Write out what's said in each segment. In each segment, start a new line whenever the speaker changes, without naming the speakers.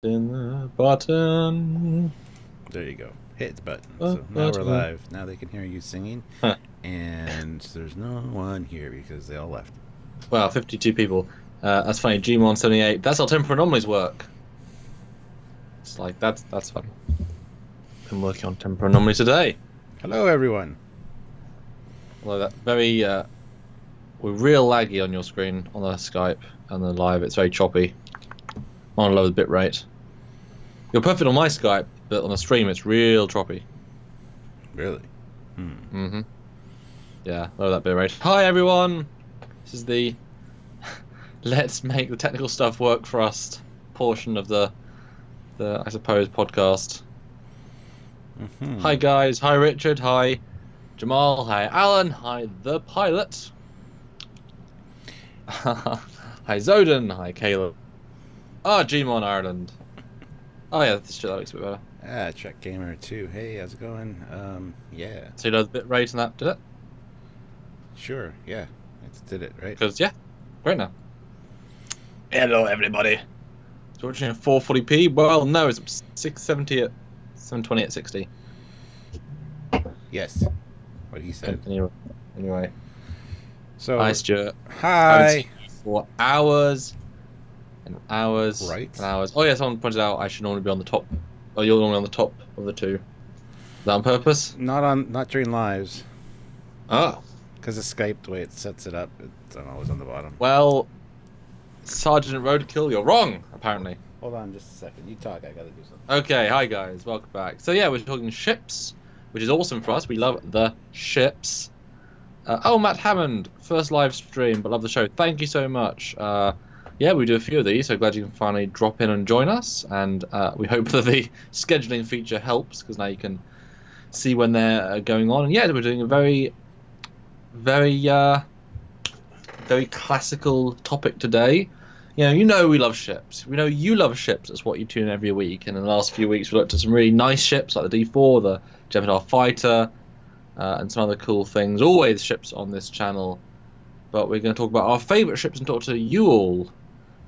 In the button.
There you go. Hit the button. So now we're live. Now they can hear you singing.
Huh.
And there's no one here because they all left.
Wow, 52 people. That's funny. Gmon 78. That's how temporal anomalies work. It's like that's funny. Been working on temporal anomalies today.
Hello, everyone.
Although that very we're real laggy on your screen on the Skype and the live. It's very choppy. On a low bit rate. You're perfect on my Skype, but on the stream it's real choppy.
Really?
Mm-hmm. Yeah, lower that bit rate. Hi everyone. This is the let's make the technical stuff work for us portion of the I suppose podcast. Hi guys, hi Richard, hi Jamal, hi Alan, hi the pilot. Hi Zoden, hi Caleb. Gmon Ireland. Oh yeah, this shit that looks a bit better.
Trek Gamer 2. Hey, how's it going? Yeah.
So you know the bit rate and that did it?
Sure, yeah. It did it, right?
Because yeah, great now. Hello everybody. So watching at 440p? Well, no, it's 670 at 720 at 60.
Yes. What he said.
Anyway.
So,
hi Stuart.
Hi.
For hours and hours
right.
and hours. Oh yeah, someone pointed out I should normally be on the top. Oh, you're normally on the top of the two. Is that on purpose?
Not during lives.
Oh.
Because of Skype, the way it sets it up, it's always on the bottom.
Well, Sergeant Roadkill, you're wrong, apparently.
Hold on just a second. You talk, I gotta do something.
Okay, hi guys, welcome back. So yeah, we're talking ships, which is awesome for us. We love the ships. Matt Hammond, first live stream, but love the show. Thank you so much. Yeah, we do a few of these, so glad you can finally drop in and join us. And we hope that the scheduling feature helps, because now you can see when they're going on. And yeah, we're doing a very, very, very classical topic today. You know we love ships. We know you love ships. That's what you tune in every week. And in the last few weeks, we looked at some really nice ships like the D4, the Gemini Fighter, and some other cool things. Always ships on this channel. But we're going to talk about our favourite ships and talk to you all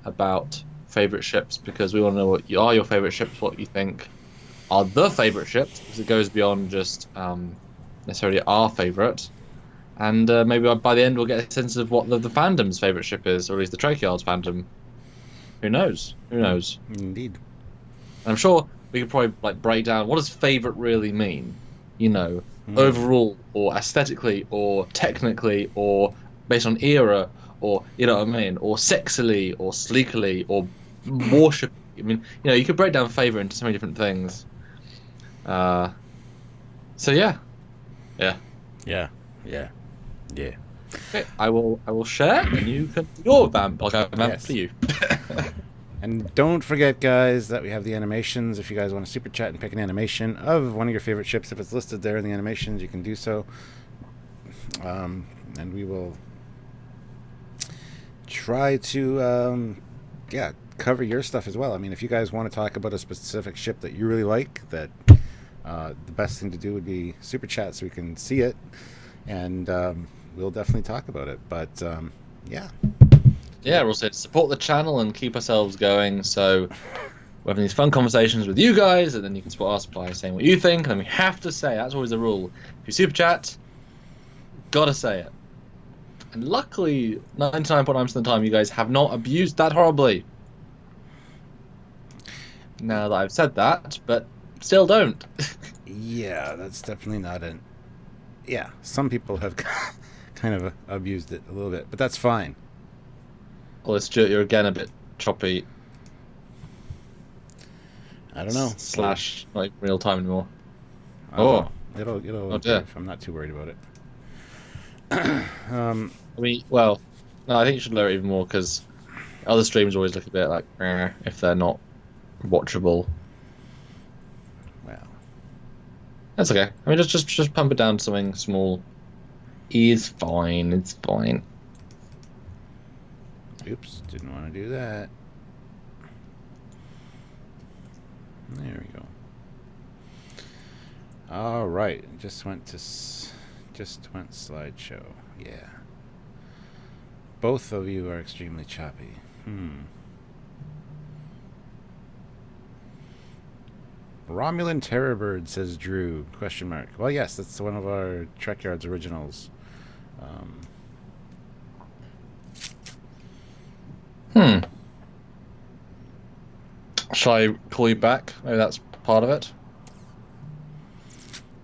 about favourite ships, because we want to know what are your favourite ships, what you think are the favourite ships, because it goes beyond just necessarily our favourite. And maybe by the end we'll get a sense of what the fandom's favourite ship is, or at least the Trekyards fandom. Who knows? Who knows?
Indeed.
I'm sure we could probably break down what does favourite really mean. Overall, or aesthetically, or technically, or based on era, or you know what I mean, or sexily, or sleekily, or worship. I mean, you could break down favourite into so many different things. So yeah. Okay, I will share, and you can do your vamp. I'll go vamp for you.
And don't forget, guys, that we have the animations. If you guys want to super chat and pick an animation of one of your favorite ships, if it's listed there in the animations, you can do so. And we will try to, cover your stuff as well. I mean, if you guys want to talk about a specific ship that you really like, that the best thing to do would be super chat so we can see it, and we'll definitely talk about it. But
we're also to support the channel and keep ourselves going. So we're having these fun conversations with you guys, and then you can support us by saying what you think. And we have to say, that's always the rule. If you super chat, gotta say it. And luckily, 99.9% of the time, you guys have not abused that horribly. Now that I've said that, but still don't.
Yeah, that's definitely not an... Yeah, some people have kind of abused it a little bit, but that's fine.
Well, Stuart, you're again a bit choppy.
I don't know.
/ not even real time anymore.
It'll improve. I'm not too worried about it.
No, I think you should lower it even more, because other streams always look a bit like if they're not watchable.
Well,
that's okay. I mean, just pump it down to something small. It's fine. It's fine.
Oops, didn't want to do that. There we go. All right, just went slideshow. Yeah. Both of you are extremely choppy. Romulan Terrorbird, says Drew, question mark. Well, yes, that's one of our Trekyards originals.
Shall I call you back? Maybe that's part of it.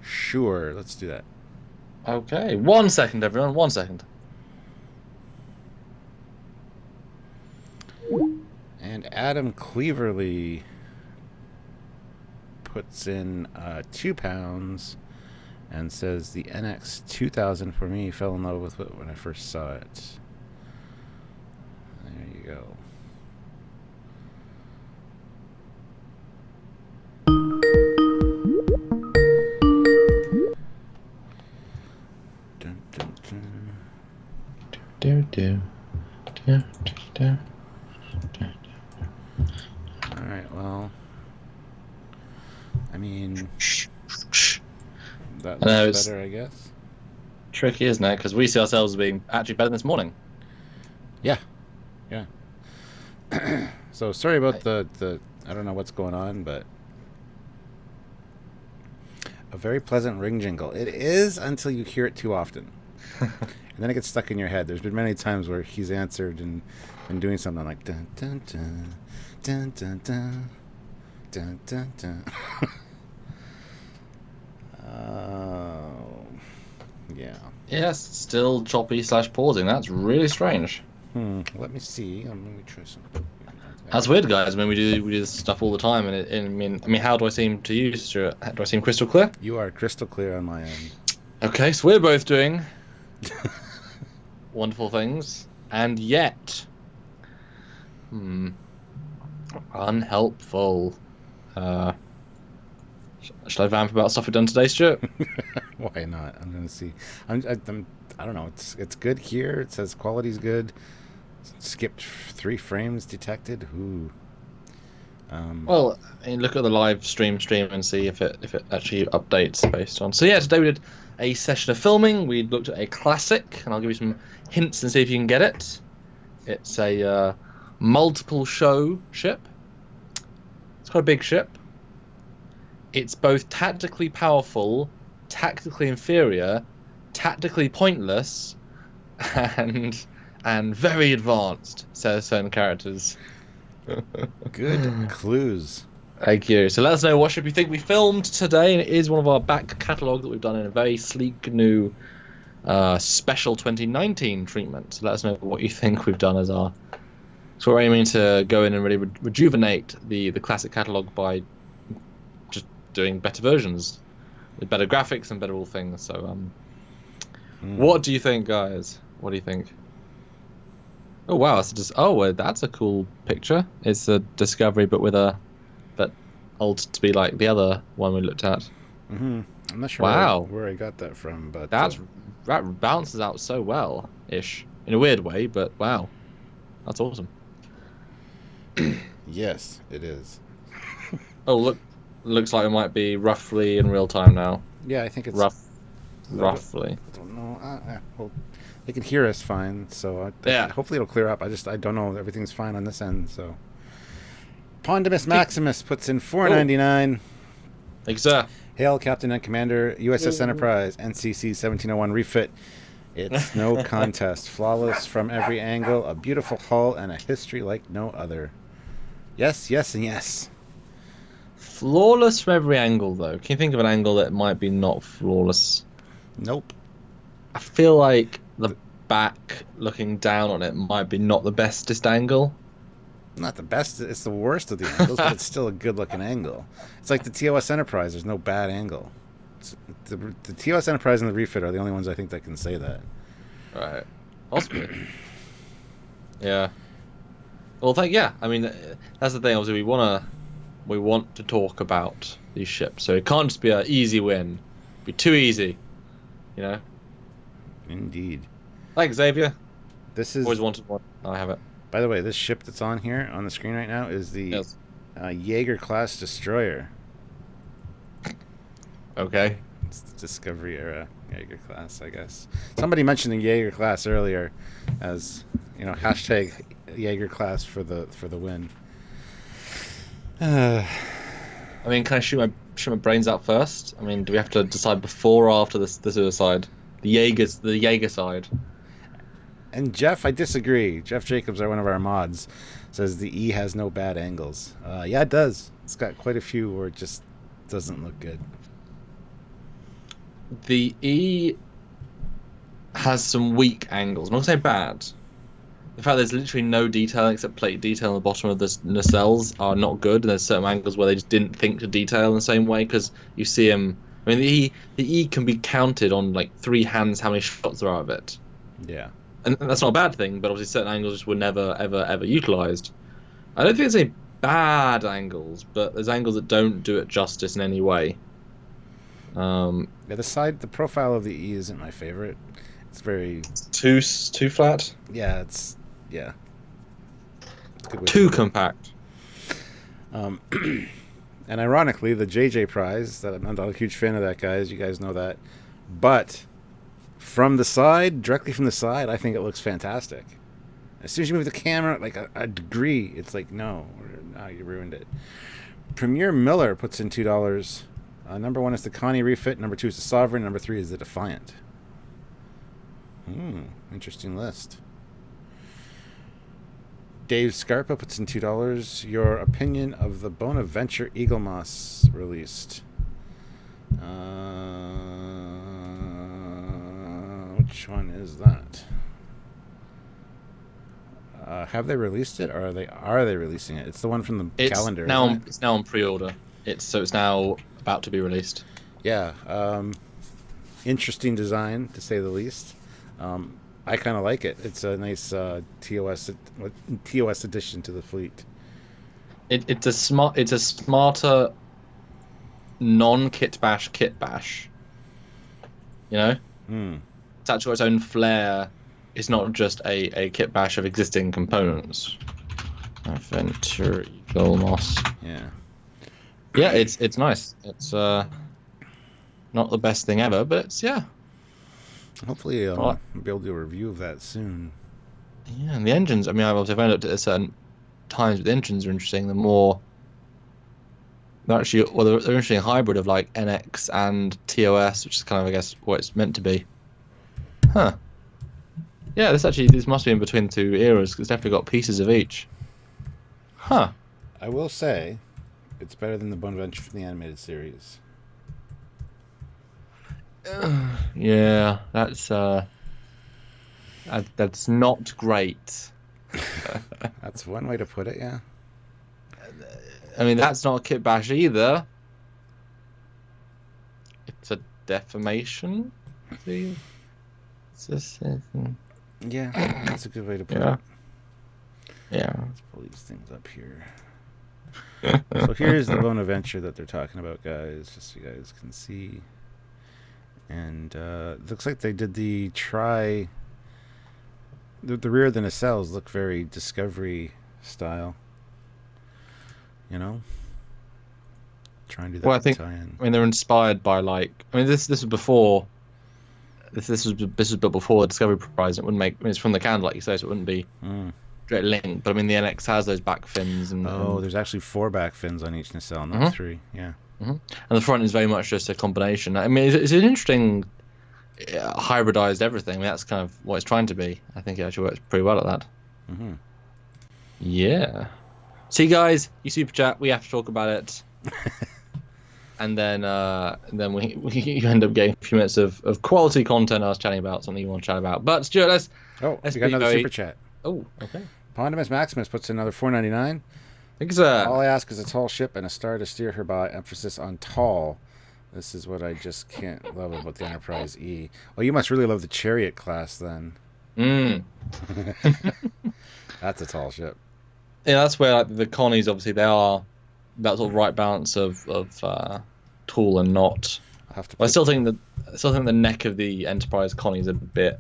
Sure, let's do that.
Okay, 1 second, everyone. 1 second.
And Adam Cleaverly puts in £2 and says the NX 2000 for me, fell in love with it when I first saw it. There you go. Dun, dun, dun. All right, well, I mean, that looks better, I guess.
Tricky, isn't it? Because we see ourselves as being actually better this morning.
Yeah. So sorry about the I don't know what's going on, but a very pleasant ring jingle. It is until you hear it too often. And then it gets stuck in your head. There's been many times where he's answered and doing something like dun dun dun dun dun dun dun dun dun. Yeah.
Yes, still choppy / pausing. That's really strange.
Let me see. Let me try something.
That's weird, guys. I mean, we do this stuff all the time, and I mean, how do I seem to you, Stuart? Do I seem crystal clear?
You are crystal clear on my end.
Okay, so we're both doing wonderful things, and yet, unhelpful. Should I vamp about stuff we've done today, Stuart?
Why not? I'm gonna see. I don't know. It's good here. It says quality's good. Skipped 3 frames detected. Ooh.
Well, I mean, look at the live stream and see if it actually updates based on. So yeah, today we did a session of filming. We looked at a classic, and I'll give you some hints and see if you can get it. It's a multiple show ship. It's quite a big ship. It's both tactically powerful, tactically inferior, tactically pointless, and very advanced, says certain characters.
Good clues.
Thank you. So let us know what ship you think we filmed today, and it is one of our back catalogue that we've done in a very sleek new special 2019 treatment. So let us know what you think we've done as our... So we're aiming to go in and really rejuvenate the classic catalogue by just doing better versions with better graphics and better all things. So what do you think, guys? What do you think? Oh wow, that's a cool picture. It's a Discovery but altered to be like the other one we looked at.
I'm not sure where I got that from, but
that balances out so well ish in a weird way, but wow, that's awesome.
Yes, it is.
Looks like it might be roughly in real time now.
Yeah, I think it's
roughly.
I don't know. Well, they can hear us fine, so
yeah.
Hopefully it'll clear up. I don't know. Everything's fine on this end, so. Pondimus Maximus puts in $4.99.
Thank you, sir.
Hail, Captain and Commander, USS Enterprise, NCC 1701 refit. It's no contest. Flawless from every angle, a beautiful hull, and a history like no other. Yes, yes, and yes.
Flawless from every angle, though. Can you think of an angle that might be not flawless?
Nope.
I feel like the back looking down on it might be not the bestest angle.
Not the best. It's the worst of the angles, but it's still a good-looking angle. It's like the TOS Enterprise. There's no bad angle. The TOS Enterprise and the refit are the only ones I think that can say that.
Right. Possibly. Yeah. Well, I mean, that's the thing. Obviously, we want to talk about these ships, so it can't just be an easy win. It'd be too easy, you know.
Indeed.
Thanks, Xavier.
This is
always wanted one. I have it.
By the way, this ship that's on here on the screen right now is the Jaeger class destroyer.
Okay.
It's the Discovery era Jaeger class, I guess. Somebody mentioned the Jaeger class earlier, as hashtag Jaeger class for the win.
I mean, can I shoot my brains out first? I mean, do we have to decide before or after the suicide? The Jaeger side.
And Jeff, I disagree. Jeff Jacobs, one of our mods, says the E has no bad angles. Yeah, it does. It's got quite a few where it just doesn't look good.
The E has some weak angles. I'm not gonna say bad. In fact, there's literally no detail except plate detail on the bottom of the nacelles are not good, and there's certain angles where they just didn't think to detail in the same way because you see them. I mean, the E can be counted on like 3 hands how many shots there are of it.
Yeah.
And that's not a bad thing, but obviously certain angles just were never, ever utilized. I don't think it's any bad angles, but there's angles that don't do it justice in any way.
Yeah, the profile of the E isn't my favorite. It's very
too flat.
Yeah, it's a good way
too compact.
And ironically, the JJ prize, that I'm not a huge fan of that, guys. You guys know that, but from the side, directly from the side, I think it looks fantastic. As soon as you move the camera like a degree, it's like no, you ruined it. Premier Miller puts in $2. Number 1 is the Connie refit. Number 2 is the Sovereign. Number 3 is the Defiant. Interesting list. Dave Scarpa puts in $2. Your opinion of the Bonaventure Eagle Moss released. Which one is that? Have they released it, or are they releasing it? It's the one from the calendar.
It's now on pre-order. It's now about to be released.
Yeah, interesting design to say the least. I kind of like it. It's a nice TOS addition to the fleet.
It's a smarter non-kit bash kit bash. You know, it's actually its own flair. It's not just a kit bash of existing components. Adventure Eagle Moss.
Yeah.
Yeah, it's nice. It's not the best thing ever, but it's
Hopefully, I'll be able to do a review of that soon.
Yeah, and the engines. I mean, I've only looked at certain times, but the engines are interesting. The more they're actually, they're an interesting hybrid of like NX and TOS, which is kind of, I guess, what it's meant to be. Huh. Yeah, this must be in between the 2 eras because it's definitely got pieces of each. Huh.
I will say, it's better than the Bonaventure from the animated series.
Yeah, that's not great.
That's one way to put it, yeah.
I mean, that's not a kit bash either. It's a defamation.
Yeah, that's a good way to put it.
Yeah.
Let's pull these things up here. So here's the Bonaventure that they're talking about, guys, just so you guys can see. And it looks like they did the rear of the nacelles look very Discovery style. You know? Try and do that.
Well, I mean, they're inspired by this was before. This was built before the Discovery Prize. It wouldn't make. I mean, it's from the can, like you say, so it wouldn't be direct link. But I mean, the NX has those back fins and.
There's actually 4 back fins on each nacelle, not 3. Yeah.
And the front is very much just a combination. I mean, it's an interesting hybridized everything. I mean, that's kind of what it's trying to be. I think it actually works pretty well at that. Yeah. See, guys, you super chat. We have to talk about it, and then you end up getting a few minutes of quality content. I was chatting about something you want to chat about. But Stuart, let's
we got another super chat.
Oh, okay.
Pondimus Maximus puts in another $4.99.
Thanks.
All I ask is a tall ship and a star to steer her by. Emphasis on tall. This is what I just can't love about the Enterprise E. Well, you must really love the Chariot class then. That's a tall ship.
Yeah, that's where the Connies, obviously, they are that sort of right balance of tall and not. I still think the neck of the Enterprise Connie is a bit,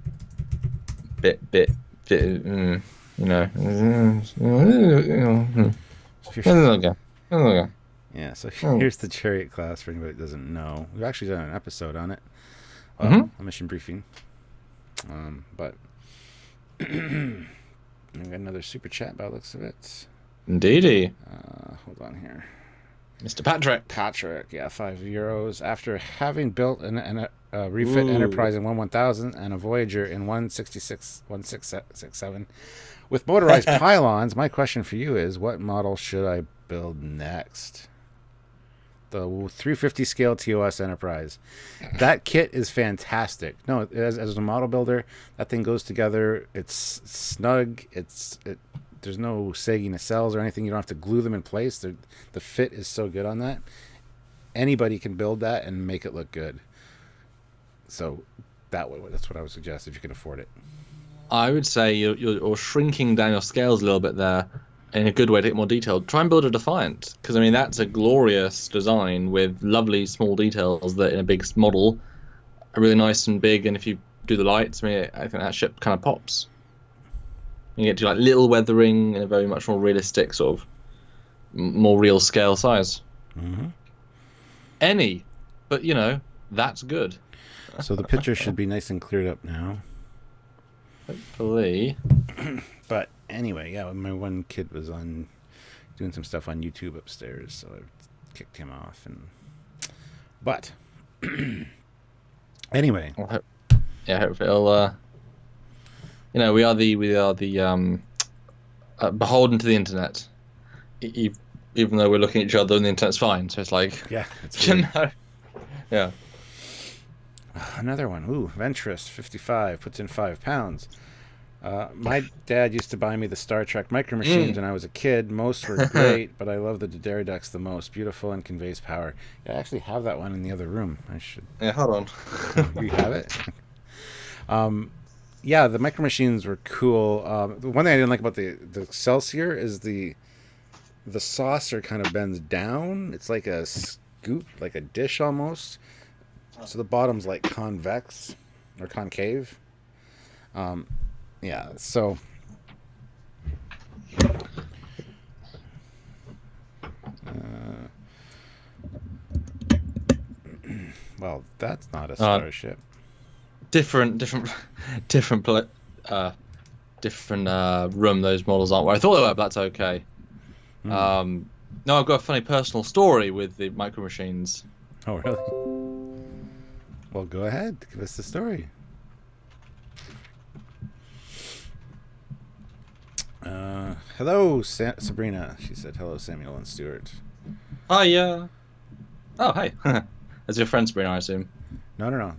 you know. Okay.
Yeah, so here's the Chariot class for anybody that doesn't know. We've actually done an episode on it. A mission briefing. But we got another super chat by the looks of it.
Indeedy.
Hold on here.
Mr. Patrick.
Patrick, yeah, €5. After having built a refit Enterprise in 1/1000 and a Voyager in 1667 with motorized pylons, my question for you is, what model should I build next? The 350 scale TOS Enterprise. That kit is fantastic. No, as a model builder, that thing goes together. It's snug. There's no sagging the cells or anything. You don't have to glue them in place. The fit is so good on that. Anybody can build that and make it look good. So that's what I would suggest if you can afford it.
I would say you're shrinking down your scales a little bit there in a good way to get more detailed. Try and build a Defiant, because I mean that's a glorious design with lovely small details that in a big model are really nice and big. And if you do the lights, I mean, I think that ship kind of pops. You get to like little weathering in a very much more realistic sort of more real scale size.
Mm-hmm.
But that's good.
So the picture should be nice and cleared up now.
Hopefully.
But anyway, yeah, my one kid was doing some stuff on YouTube upstairs, so I kicked him off. But anyway,
hopefully it'll. We are the beholden to the internet. Even though we're looking at each other and the internet's fine, so it's like
it's
yeah.
Another one. Ooh, Ventress 55 puts in £5. My dad used to buy me the Star Trek Micro Machines when I was a kid. Most were great, but I love the Deridex the most. Beautiful and conveys power. I actually have that one in the other room. I should.
Yeah, hold on.
You have it? Yeah, the Micro Machines were cool. The one thing I didn't like about the Excelsior is the saucer kind of bends down. It's like a scoop, like a dish almost. So the bottom's like convex or concave. Yeah, so well, that's not a starship.
Different room those models aren't where I thought they were, but that's okay. No, I've got a funny personal story with the Micro Machines.
Oh, really? Well, go ahead. Give us the story. Hello, Sabrina. She said, hello, Samuel and Stuart.
Hi, yeah. Oh, hey. That's your friend, Sabrina, I assume.
No. No,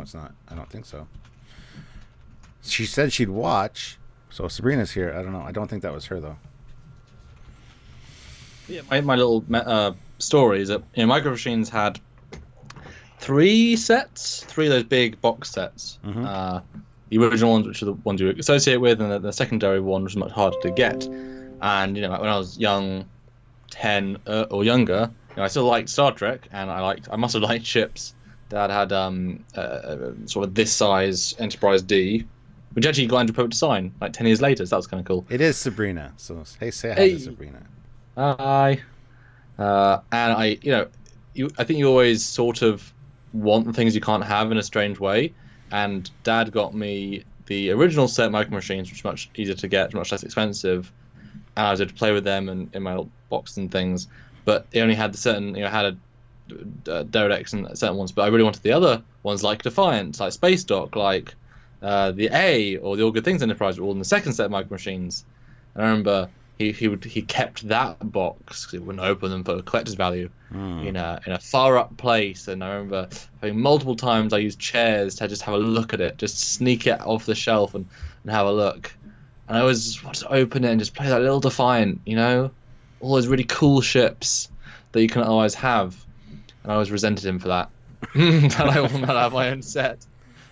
it's not. I don't think so. She said she'd watch, so Sabrina's here. I don't know. I don't think that was her, though.
Yeah, my little story is that Micro Machines had three of those big box sets.
Mm-hmm.
The original ones, which are the ones you associate with, and the secondary one, which was much harder to get. And when I was young, 10 or younger, I still liked Star Trek, and I must have liked ships that had sort of this size Enterprise D, which actually got into public design like 10 years later. So that was kind of cool.
It is Sabrina. So say hi to Sabrina.
Hi. And I think you always sort of want the things you can't have in a strange way. And Dad got me the original set Micro Machines, which is much easier to get, much less expensive. And I was able to play with them in my little box and things. But they only had the certain, had a Deridex and certain ones. But I really wanted the other ones, like Defiant, like Space Dock, like the A, or the All Good Things Enterprise, were all in the second set of Micro Machines. And I remember he kept that box because he wouldn't open them for collector's value in a far up place. And I remember having multiple times I used chairs to just have a look at it, just sneak it off the shelf and have a look. And I always just wanted to open it and just play that little Defiant, all those really cool ships that you can always have. And I always resented him for that. That I will not have my own set.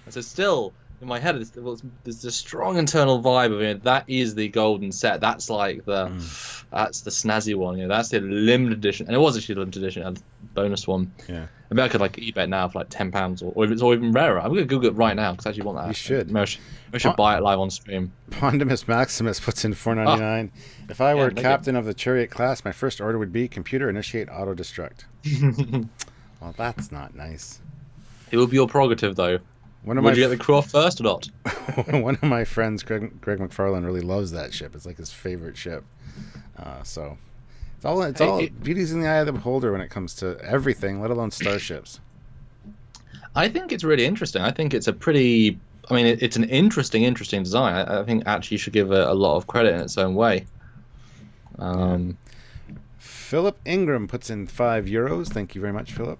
And so still, in my head, there's a strong internal vibe of it. That is the golden set. That's like that's the snazzy one. That's the limited edition, and it was actually a limited edition. It had a bonus one.
Yeah.
I mean, I could eBay it now for like £10, or if it's even rarer. I'm gonna Google it right now because I actually want that.
You should.
I should buy it live on stream.
Pondimus Maximus puts in $4.99. If I were captain of the Chariot class, my first order would be computer initiate auto destruct. Well, that's not nice.
It would be your prerogative, though. Would you get the crew off first or not?
One of my friends, Greg McFarlane, really loves that ship. It's like his favorite ship. So It's all beauty's in the eye of the beholder when it comes to everything, let alone starships.
I think it's really interesting. I think it's a pretty. I mean, it's an interesting design. I think actually you should give it a lot of credit in its own way.
Philip Ingram puts in €5. Thank you very much, Philip.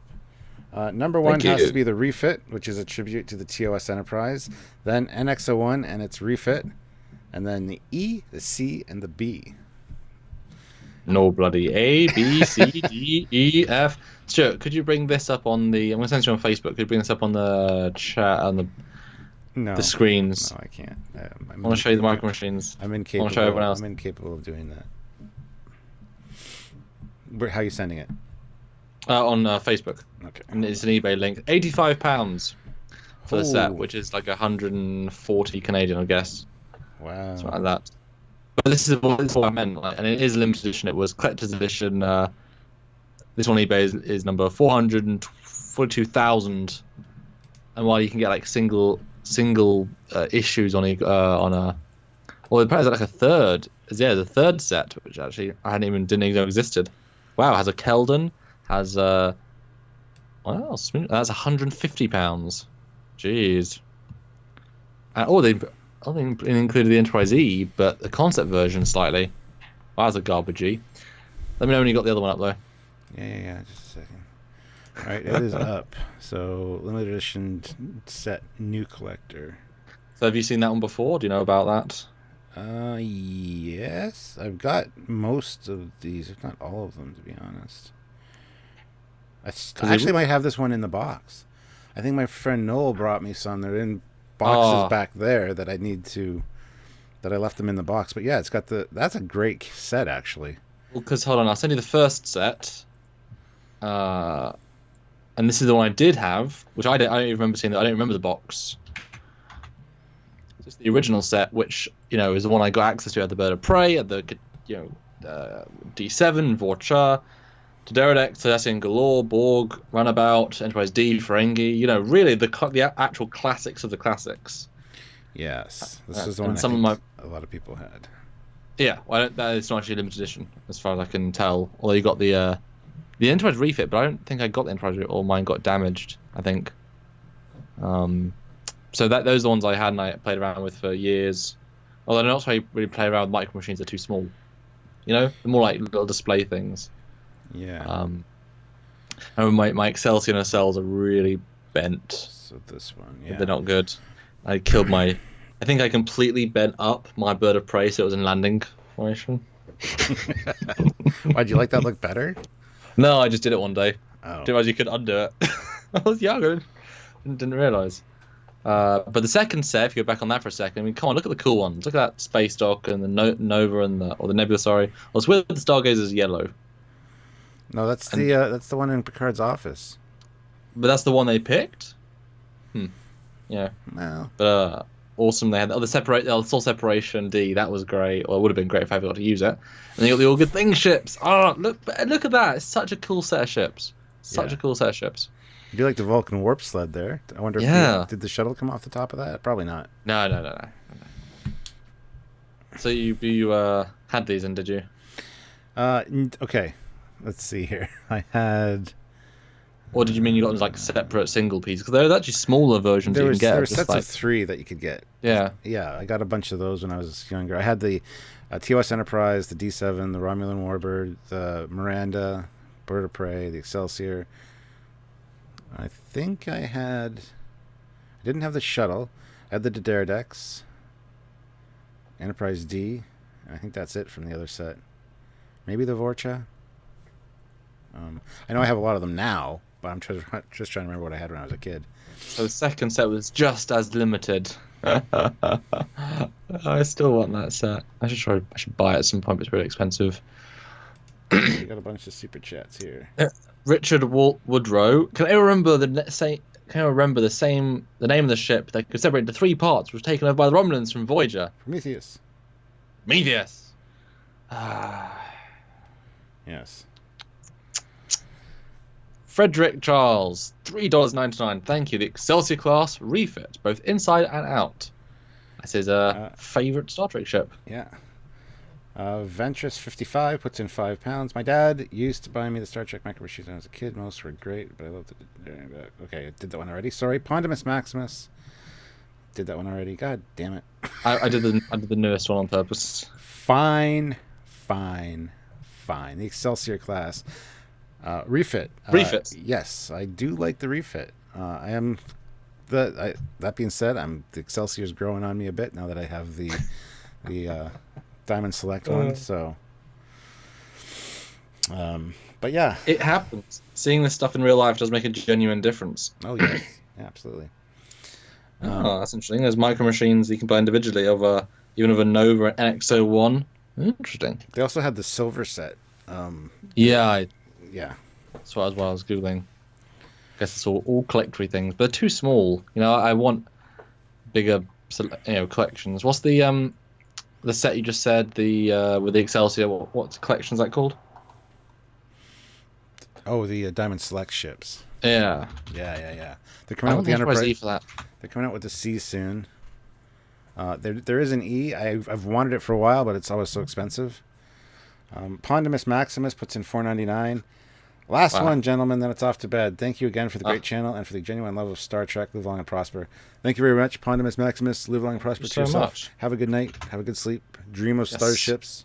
Number one has to be the refit, which is a tribute to the TOS Enterprise. Then NX-01 and its refit. And then the E, the C, and the B.
No bloody A, B, C, D, E, F. Stuart, could you bring this up on the... I'm going to send you on Facebook. Could you bring this up on the chat, on the screens?
No, I can't.
I want to show you the micro machines.
I'm incapable.
I want to show everyone else.
I'm incapable of doing that. How are you sending it?
On Facebook.
Okay.
And it's an eBay link. £85 for the set, which is like 140 Canadian, I guess.
Wow.
Something like that. But this is what I meant, like, and it is a limited edition. It was collector's edition. This one eBay is number 442,000, and while you can get like single issues on a, well, the price is like a third. Yeah, the third set, which actually I didn't even know existed. Wow, has a Keldon, has what else? That's £150. Jeez. They included the Enterprise E, but the concept version slightly. Wow, that's a garbage E. Let me know when you got the other one up, though.
Yeah, just a second. All right, it is up. So, limited edition set, new collector.
So, have you seen that one before? Do you know about that?
Yes. I've got most of these, if not all of them, to be honest. I actually might have this one in the box. I think my friend Noel brought me some. They're in boxes back there that I left them in the box. But yeah, that's a great set, actually.
Well, because hold on, I'll send you the first set. And this is the one I did have, which I don't even remember seeing. I don't remember the box. It's the original set, which is the one I got access to at the Bird of Prey, at the D7, Voyager, Holodeck, Holodeck Galore, Borg, Runabout, Enterprise D, Ferengi. Really the actual classics of the classics.
Yes, this is the one a lot of people had.
Yeah, well, that is not actually a limited edition, as far as I can tell. Although you got the Enterprise refit, but I don't think I got the Enterprise refit, or mine got damaged, I think. So those are the ones I had and I played around with for years. Although I'm not really play around with micro machines; they're too small. They're more like little display things.
Yeah.
And my Excelsior nacelles are really bent.
So this one, yeah.
They're not good. I killed I think I completely bent up my Bird of Prey so it was in landing formation.
Why'd you like that look better?
No, I just did it one day.
Oh.
Didn't realize you could undo it. I was young. I didn't realize. But the second set, if you go back on that for a second, I mean, come on, look at the cool ones. Look at that space dock and the Nova or the Nebula. Sorry, well, it's with the Stargazer's yellow.
No, that's the one in Picard's office.
But that's the one they picked. Yeah.
No.
But awesome. They had the soul separation D. That was great. Or it would have been great if I got to use it. And they got the All Good Things ships. Oh, look at that! It's such a cool set of ships. A cool set of ships.
I do like the Vulcan warp sled there. I wonder if did the shuttle come off the top of that? Probably not.
No. So you had these, and did you?
Okay. Let's see here. I had.
Or did you mean you got them like separate single pieces? Because there was actually smaller versions you can get.
There were sets of 3 that you could get.
Yeah.
Yeah, I got a bunch of those when I was younger. I had the TOS Enterprise, the D7, the Romulan Warbird, the Miranda, Bird of Prey, the Excelsior. I think I didn't have the shuttle. I had the Decals, Enterprise D. I think that's it from the other set. Maybe the Vorcha. I know I have a lot of them now, but I'm just trying to remember what I had when I was a kid.
So the second set was just as limited. I still want that set. I should buy it at some point, but it's really expensive.
We got a bunch of super chats here.
Richard Woodrow. Can I remember the name of the ship that could separate into 3 parts was taken over by the Romulans from Voyager?
Prometheus. Yes.
Frederick Charles, $3.99. Thank you. The Excelsior class refit, both inside and out. This is a favorite Star Trek ship.
Yeah. Ventress55 puts in £5. My dad used to buy me the Star Trek micro machines when I was a kid. Most were great, but I loved it. Okay, I did that one already. Sorry, Pondimus Maximus. Did that one already. God damn it.
I did the newest one on purpose.
Fine. The Excelsior class. Refit.
Refit.
Yes, I do like the refit. That being said, the Excelsior's growing on me a bit now that I have the Diamond Select one. So, but yeah,
it happens. Seeing this stuff in real life does make a genuine difference.
Oh yes, yeah, absolutely.
That's interesting. There's micro machines you can buy individually of even of a Nova and NX-01. Interesting.
They also had the silver set.
Yeah.
Yeah.
That's what I was googling. I guess it's all collectory things, but they're too small. I want bigger, collections. What's the set you just said? The with the Excelsior. What collection is that called?
Oh, the Diamond Select ships.
Yeah.
Yeah. They're coming out with the Enterprise
E for that.
They're coming out with the C soon. There is an E. I've wanted it for a while, but it's always so expensive. Pondimus Maximus puts in $4.99. Last one, gentlemen, then it's off to bed. Thank you again for the great channel and for the genuine love of Star Trek. Live long and prosper. Thank you very much, Pondimus Maximus. Live long and prosper to yourself. Much. Have a good night. Have a good sleep. Dream of starships.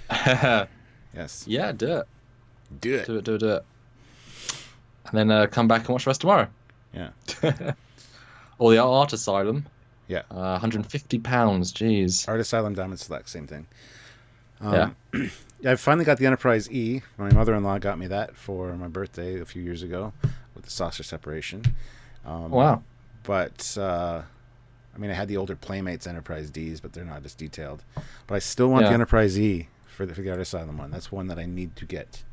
Yes.
Yeah, do it.
Do it.
Do it. And then come back and watch the rest tomorrow.
Yeah.
Or the Art Asylum.
Yeah.
£150. Jeez.
Art Asylum Diamond Select, same thing.
Yeah.
I finally got the Enterprise E. My mother-in-law got me that for my birthday a few years ago with the saucer separation.
Wow.
But, I had the older Playmates Enterprise Ds, but they're not as detailed. But I still want the Enterprise E for the Art Asylum one. That's one that I need to get.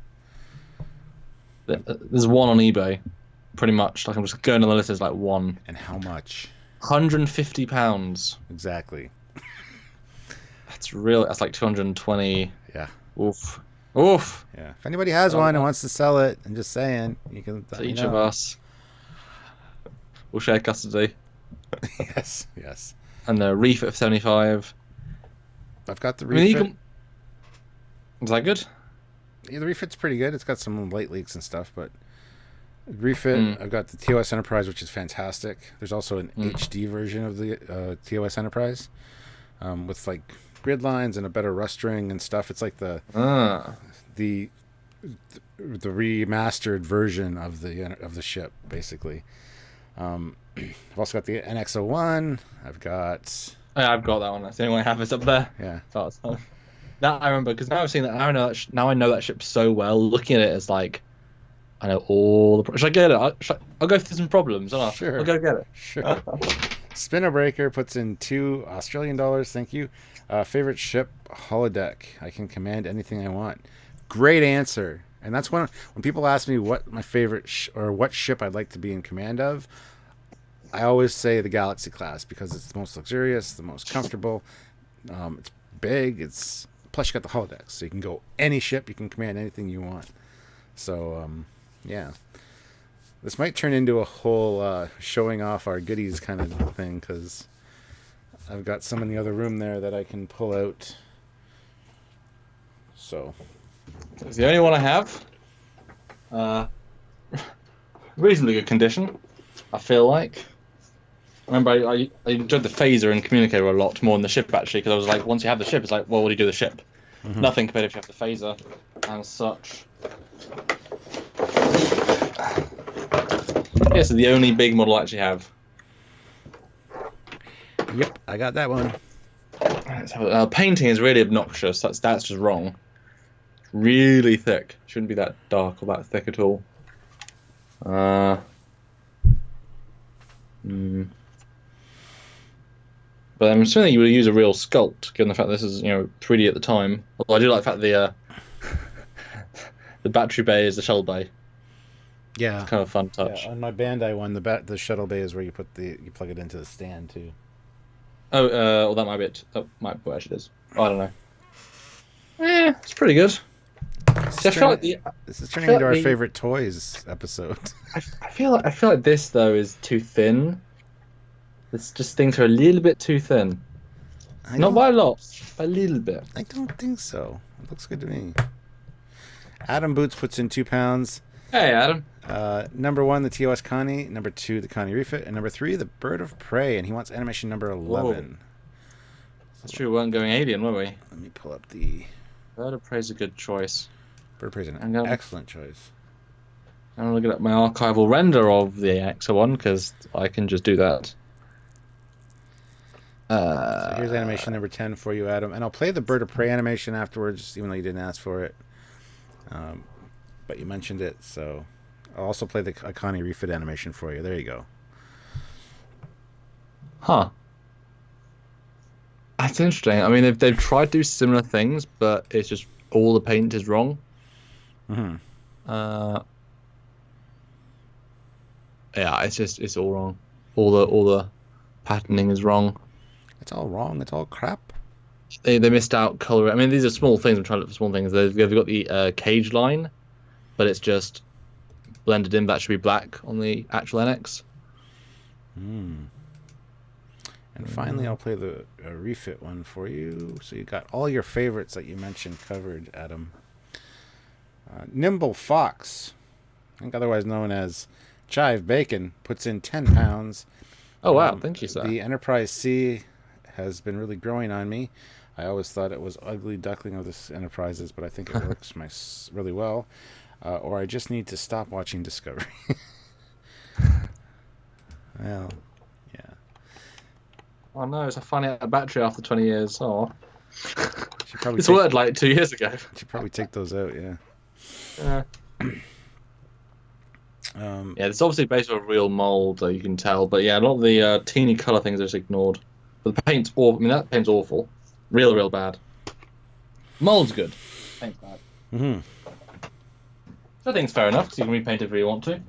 There's one on eBay, pretty much. Like I'm just going on the list. There's like one.
And how much?
£150.
Exactly.
That's real. That's like 220.
Yeah.
Oof.
Yeah. If anybody has one and wants to sell it, I'm just saying, you can.
To each of us, we'll share custody.
Yes.
And the refit of 75.
I've got the refit.
Is that good?
Yeah, the refit's pretty good. It's got some light leaks and stuff, but refit. I've got the TOS Enterprise, which is fantastic. There's also an HD version of the TOS Enterprise, with like grid lines and a better rustering and stuff. It's like the remastered version of the ship, basically. I've also got the NX-01. I've got
that one. That's the only one I have. It's up there.
Yeah.
That I remember because now I've seen that. Now I know that ship so well. Looking at it as like, I know all the. Should I get it? I'll go through some problems.
Sure.
I'll go get it.
Sure. Spinner Breaker puts in $2 Australian. Thank you. Favorite ship, Holodeck. I can command anything I want. Great answer. And that's when people ask me what my favorite or what ship I'd like to be in command of, I always say the Galaxy class because it's the most luxurious, the most comfortable. It's big. Plus you got the holodeck, so you can go any ship, you can command anything you want. So yeah, this might turn into a whole showing off our goodies kind of thing because I've got some in the other room there that I can pull out. So
it's the only one I have. Reasonably good condition, I feel like. I remember I enjoyed the phaser and communicator a lot more than the ship, actually, because I was like, once you have the ship, it's like, well, what do you do with the ship? Mm-hmm. Nothing compared if you have the phaser and such. Yes, the only big model I actually have.
Yep, I got that one.
Painting is really obnoxious. That's just wrong. It's really thick. Shouldn't be that dark or that thick at all. But I'm assuming you would use a real sculpt, given the fact that this is 3D at the time. Although I do like the fact that the battery bay is the shuttle bay.
Yeah,
it's kind of a fun touch.
Yeah, on my Bandai one, the shuttle bay is where you plug it into the stand too.
Oh, well, that might be it. That might be what actually it is. I don't know. It's pretty good.
This is turning into our favorite toys episode.
I feel like this though is too thin. Things are a little bit too thin. Not by a lot, by a little bit.
I don't think so. It looks good to me. Adam Boots puts in £2.
Hey, Adam.
Number 1, the TOS Connie. Number 2, the Connie refit. And number 3, the Bird of Prey. And he wants animation number 11.
Whoa. That's true. We weren't going alien, were we?
Let me pull up the...
Bird of Prey's a good choice.
Bird of Prey's an excellent choice.
I'm looking at my archival render of the AXA one because I can just do that.
So here's animation number 10 for you, Adam. And I'll play the Bird of Prey animation afterwards, even though you didn't ask for it. But you mentioned it, so I'll also play the Connie refit animation for you. There you go.
Huh. That's interesting. I mean, they've tried to do similar things, but it's just all the paint is wrong.
Mm-hmm.
Yeah, it's all wrong. All the patterning is wrong.
It's all wrong. It's all crap.
They missed out color. I mean, these are small things. I'm trying to look for small things. They've got the cage line, but it's just blended in. That should be black on the actual NX.
And finally, I'll play the refit one for you. So you got all your favorites that you mentioned covered, Adam. Nimble Fox, I think otherwise known as Chive Bacon, puts in £10.
Oh wow, thank you, sir.
The Enterprise C has been really growing on me. I always thought it was ugly duckling of the Enterprises, but I think it works really well. Or I just need to stop watching Discovery. Well, yeah.
Oh no, it's a funny out of battery after 20 years. Oh. It's
take,
worked like 2 years ago.
Should probably take those out, yeah.
Yeah. Yeah, it's obviously based on a real mold, you can tell. But yeah, a lot of the teeny colour things are just ignored. But the paint's awful. I mean, that paint's awful. Real bad. Mold's good. Paint's bad.
Mm-hmm.
So I think it's fair enough, because you can repaint it if you want to.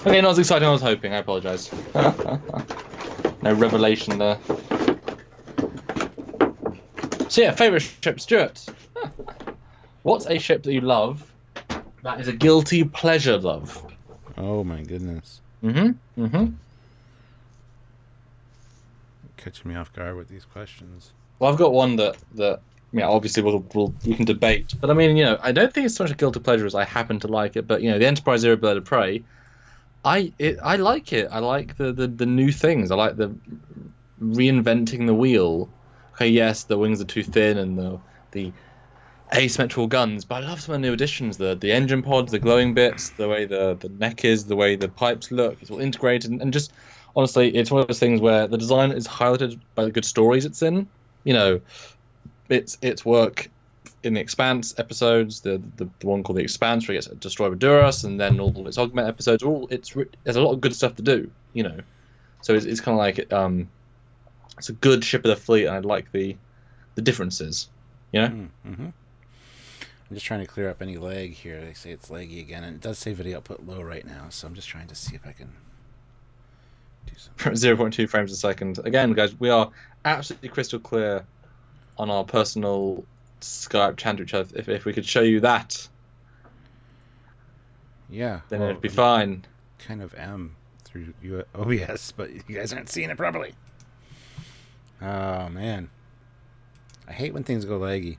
Okay, not as exciting as I was hoping. I apologise. No revelation there. So yeah, favourite ship, Stuart. What's a ship that you love that is a guilty pleasure love?
Oh my goodness. Catching me off guard with these questions.
Well, I've got one that yeah, obviously we can debate. But I mean, you know, I don't think it's so much a guilty pleasure as I happen to like it. But you know, the Enterprise era Bird of Prey, I like it. I like the new things. I like the reinventing the wheel. Okay, yes, the wings are too thin and the asymmetrical guns, but I love some of the new additions. The engine pods, the glowing bits, the way the neck is, the way the pipes look. It's all integrated, and just honestly, it's one of those things where the design is highlighted by the good stories it's in. You know, it's work in the Expanse episodes, the one called the Expanse where it gets destroyed with Duras, and then all its augment episodes. There's a lot of good stuff to do. You know, so it's kind of like it's a good ship of the fleet, and I like the differences. You know.
Mm-hmm. I'm just trying to clear up any lag here. They say it's laggy again, and it does say video output low right now, so I'm just trying to see if I can do something.
0.2 frames a second. Again, guys, we are absolutely crystal clear on our personal Skype chat to each other. If we could show you that,
yeah,
then it'd be fine.
Kind of am through OBS, but you guys aren't seeing it properly. Oh man, I hate when things go laggy.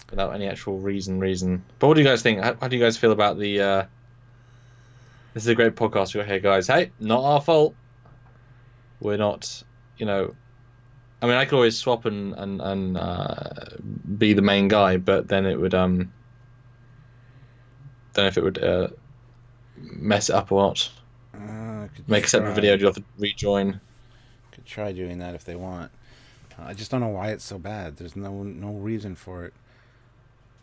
Without any actual reason. But what do you guys think? How do you guys feel about the... This is a great podcast we got here, guys. Hey, not our fault. We're not, you know... I mean, I could always swap and be the main guy, but then it would... Don't know if it would mess it up or not. Make a separate video, you have to rejoin.
Could try doing that if they want. I just don't know why it's so bad. There's no reason for it.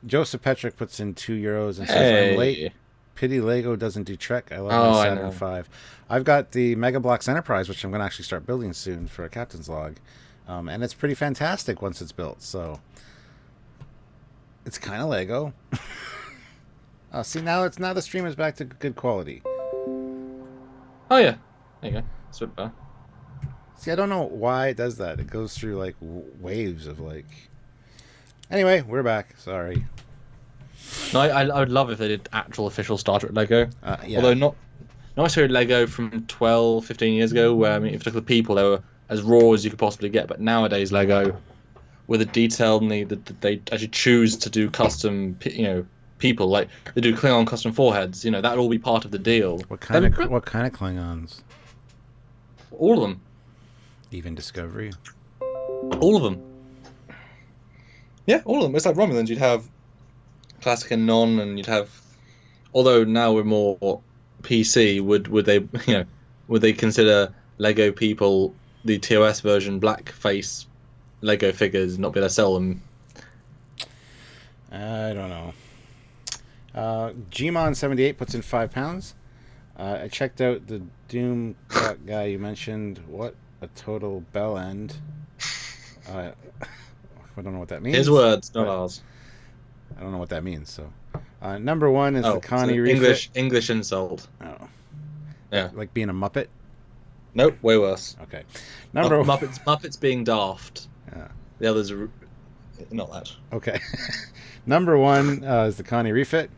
Joseph Petrick puts in €2 and says, I'm late. Pity Lego doesn't do Trek. I love my Saturn V. I've got the Mega Bloks Enterprise, which I'm going to actually start building soon for a captain's log. And it's pretty fantastic once it's built. So it's kind of Lego. See, now the stream is back to good quality.
Oh, yeah. There you go. That's a bit better.
See, I don't know why it does that. It goes through, like, waves of, like... Anyway, we're back. Sorry.
No, I would love if they did actual official Star Trek Lego.
Yeah.
Although not not necessarily Lego from 12, 15 years ago, where, I mean, if you look at the people, they were as raw as you could possibly get. But nowadays, Lego, with the detail and that they actually choose to do custom, people, like they do Klingon custom foreheads, that would all be part of the deal.
What kind of Klingons?
All of them.
Even Discovery?
All of them. Yeah, all of them. It's like Romulans. You'd have classic and non, and you'd have. Although now we're more PC, would they consider Lego people the TOS version blackface Lego figures, not be able to sell them?
I don't know. Gmon78 puts in £5. I checked out the Doom clock guy you mentioned. What a total bell end. I don't know what that means.
His words, not ours.
I don't know what that means. So, number one is the Connie refit.
English insult.
Oh,
yeah,
like being a Muppet.
Nope, way worse.
Okay,
Muppets being daft.
Yeah.
The others are not that.
Okay, number one is the Connie refit.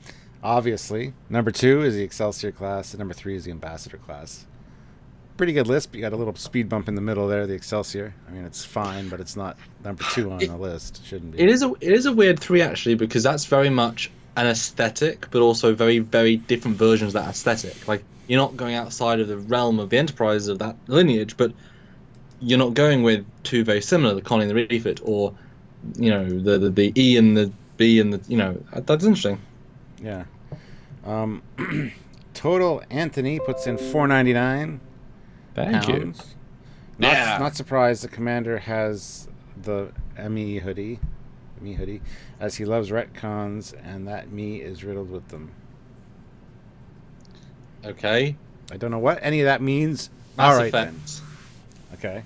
Obviously, number two is the Excelsior class, and number three is the Ambassador class. Pretty good list, but you got a little speed bump in the middle there, the Excelsior. I mean, it's fine, but it's not number two on the list. It shouldn't be.
It is a weird three, actually, because that's very much an aesthetic, but also very, very different versions of that aesthetic. Like, you're not going outside of the realm of the Enterprise of that lineage, but you're not going with two very similar, the Connie and the refit, or, the E and the B and the, that's interesting.
Yeah. Total Anthony puts in $4.99.
Thank you.
Not surprised the commander has the ME hoodie, as he loves retcons, and that me is riddled with them.
Okay.
I don't know what any of that means.
Mass
All right,
Effect.
Then. Okay.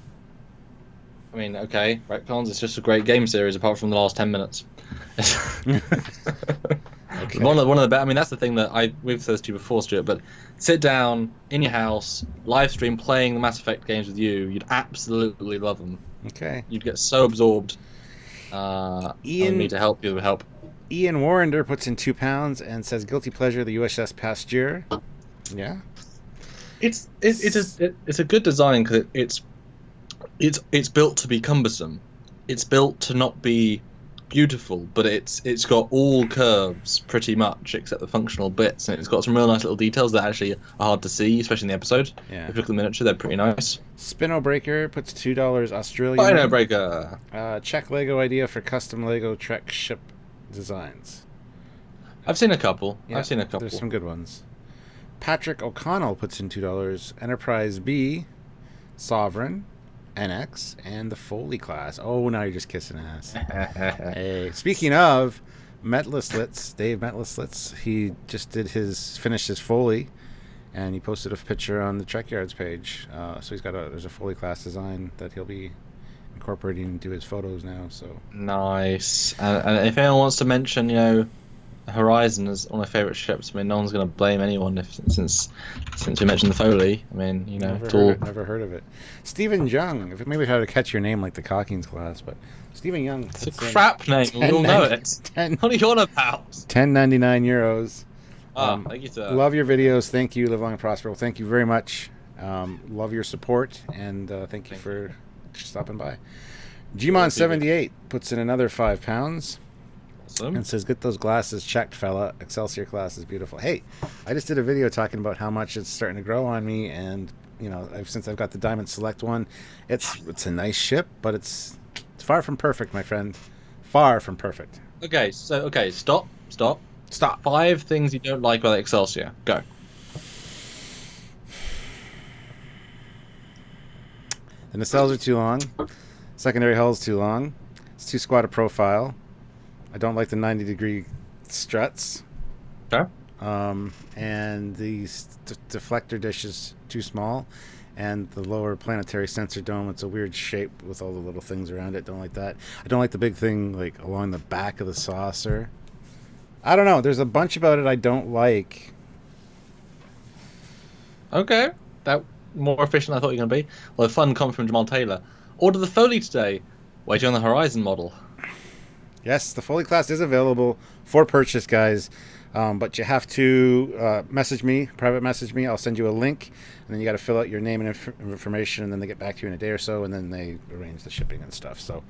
I mean, okay, retcons is just a great game series apart from the last 10 minutes.
Okay.
One of the better. I mean, that's the thing that we've said to you before, Stuart. But sit down in your house, live stream playing the Mass Effect games with you. You'd absolutely love them.
Okay.
You'd get so absorbed. I need to help you with help.
Ian Warrender puts in £2 and says guilty pleasure the USS Pasteur. Yeah.
It's a good design because it's built to be cumbersome. It's built to not be beautiful, but it's got all curves pretty much except the functional bits, and it's got some real nice little details that actually are hard to see, especially in the episode.
Yeah.
If you look at the miniature, they're pretty nice.
Spino Breaker puts $2 Australian.
Spino Breaker.
Check Lego idea for custom Lego Trek ship designs.
I've seen a couple.
Yeah, there's some good ones. Patrick O'Connell puts in $2 Enterprise B, Sovereign, NX, and the Foley class. Oh, now you're just kissing ass. Hey, speaking of Metlislitz, Dave Metlislitz, he just finished his Foley, and he posted a picture on the Trekyards page. So he's got there's a Foley class design that he'll be incorporating into his photos now. So
nice. And if anyone wants to mention, Horizon is one of my favourite ships. I mean, no one's going to blame anyone since we mentioned the Foley. I mean,
never heard of it. Stephen Young. Maybe I had to catch your name like the Cockings class, but Stephen Young.
It's a crap name. We'll know it. What are you on about?
€10.99.
Thank you, sir.
Love your videos. Thank you. Live long and prosper. Well, thank you very much. Love your support, and thank you for stopping by. Gmon78 puts in another £5. And says, get those glasses checked, fella. Excelsior class is beautiful. Hey, I just did a video talking about how much it's starting to grow on me, and since I've got the Diamond Select one, it's a nice ship, but it's far from perfect, my friend. Far from perfect.
Okay, stop. 5 things you don't like about Excelsior. Go.
The nacelles are too long. Secondary hull's too long. It's too squat a profile. I don't like the 90-degree struts.
Okay.
And the deflector dish is too small. And the lower planetary sensor dome, it's a weird shape with all the little things around it. Don't like that. I don't like the big thing like along the back of the saucer. I don't know. There's a bunch about it I don't like.
Okay. That more efficient than I thought you were going to be. Well, a fun comment from Jamal Taylor. Order the Foley today. Waiting on the Horizon model.
Yes, the Foley class is available for purchase, guys. But you have to private message me. I'll send you a link, and then you got to fill out your name and information, and then they get back to you in a day or so, and then they arrange the shipping and stuff. So,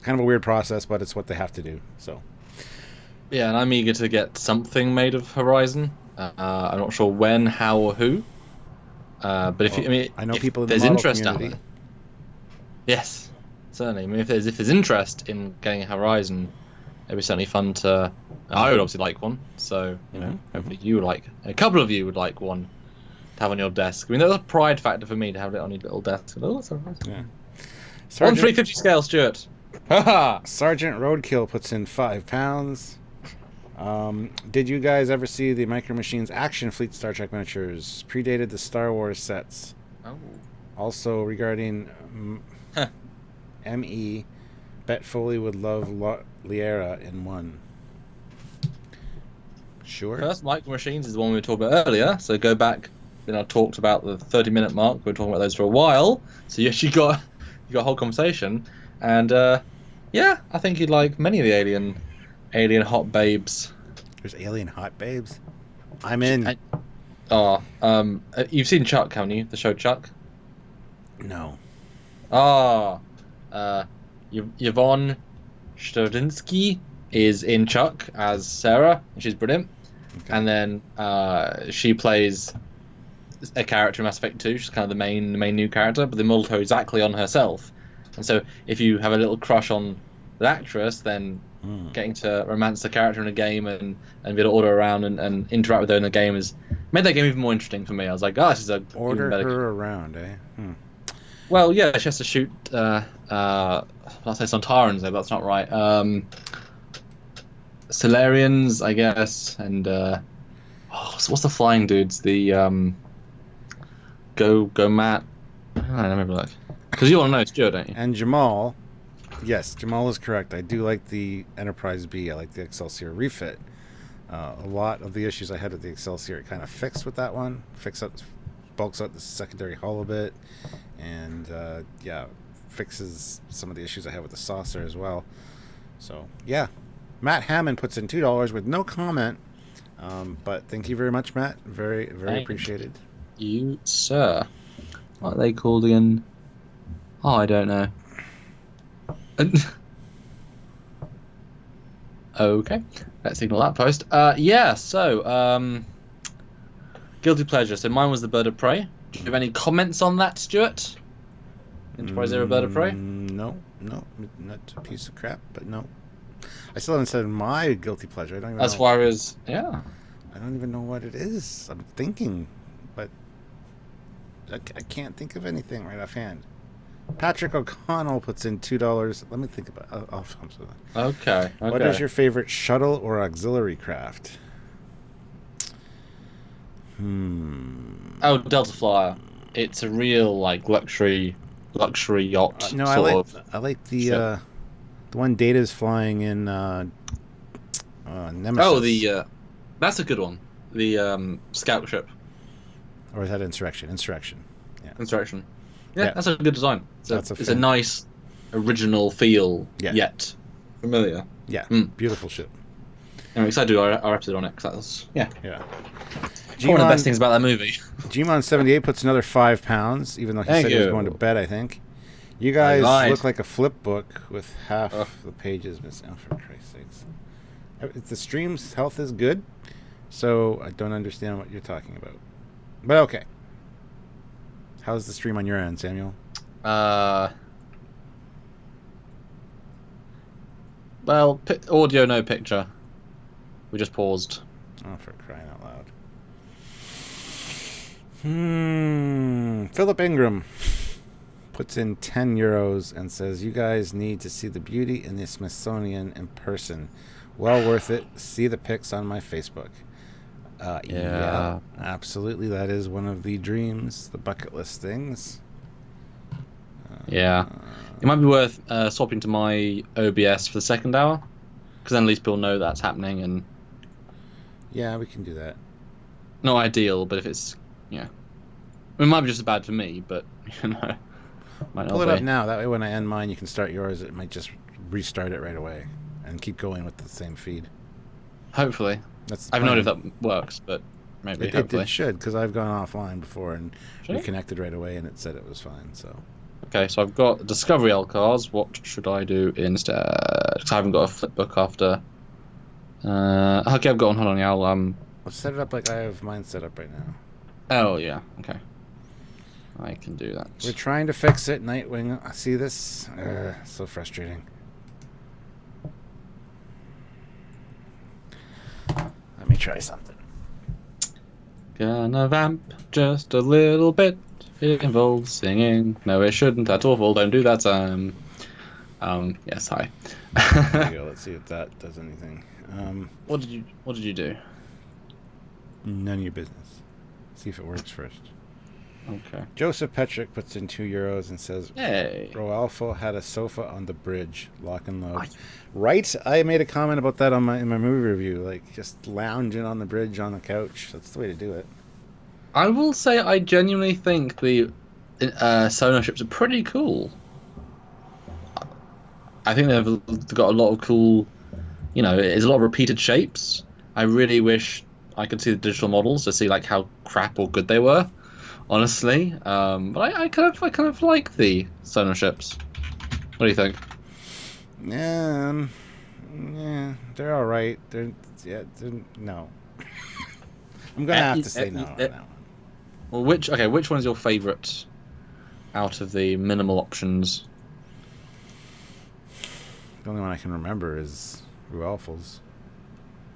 kind of a weird process, but it's what they have to do. So,
yeah, and I'm eager to get something made of Horizon. I'm not sure when, how, or who. But
I know people in the
there's
model
interest
community.
out there. Yes, certainly. I mean, if there's interest in getting a Horizon, it'd be certainly fun to. I would obviously like one, so hopefully you would like. A couple of you would like one to have on your desk. I mean, there's a pride factor for me to have it on your little desk. Oh, that's Horizon.
Yeah.
On 350 scale, Stuart. Haha.
Sergeant Roadkill puts in £5. Did you guys ever see the Micro Machines Action Fleet Star Trek miniatures? Predated the Star Wars sets.
Oh.
Also, regarding ME, bet Foley would love Liera in one. Sure.
First, Micro Machines is the one we were talking about earlier, so go back. Then I talked about the 30-minute mark. We were talking about those for a while, so you actually got a whole conversation. And yeah, I think you'd like many of the alien hot babes.
There's alien hot babes? I'm in.
You've seen Chuck, haven't you? The show Chuck?
No.
Yvonne Straczynski is in Chuck as Sarah, and she's brilliant. Okay. And then she plays a character in Mass Effect 2. She's kind of the main new character, but they modeled her exactly on herself. And so if you have a little crush on the actress, then getting to romance the character in a game and be able to order around and interact with her in the game has made that game even more interesting for me. I was like, this is a
order
even better
her
game.
Around, eh?
Well, yeah, she has to shoot. I'll say Sontarans, though. That's not right. Solarians, I guess, and what's the flying dudes? The Go Matt. I don't remember that. Because you want to know, Stuart, don't you?
And Jamal. Yes, Jamal is correct. I do like the Enterprise B. I like the Excelsior refit. A lot of the issues I had with the Excelsior it kind of fixed with that one. Bulks out the secondary hull a bit, and fixes some of the issues I have with the saucer as well. So yeah, Matt Hammond puts in $2 with no comment, but thank you very much, Matt. Very appreciated.
You, sir. What are they called again? Oh, I don't know. Okay, let's ignore that post. So guilty pleasure. So mine was the Bird of Prey. Do you have any comments on that, Stuart? Enterprise Zero Bird of Prey?
No, not a piece of crap, but no. I still haven't said my guilty pleasure. I don't even
as
know.
Far as
I don't even know what it is. I'm thinking, but I can't think of anything right offhand. Patrick O'Connell puts in $2. Let me think about it.
Okay.
What is your favorite shuttle or auxiliary craft?
Oh, Delta Flyer. It's a real luxury yacht.
No, I like the one Data's flying in Nemesis.
Oh, that's a good one. The scout ship.
Or is that Insurrection? Yeah.
Insurrection. Yeah, that's a good design. It's a nice original feel, yet familiar.
Yeah, beautiful ship.
I'm excited to do our episode on it. Cause that's
Gmon,
one of the best things about that movie.
Gmon78 puts another £5, even though he said he was going to bed, I think. You guys look like a flip book with half the pages missing. Oh, for Christ's sakes. The stream's health is good, so I don't understand what you're talking about. But okay. How's the stream on your end, Samuel?
Well, audio, no picture. We just paused.
Oh, for crying out loud. Philip Ingram puts in €10 and says, you guys need to see the beauty in the Smithsonian in person. Well worth it. See the pics on my Facebook. Yeah, absolutely. That is one of the dreams, the bucket list things.
It might be worth swapping to my OBS for the second hour, because then at least people know that's happening. And
yeah, we can do that.
Not ideal, but if it's it might be just as bad for me, but might not
Pull it
be.
up now. That way, when I end mine, you can start yours. It might just restart it right away. and keep going with the same feed.
Hopefully.
That's the
I have no idea
plan.
if that works, but maybe.
It should, because I've gone offline before and
Should it?
reconnected right away, and it said it was fine. So
Okay, so I've got Discovery LCARs. What should I do instead? Because I haven't got a flip book after. Okay, I've got one. Hold on, yeah,
I'll set it up like I have mine set up right now.
Oh yeah, okay. I can do that.
We're trying to fix it, Nightwing. I see this. So frustrating. Let me try something.
Gonna vamp just a little bit. It involves singing. No, it shouldn't. That's awful. Don't do that. Yes, hi.
There you go. Let's see if that does anything.
What did you do?
None of your business. See if it works first.
Okay.
Joseph Petrick puts in €2 and says,
Hey.
Roalfo had a sofa on the bridge, lock and load. Right? I made a comment about that in my movie review, like just lounging on the bridge on the couch. That's the way to do it.
I will say I genuinely think the sonar ships are pretty cool. I think they've got a lot of cool, there's a lot of repeated shapes. I really wish I could see the digital models to see like how crap or good they were, honestly. But I kind of like the sonar ships. What do you think?
Yeah, they're all right. No. I'm gonna have to say no on that one.
Well, which one is your favourite out of the minimal options?
The only one I can remember is Rualfal's.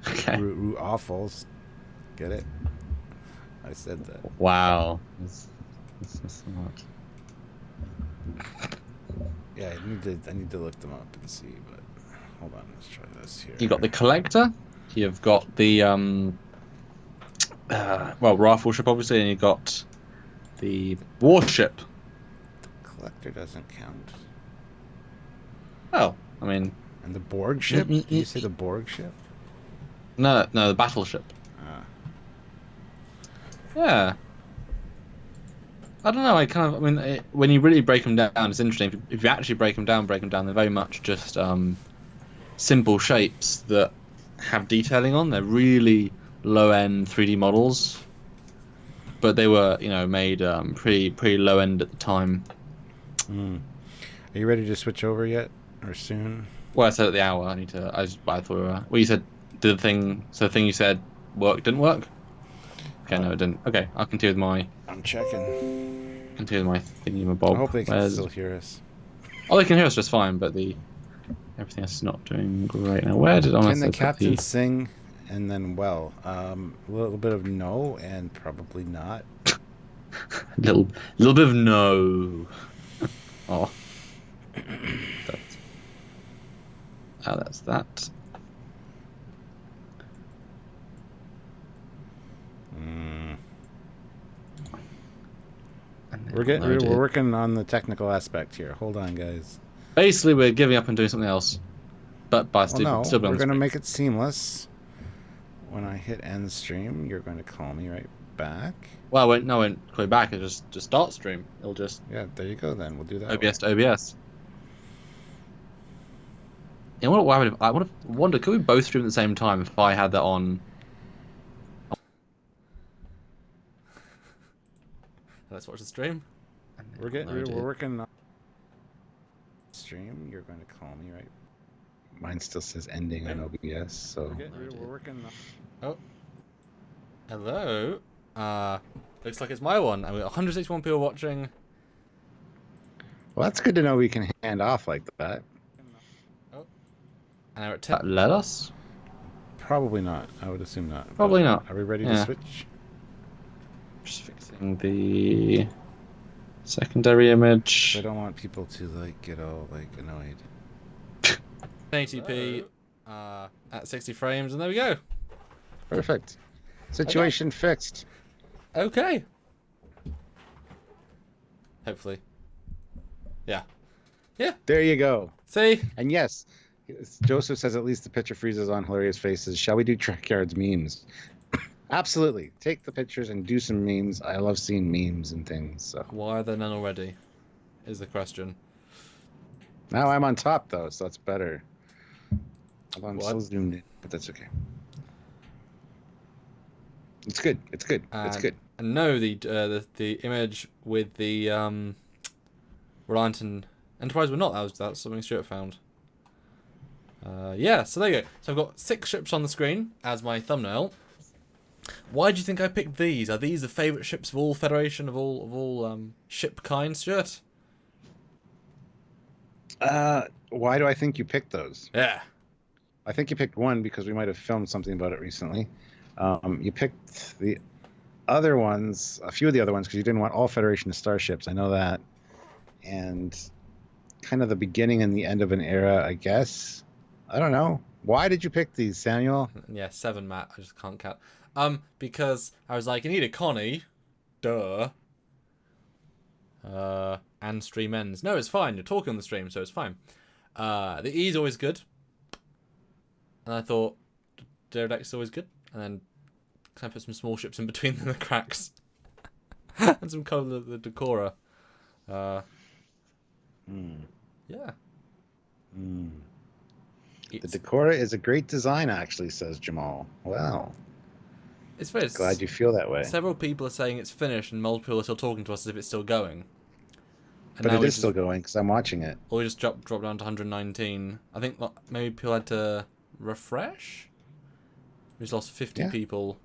Okay.
Rualfal's. Get it? I said that.
Wow. That's smart.
Yeah, I need to look them up and see, but hold on, let's try this here.
You've got the Collector, you've got the rifle ship obviously, and you've got the warship.
The Collector doesn't count.
Oh, I mean,
and the Borg ship? Did you say the Borg ship?
No, the battleship. Yeah. I don't know. When you really break them down, it's interesting. If you actually break them down, they're very much just simple shapes that have detailing on. They're really low-end 3D models, but they were, made pretty low-end at the time.
Are you ready to switch over yet, or soon?
Well, I said at the hour. I thought we were. Well, you said the thing you said didn't work. Okay, no, it didn't. Okay, I'll continue with my.
I'm checking.
Continue with my thingamabob.
I hope they can still hear us.
Oh, they can hear us just fine, but everything else is not doing great now. Where did
Can the captain sing and then a little bit of no and probably not.
little bit of no. Oh. That's that.
We're working on the technical aspect here. Hold on, guys.
Basically, we're giving up and doing something else. But still
we're going to make it seamless. When I hit end stream, you're going to call me right back.
Well, I won't call you back. It'll just start stream. It'll just...
Yeah, there you go then. We'll do that.
OBS to OBS. Yeah, what would happen if... I wonder, could we both stream at the same time if I had that on... Let's watch the stream.
We're working on stream. You're going to call me right. Mine still says ending on OBS, so
we're working on. Oh, hello. Looks like it's my one. I mean, 161 people watching.
Well, that's good to know we can hand off like that.
Oh, and now at let us.
Probably not. I would assume not.
Probably not.
Are we ready to switch?
Just fixing the secondary image.
I don't want people to get all annoyed.
1080p at 60 frames, and there we go.
Perfect. Situation fixed.
Okay. Hopefully. Yeah.
There you go.
See?
And yes, Joseph says at least the picture freezes on hilarious faces. Shall we do Trekyards memes? Absolutely. Take the pictures and do some memes. I love seeing memes and things. So.
Why are there none already? Is the question.
Now I'm on top though, so that's better. Hold on, I'm
What?
still zoomed in, but that's okay. It's good. It's good. It's good.
And no, the image with the Reliant and Enterprise were not. That's something Stuart found. Yeah, so there you go. So I've got 6 ships on the screen as my thumbnail. Why do you think I picked these? Are these the favourite ships of all Federation, of all ship kind, Stuart?
Why do I think you picked those?
Yeah.
I think you picked one because we might have filmed something about it recently. You picked the other ones, a few of the other ones, because you didn't want all Federation starships. I know that. And kind of the beginning and the end of an era, I guess. I don't know. Why did you pick these, Samuel?
Yeah, 7, Matt. I just can't count. Because I was like, you need a Connie. Duh. And stream ends. No, it's fine. You're talking on the stream, so it's fine. The E is always good. And I thought Deck's always good. And then can I put some small ships in between the cracks? And some colour the Decora. Yeah.
The Decora is a great design, actually, says Jamal. Wow.
It's very
glad you feel that way.
Several people are saying it's finished, and multiple people are still talking to us as if it's still going. And
but it is still going because I'm watching it.
Or we just dropped down to 119. I think maybe people had to refresh. We just lost 50 people.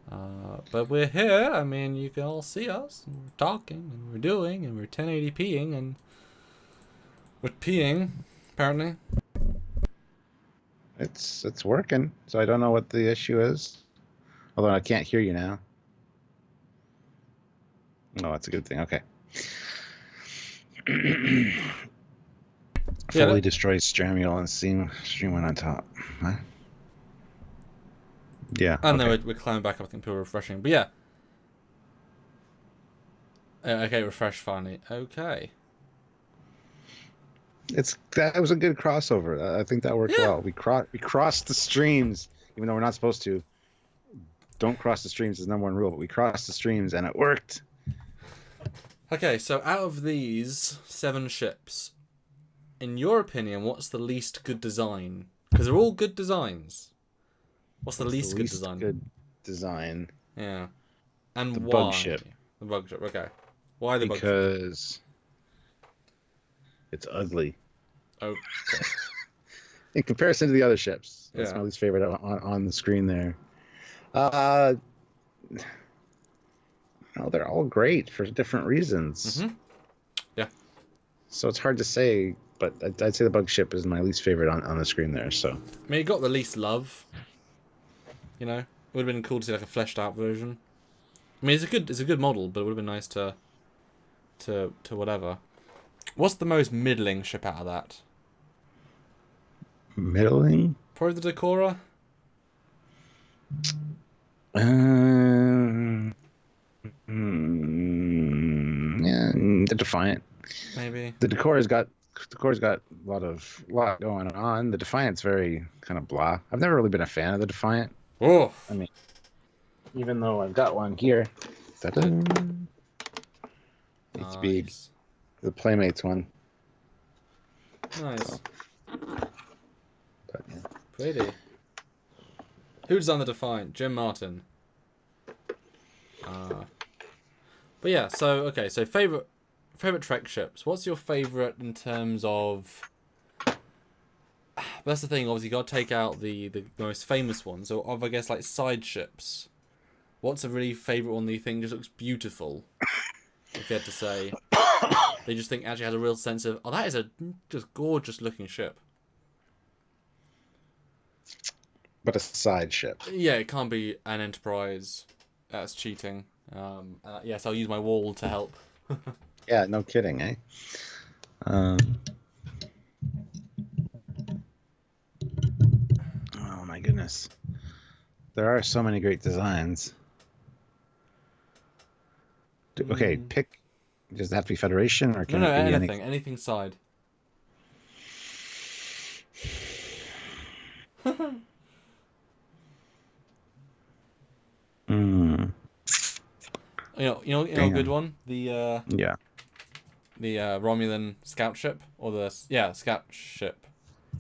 But we're here. I mean, you can all see us. And we're talking, and we're doing, and we're 1080ping, and we're peeing, apparently.
It's working, so I don't know what the issue is. Although I can't hear you now. Oh, that's a good thing. Okay. Foley destroys Samuel and stream went on top. Huh? Yeah.
And then we're climbing back up. I think people are refreshing. But yeah. Okay, refresh finally. Okay.
That was a good crossover. I think that worked well. We crossed the streams, even though we're not supposed to. Don't cross the streams is number 1 rule, but we crossed the streams and it worked.
Okay, so out of these 7 ships, in your opinion, what's the least good design? Because they're all good designs. What's the least good design?
Good design.
Yeah. And
the
why?
Bug ship.
The bug ship, okay. Why the bug ship?
Because it's ugly.
Okay.
In comparison to the other ships. That's my least favorite on the screen there. No, they're all great for different reasons.
Mm-hmm. Yeah.
So it's hard to say, but I'd say the bug ship is my least favorite on the screen there. So.
I mean, it got the least love. You know, it would have been cool to see like a fleshed out version. I mean, it's a good model, but it would have been nice to whatever. What's the most middling ship out of that?
Middling?
Probably the Decora.
Yeah, the Defiant.
Maybe.
The Decora's got a lot going on. The Defiant's very kind of blah. I've never really been a fan of the Defiant.
Oh.
I mean, even though I've got one here. It's big. The Playmates one.
Nice.
So, but, yeah.
Pretty. Who designed the Defiant? Jim Martin. But yeah, so favorite Trek ships. What's your favorite in terms of? That's the thing. Obviously, you got to take out the most famous ones. So, of I guess like side ships. What's a really favorite one that you think just looks beautiful? If you had to say, they just think actually has a real sense of that is a just gorgeous looking ship.
But a side ship.
Yeah, it can't be an Enterprise. That's cheating. Yes, I'll use my wall to help.
Yeah, no kidding, eh? Oh my goodness. There are so many great designs. Okay, pick. Does it have to be Federation or can it be
anything? Anything side. You know a good one? The Romulan scout ship or the scout ship.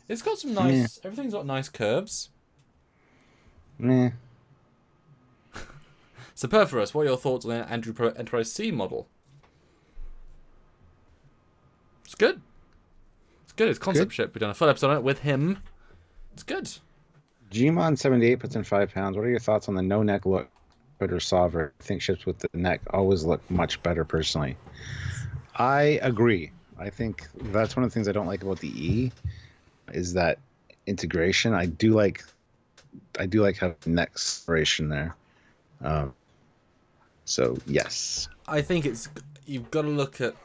It's got some
Meh.
nice. Everything's got nice curves.
Meh.
So, Perforus, what are your thoughts on the Andrew Enterprise C model? It's good. It's good. It's concept ship. We've done a full episode on it with him. It's good.
Gmon78 puts in 5 pounds. What are your thoughts on the no neck look or Sovereign? I think ships with the neck always look much better personally. I agree. I think that's one of the things I don't like about the E is that integration. I do like having neck separation there. So yes.
I think you've got to look at.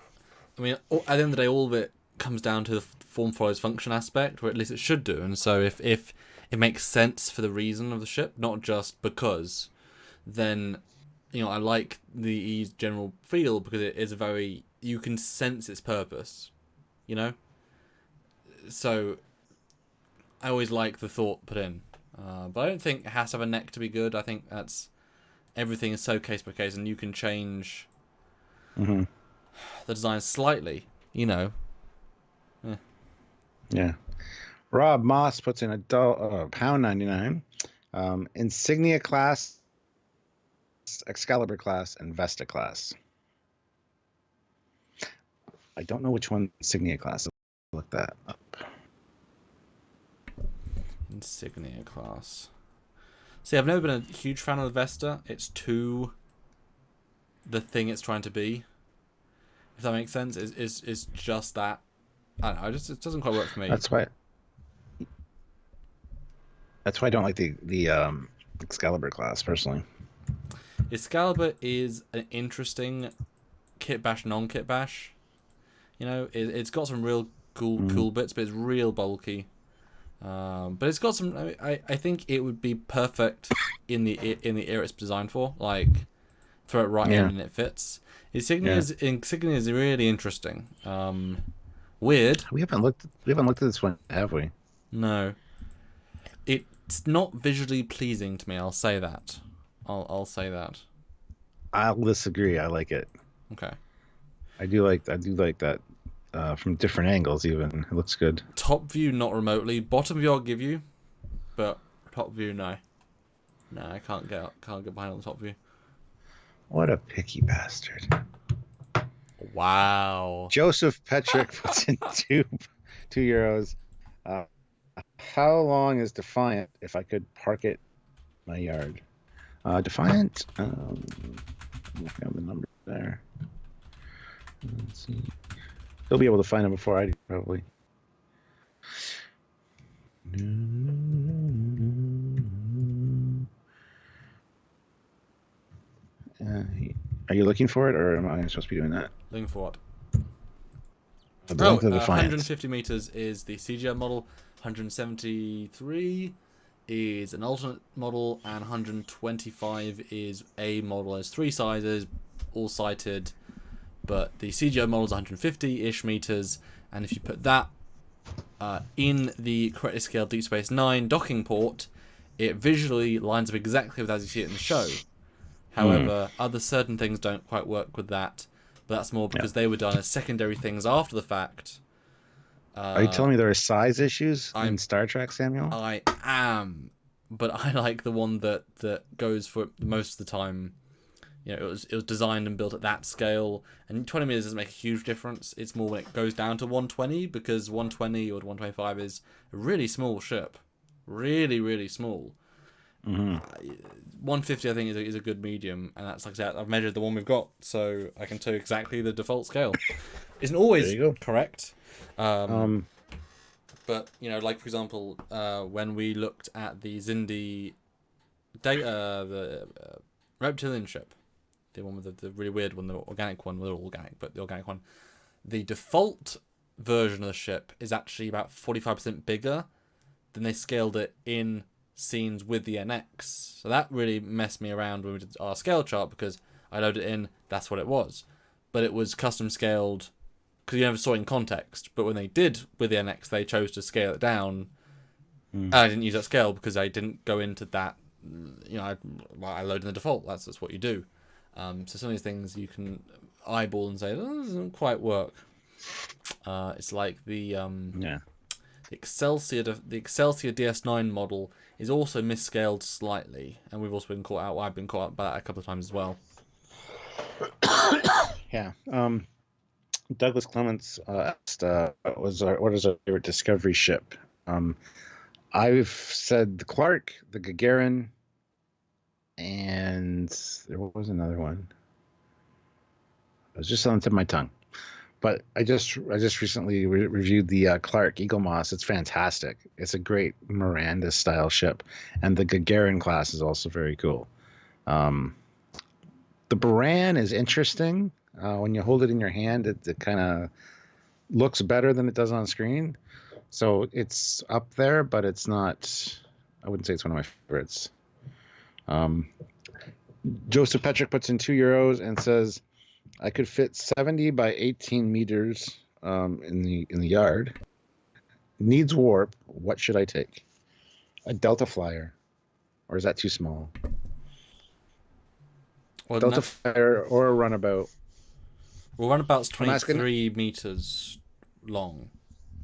I mean, at the end of the day, all of it comes down to the form follows function aspect, or at least it should do. And so if it makes sense for the reason of the ship, not just because, then, I like the E's general feel because it is you can sense its purpose, So I always like the thought put in, but I don't think it has to have a neck to be good. I think everything is so case by case, and you can change the design slightly, Yeah.
Yeah. Rob Moss puts in £1.99. Insignia class, Excalibur class, and Vesta class. I don't know which one Insignia class is. Look that up.
Insignia class. See, I've never been a huge fan of the Vesta. It's too the thing it's trying to be. If that makes sense, is just that. I don't know. It doesn't quite work for me.
That's why I don't like the Excalibur class personally.
Excalibur is an interesting kit bash, non-kit bash. It's got some real cool bits, but it's real bulky. But it's got some. I think it would be perfect in the era it's designed for. Like, throw it right in and it fits. Insignia is really interesting. Weird.
We haven't looked at this one, have we?
No. It's not visually pleasing to me. I'll say that. I'll say that.
I'll disagree. I like it.
Okay.
I do like that from different angles. Even it looks good.
Top view, not remotely. Bottom view, I'll give you, but top view, no. No, I can't get behind on the top view.
What a picky bastard!
Wow.
Joseph Petrick puts in €2. How long is Defiant if I could park it in my yard? Defiant, I have the number there. Let's see. He'll be able to find him before I do, probably. Are you looking for it, or am I supposed to be doing that?
Looking for what?
The length of the Defiant.
150 meters is the CGI model. 173 is an alternate model, and 125 is a model. There's 3 sizes, all cited, but the CGI model is 150-ish meters, and if you put that in the correctly scaled Deep Space Nine docking port, it visually lines up exactly with as you see it in the show. However, other certain things don't quite work with that, but that's more because they were done as secondary things after the fact.
Are you telling me there are size issues in Star Trek, Samuel?
I am, but I like the one that goes for most of the time. It was designed and built at that scale, and 20 meters doesn't make a huge difference. It's more when it goes down to 120, because 120 or 125 is a really small ship, really, really small. 150 I think is a good medium, and that's like that. I've measured the one we've got, so I can tell you exactly the default scale. Isn't always correct. But like for example, when we looked at the Xindi data, the reptilian ship, the one with the really weird one, the organic one. They're all organic, but the organic one, the default version of the ship is actually about 45% bigger than they scaled it in scenes with the NX. So that really messed me around when we did our scale chart, because I loaded it in, that's what it was. But it was custom scaled because you never saw it in context. But when they did with the NX, they chose to scale it down. I didn't use that scale because I didn't go into that. I loaded in the default. That's just what you do. So some of these things you can eyeball and say, that doesn't quite work. It's like the
The Excelsior DS9 model is also misscaled slightly, and we've also been caught out. I've been caught out by that a couple of times as well.
Yeah. Douglas Clements asked, what is our favorite Discovery ship? I've said the Clark, the Gagarin, and there was another one. It was just on the tip of my tongue. But I just recently reviewed the Clark Eagle Moss. It's fantastic. It's a great Miranda style ship, and the Gagarin class is also very cool. The Baran is interesting. When you hold it in your hand, it kind of looks better than it does on screen. So it's up there, but it's not. I wouldn't say it's one of my favorites. Joseph Petrick puts in €2 and says, I could fit 70 by 18 meters in the yard. Needs warp. What should I take? A Delta Flyer, or is that too small?
Well,
Delta Flyer or a Runabout.
Well, Runabout's 23 meters long.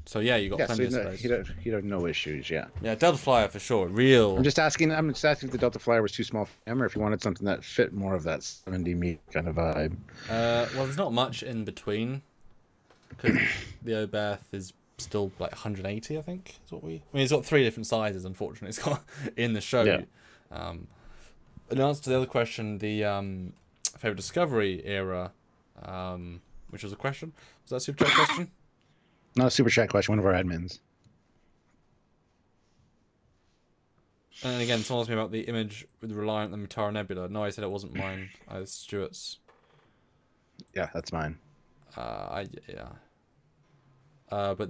So yeah, you got plenty of space.
He'd have no issues. Yeah.
Yeah, Delta Flyer for sure.
I'm just asking if the Delta Flyer was too small for him, or if he wanted something that fit more of that 70 meter kind of vibe.
Well, there's not much in between because the Obeth is still like 180, I think. Is what I mean, it's got 3 different sizes. Unfortunately, it's got in the show.
Yeah.
In answer to the other question, the favorite Discovery era, which was a question. Was that a super chat question?
Not a super chat question. One of our admins.
And again, someone asked me about the image with Reliant and Mutara Nebula. No, I said it wasn't mine. It's Stuart's.
Yeah, that's mine.
But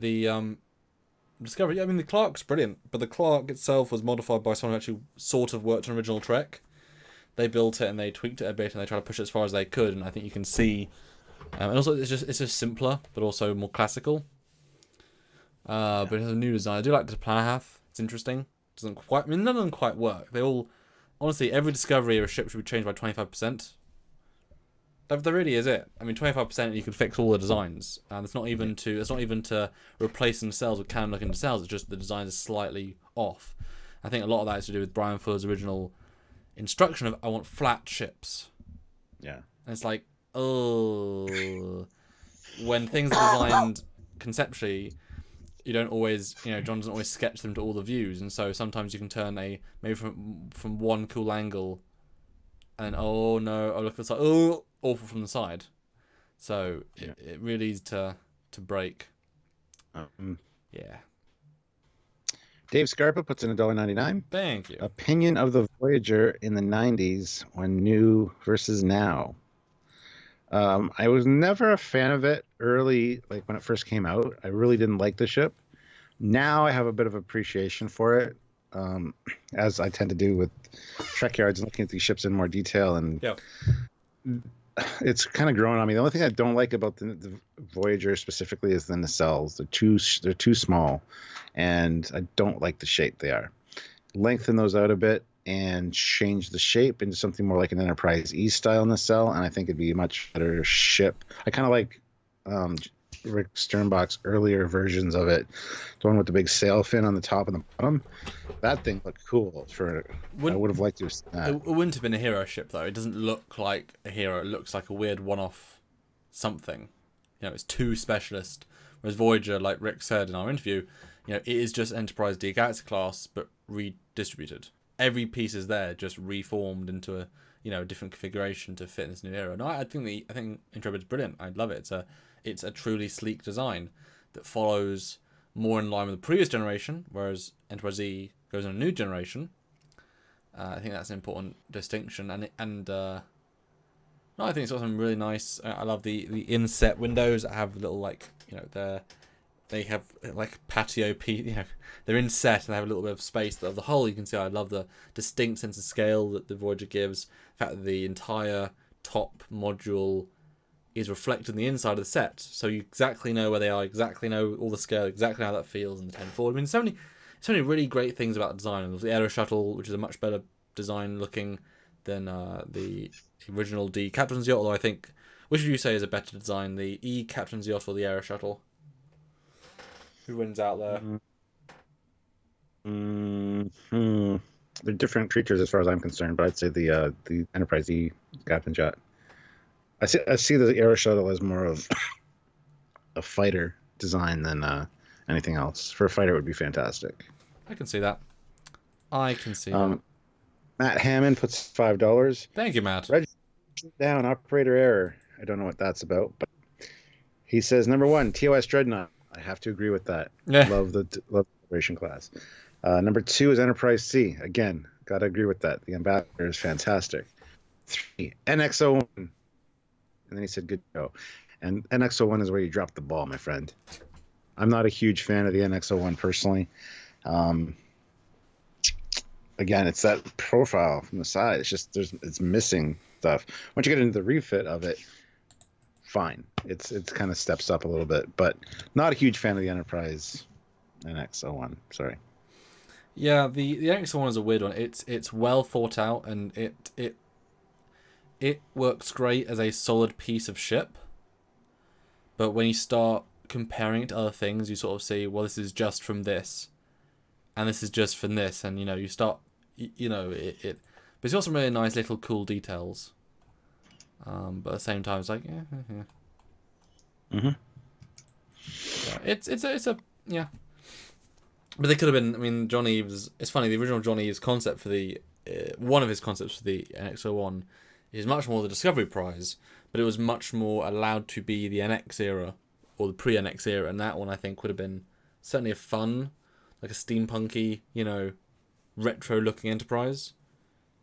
the Discovery, I mean, the Clark's brilliant, but the Clark itself was modified by someone who actually sort of worked on original Trek. They built it and they tweaked it a bit and they tried to push it as far as they could, and I think you can see. And also, it's just simpler, but also more classical. But it has a new design. I do like the Planahath. It's interesting. None of them quite work. They all, honestly, every Discovery era ship should be changed by 25%. That really is it. I mean, 25% you could fix all the designs, and it's not even to replace nacelles with canon-looking nacelles. It's just the design is slightly off. I think a lot of that is to do with Brian Fuller's original instruction of I want flat ships.
Yeah.
And it's like, oh, when things are designed conceptually, you don't always, John doesn't always sketch them to all the views, and so sometimes you can turn maybe from one cool angle, and oh no, look at the side, oh, awful from the side. So it really is to break. Yeah.
Dave Scarpa puts in $1.99.
Thank you.
Opinion of the Voyager in the 90s when new versus now. I was never a fan of it early, like when it first came out. I really didn't like the ship. Now I have a bit of appreciation for it, as I tend to do with Trekyards and looking at these ships in more detail. And it's kind of grown on me. The only thing I don't like about the Voyager specifically is the nacelles. They're too small, and I don't like the shape they are. Lengthen those out a bit and change the shape into something more like an Enterprise E style nacelle, and I think it'd be a much better ship. I kind of like Rick Sternbach's earlier versions of it, the one with the big sail fin on the top and the bottom. That thing looked cool. I would have liked to have seen that.
It wouldn't have been a hero ship though. It doesn't look like a hero. It looks like a weird one-off something. It's too specialist. Whereas Voyager, like Rick said in our interview, it is just Enterprise D Galaxy class but redistributed. Every piece is there, just reformed into a different configuration to fit in this new era. No, I think Intrepid's brilliant. I love it. It's a truly sleek design that follows more in line with the previous generation, whereas Enterprise E goes in a new generation. I think that's an important distinction, I think it's got some really nice. I love the inset windows that have little they have like patio they're inset and they have a little bit of space of the whole. You can see I love the distinct sense of scale that the Voyager gives. The fact that the entire top module is reflected in the inside of the set, so you exactly know where they are, exactly know all the scale, exactly how that feels in the 10 forward. I mean, so many really great things about the design. There's the Aero Shuttle, which is a much better design looking than the original D Captain's Yacht, although I think, which would you say is a better design, the E Captain's Yacht or the Aero Shuttle? Who wins out there?
Mm-hmm. They're different creatures as far as I'm concerned, but I'd say the Enterprise E Captain Jet. I see the Aero Shuttle as more of a fighter design than anything else. For a fighter, it would be fantastic.
I can see that. I can see that.
Matt Hammond puts $5.
Thank you, Matt.
Down operator error. I don't know what that's about, but he says number 1 TOS Dreadnought. I have to agree with that.
Yeah.
Love the Liberation class. Number 2 is Enterprise C. Again, gotta agree with that. The Ambassador is fantastic. 3 NX-01. And then he said good go. And NX-01 is where you drop the ball, my friend. I'm not a huge fan of the NX-01 personally. Again, it's that profile from the side. It's just it's missing stuff. Once you get into the refit of it, fine. It's kind of steps up a little bit, but not a huge fan of the Enterprise NX-01. Sorry.
Yeah, the NX-01 is a weird one. It's well thought out, and it works great as a solid piece of ship. But when you start comparing it to other things, you sort of see, well, this is just from this, and this is just from this, and you start, it. But it's also really nice little cool details. But at the same time, it's like, yeah.
Mm-hmm.
Yeah, it's a yeah. But they could have been. I mean, John Eves. It's funny. The original John Eves concept for the one of his concepts for the NX-01 is much more the Discovery Prize, but it was much more allowed to be the NX era or the pre-NX era, and that one I think would have been certainly a fun, like a steampunky, retro-looking Enterprise.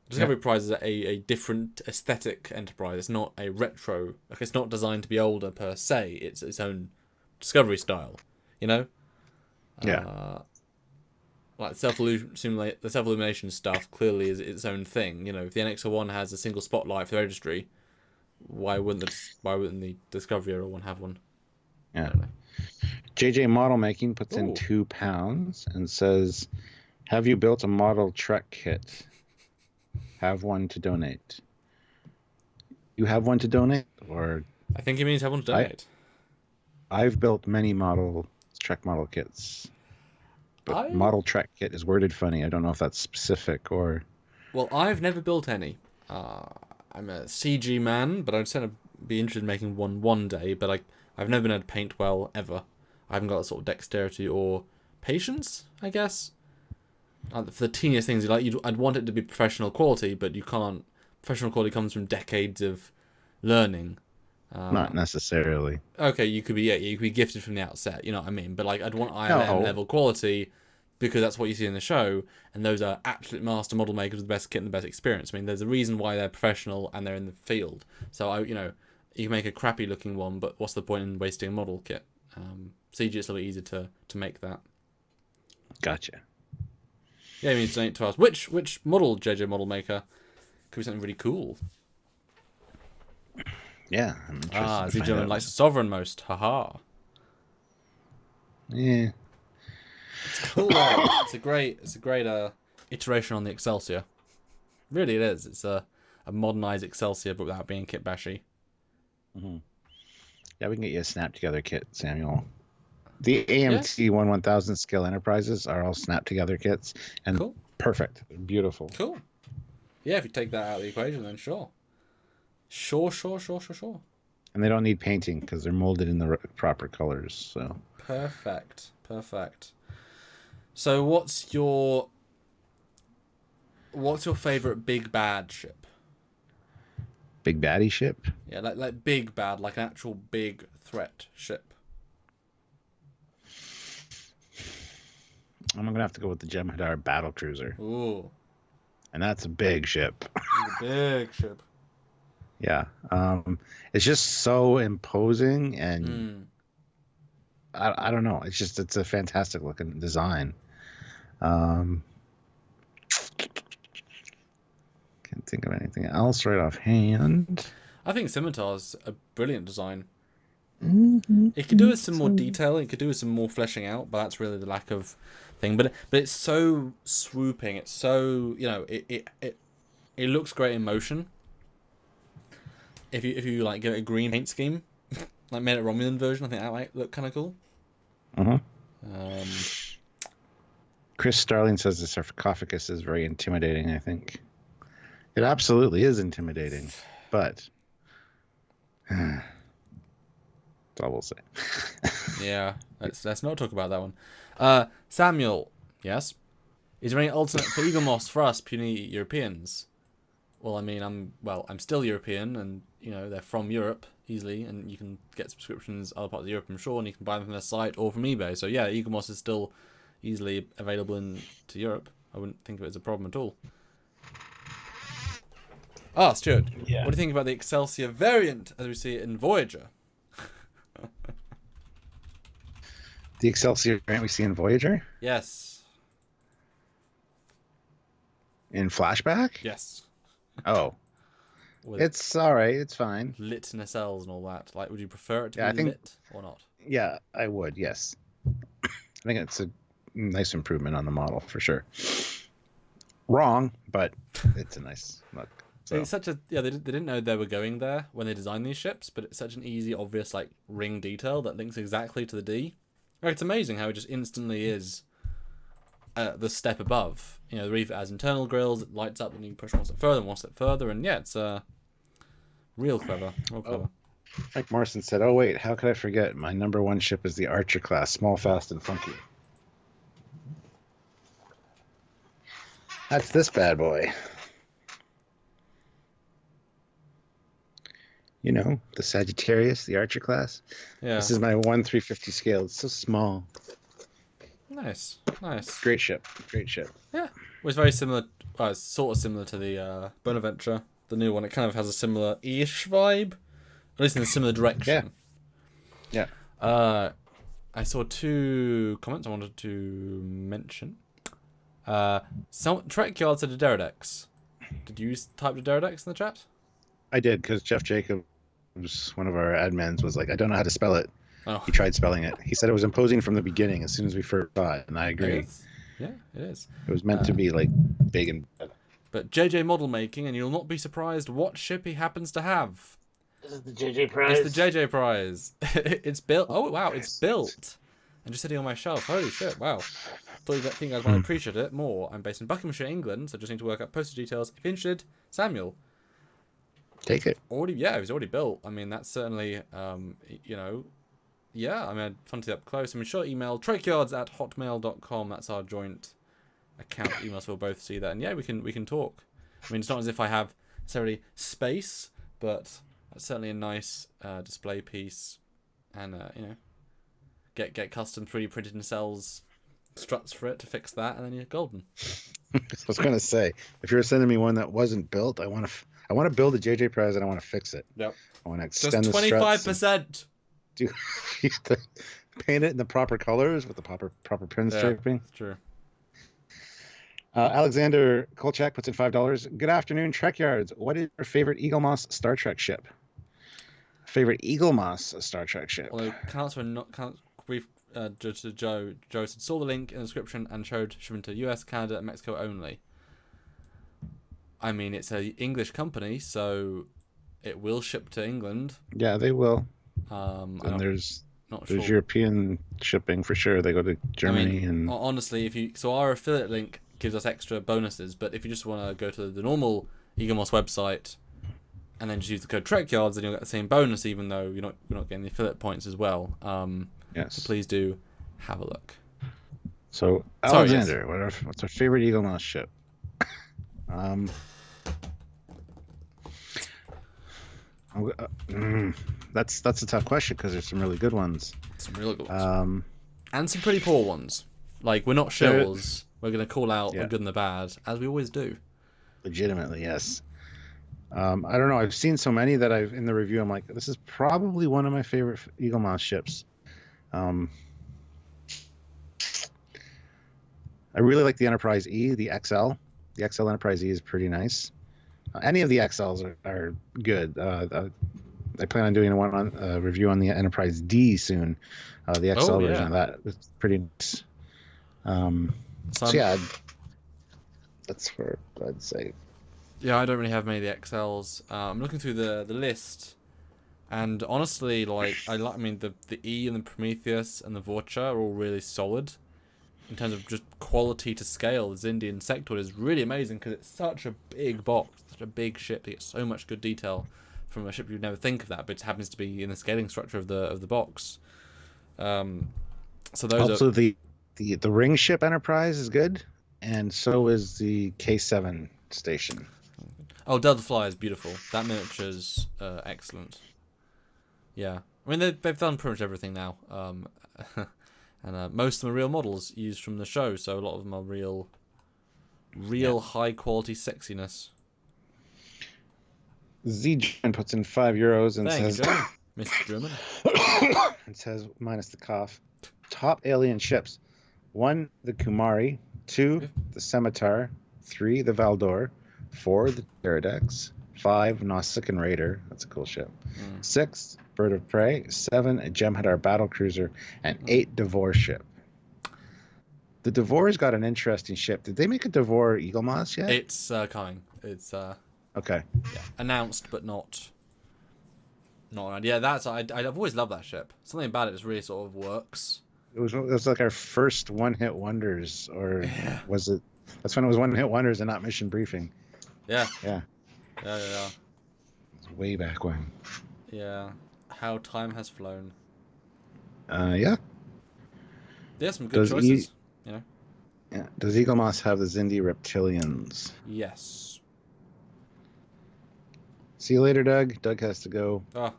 Discovery Prize is a different aesthetic Enterprise. It's not a retro. Like, it's not designed to be older per se. It's its own Discovery style.
Yeah.
Like the self-illumination stuff clearly is its own thing. If the NX-01 has a single spotlight for the registry, why wouldn't the Discovery era one have one?
Yeah. JJ Model Making puts in £2 and says, "Have you built a model Trek kit? Have one to donate." You have one to donate, or
I think he means have one to donate.
I've built many Trek model kits. But model Trek kit is worded funny. I don't know if that's specific or...
Well, I've never built any. I'm a CG man, but I'd sort of be interested in making one day, but I've never been able to paint well, ever. I haven't got that sort of dexterity or patience, I guess. For the teeniest things, I'd want it to be professional quality, but you can't. Professional quality comes from decades of learning.
Not necessarily.
Okay, you could be gifted from the outset, you know what I mean? But I'd want ILM level quality because that's what you see in the show, and those are absolute master model makers with the best kit and the best experience. I mean, there's a reason why they're professional and they're in the field. So you can make a crappy looking one, but what's the point in wasting a model kit? CG is a little easier to make that.
Gotcha.
Yeah, I mean, it's donate to us. Which model, JJ Model Maker, could be something really cool.
Yeah, I'm interested.
Z German likes the Sovereign most. Haha.
Yeah.
It's cool. It's a great iteration on the Excelsior. Really, it is. It's a modernized Excelsior, but without being kit bashy.
Mm-hmm. Yeah, we can get you a snap together kit, Samuel. The AMT 1000 scale Enterprises are all snap together kits, and
cool.
Perfect, beautiful.
Cool. Yeah, if you take that out of the equation, then sure. Sure.
And they don't need painting because they're molded in the proper colors. So
perfect. So what's your favorite big bad ship?
Big baddie ship?
Yeah, like big bad, like an actual big threat ship.
I'm gonna have to go with the Jem'Hadar battle cruiser.
Ooh.
And that's a big ship.
It's a big ship.
Yeah. It's just so imposing, and I don't know. It's a fantastic looking design. Can't think of anything else right offhand.
I think Scimitar's a brilliant design.
Mm-hmm.
It could do with some more detail. It could do with some more fleshing out, but that's really the lack of thing. But it's so swooping. It's so it looks great in motion. If you like give it a green paint scheme, like made it Romulan version, I think that might look kind of cool.
Uh-huh. Chris Starling says the sarcophagus is very intimidating, I think. It absolutely is intimidating, but that's all we'll say.
Yeah, let's not talk about that one. Samuel, yes? Is there any alternate for Eagle Moss for us, puny Europeans? Well, I mean, I'm still European, and, you know, they're from Europe easily, and you can get subscriptions other parts of Europe, I'm sure, and you can buy them from their site or from eBay. So, yeah, Eagle Moss is still easily available to Europe. I wouldn't think of it as a problem at all. Ah, Stuart,
Yeah.
what do you think about the Excelsior variant as we see it in Voyager?
The Excelsior variant we see in Voyager?
Yes.
In flashback?
Yes.
Oh.
With
It's all right. It's fine.
lit nacelles and all that. Like, would you prefer it to
Yeah, I
be
think-
lit or not?
Yeah, I would, yes. I think it's a nice improvement on the model, for sure. Wrong, but it's a nice look. So.
It's such a they didn't know they were going there when they designed these ships, but it's such an easy, obvious like ring detail that links exactly to the D. Like, it's amazing how it just instantly is the step above. You know, the refit has internal grills, it lights up when you push one step further, and yeah, it's real clever, real clever.
Like Morrison said, oh wait, how could I forget? My number one ship is the Archer class, small, fast, and funky. That's this bad boy. You know, the Sagittarius, the Archer class.
Yeah,
This is my 1/350 scale. It's so small.
nice.
Great ship. Great ship.
Yeah, well, it's very similar. It's sort of similar to the Bonaventure, the new one. It kind of has a similar-ish vibe, at least in a similar direction.
Yeah.
I saw two comments I wanted to mention. Some Trekyards said Deredex. Did you type Deredex in the chat?
I did, because Jeff Jacobs, one of our admins, was like, I don't know how to spell it.
Oh,
He tried spelling it. He said it was imposing from the beginning as soon as we first saw it, and I agree.
it is. Yeah, it is.
It was meant to be like big and
But JJ model making, and you'll not be surprised what ship he happens to have.
This is the JJ prize.
It's the JJ prize. It's built. Oh wow, it's built. And just sitting on my shelf. Holy shit! Wow. Thought you think you guys might appreciate it more. I'm based in Buckinghamshire, England, so just need to work out postage details. If you're interested, Samuel.
take it.
It was already built. I mean, that's certainly, you know, yeah. I mean, fun to see up close. I mean, sure, email trekyards@hotmail.com. That's our joint account email, so we'll both see that. And yeah, we can talk. I mean, it's not as if I have necessarily space, but that's certainly a nice display piece, and you know, get custom 3D printed nacelles, struts for it to fix that, and then you're golden.
I was gonna say, if you were sending me one that wasn't built, I want to build a JJ Prize and I want to fix it.
Yep.
I want to
Just
extend the struts
25%.
and paint it in the proper colors with the proper pin striping.
It's true.
Alexander Kolchak puts in $5. Good afternoon, Trekyards. What is your favorite Eagle Moss Star Trek ship? Favorite Eagle Moss Star Trek ship?
Although brief to Joe said saw the link in the description and showed shipping to US, Canada, and Mexico only. I mean, it's a English company, so it will ship to England.
Yeah, they will.
And
There's
not sure.
European shipping for sure. They go to Germany.
I mean,
and
honestly, our affiliate link gives us extra bonuses, but if you just want to go to the normal Eagle Moss website and then just use the code Trekyards, then you'll get the same bonus, even though we're not getting the affiliate points as well.
yes.
So please do have a look.
So
Sorry,
Alexander, what's our favorite Eagle Moss ship? That's a tough question because there's some really good ones.
Some real good ones. And some pretty poor ones. Like, we're not shills. We're going to call out the good and the bad, as we always do.
Legitimately, yes. I don't know. I've seen so many that in the review, I'm like, this is probably one of my favorite Eagle Moss ships. I really like the Enterprise E, the XL. The XL Enterprise E is pretty nice. Any of the XLs are good. I plan on doing a review on the Enterprise D soon. The XL version of that is pretty nice. So yeah, that's what I'd say.
Yeah, I don't really have many of the XLs. I'm looking through the list, and honestly, like I mean the E and the Prometheus and the Voyager are all really solid. in terms of just quality to scale, the Xindi Insectoid is really amazing because it's such a big box, such a big ship. You get so much good detail from a ship you'd never think of that, but it happens to be in the scaling structure of the box. So those
Also,
are
the ring ship Enterprise is good, and so is the K7 station.
oh, Delta Fly is beautiful. That miniature's excellent. Yeah, I mean they've done pretty much everything now. And most of them are real models used from the show, so a lot of them are real high quality sexiness.
Z German puts in €5 and
Thank
says,
you, German. Mr. German.
and says minus the cough, top alien ships: 1, the Kumari; 2, the Scimitar; 3, the Valdor; 4, the Pterodex; 5, Nausicaan Raider. That's a cool ship. 6, Bird of Prey; 7, a Jem'Hadar battlecruiser; and 8, Devore ship. The Devore's got an interesting ship. Did they make a Devore Eaglemoss yet?
It's coming. It's
Okay.
yeah, announced but not around. Yeah, that's I've always loved that ship. Something about it just really sort of works.
It was like our first one-hit wonders, or was it? That's when it was one-hit wonders and not mission briefing.
Yeah.
Yeah.
Yeah.
It's way back when.
Yeah. How time has flown.
Yeah.
There's some good choices. You know.
Yeah. Does Eaglemoss have the Xindi reptilians?
Yes.
See you later, Doug. Doug has to go.
Oh,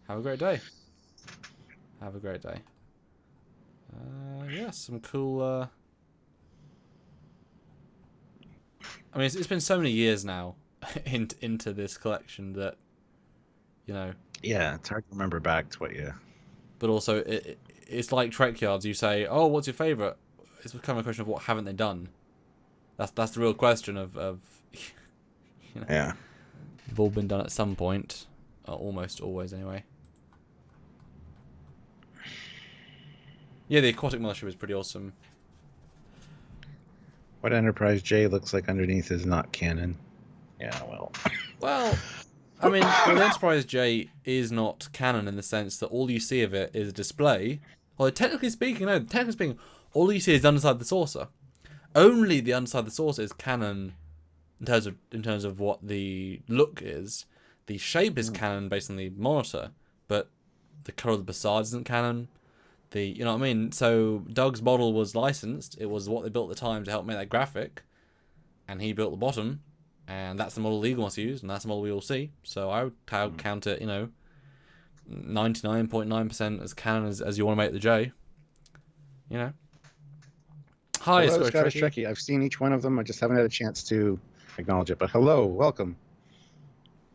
have a great day. Have a great day. Yeah, some cool. I mean, it's been so many years now into this collection that, you know.
Yeah, it's hard to remember back to what you.
But also, it's like Trekyards. You say, "Oh, what's your favorite?" It's kind of a question of what haven't they done. That's the real question of you know.
Yeah.
They've all been done at some point, almost always anyway. Yeah, the aquatic mothership is pretty awesome.
What Enterprise J looks like underneath is not canon. Yeah,
Well, I mean, the Enterprise J is not canon in the sense that all you see of it is a display. Well, technically speaking, all you see is the underside of the saucer. Only the underside of the saucer is canon in terms of what the look is. The shape is canon based on the monitor, but the colour of the facade isn't canon. You know what I mean? So Doug's model was licensed. It was what they built at the time to help make that graphic, and he built the bottom, and that's the model Eaglemoss used, and that's the model we all see. So I would count it, 99.9% as canon as you want to make the J. You know. Hi,
hello,
Scottish
Trekkie. I've seen each one of them. I just haven't had a chance to acknowledge it. But hello, welcome.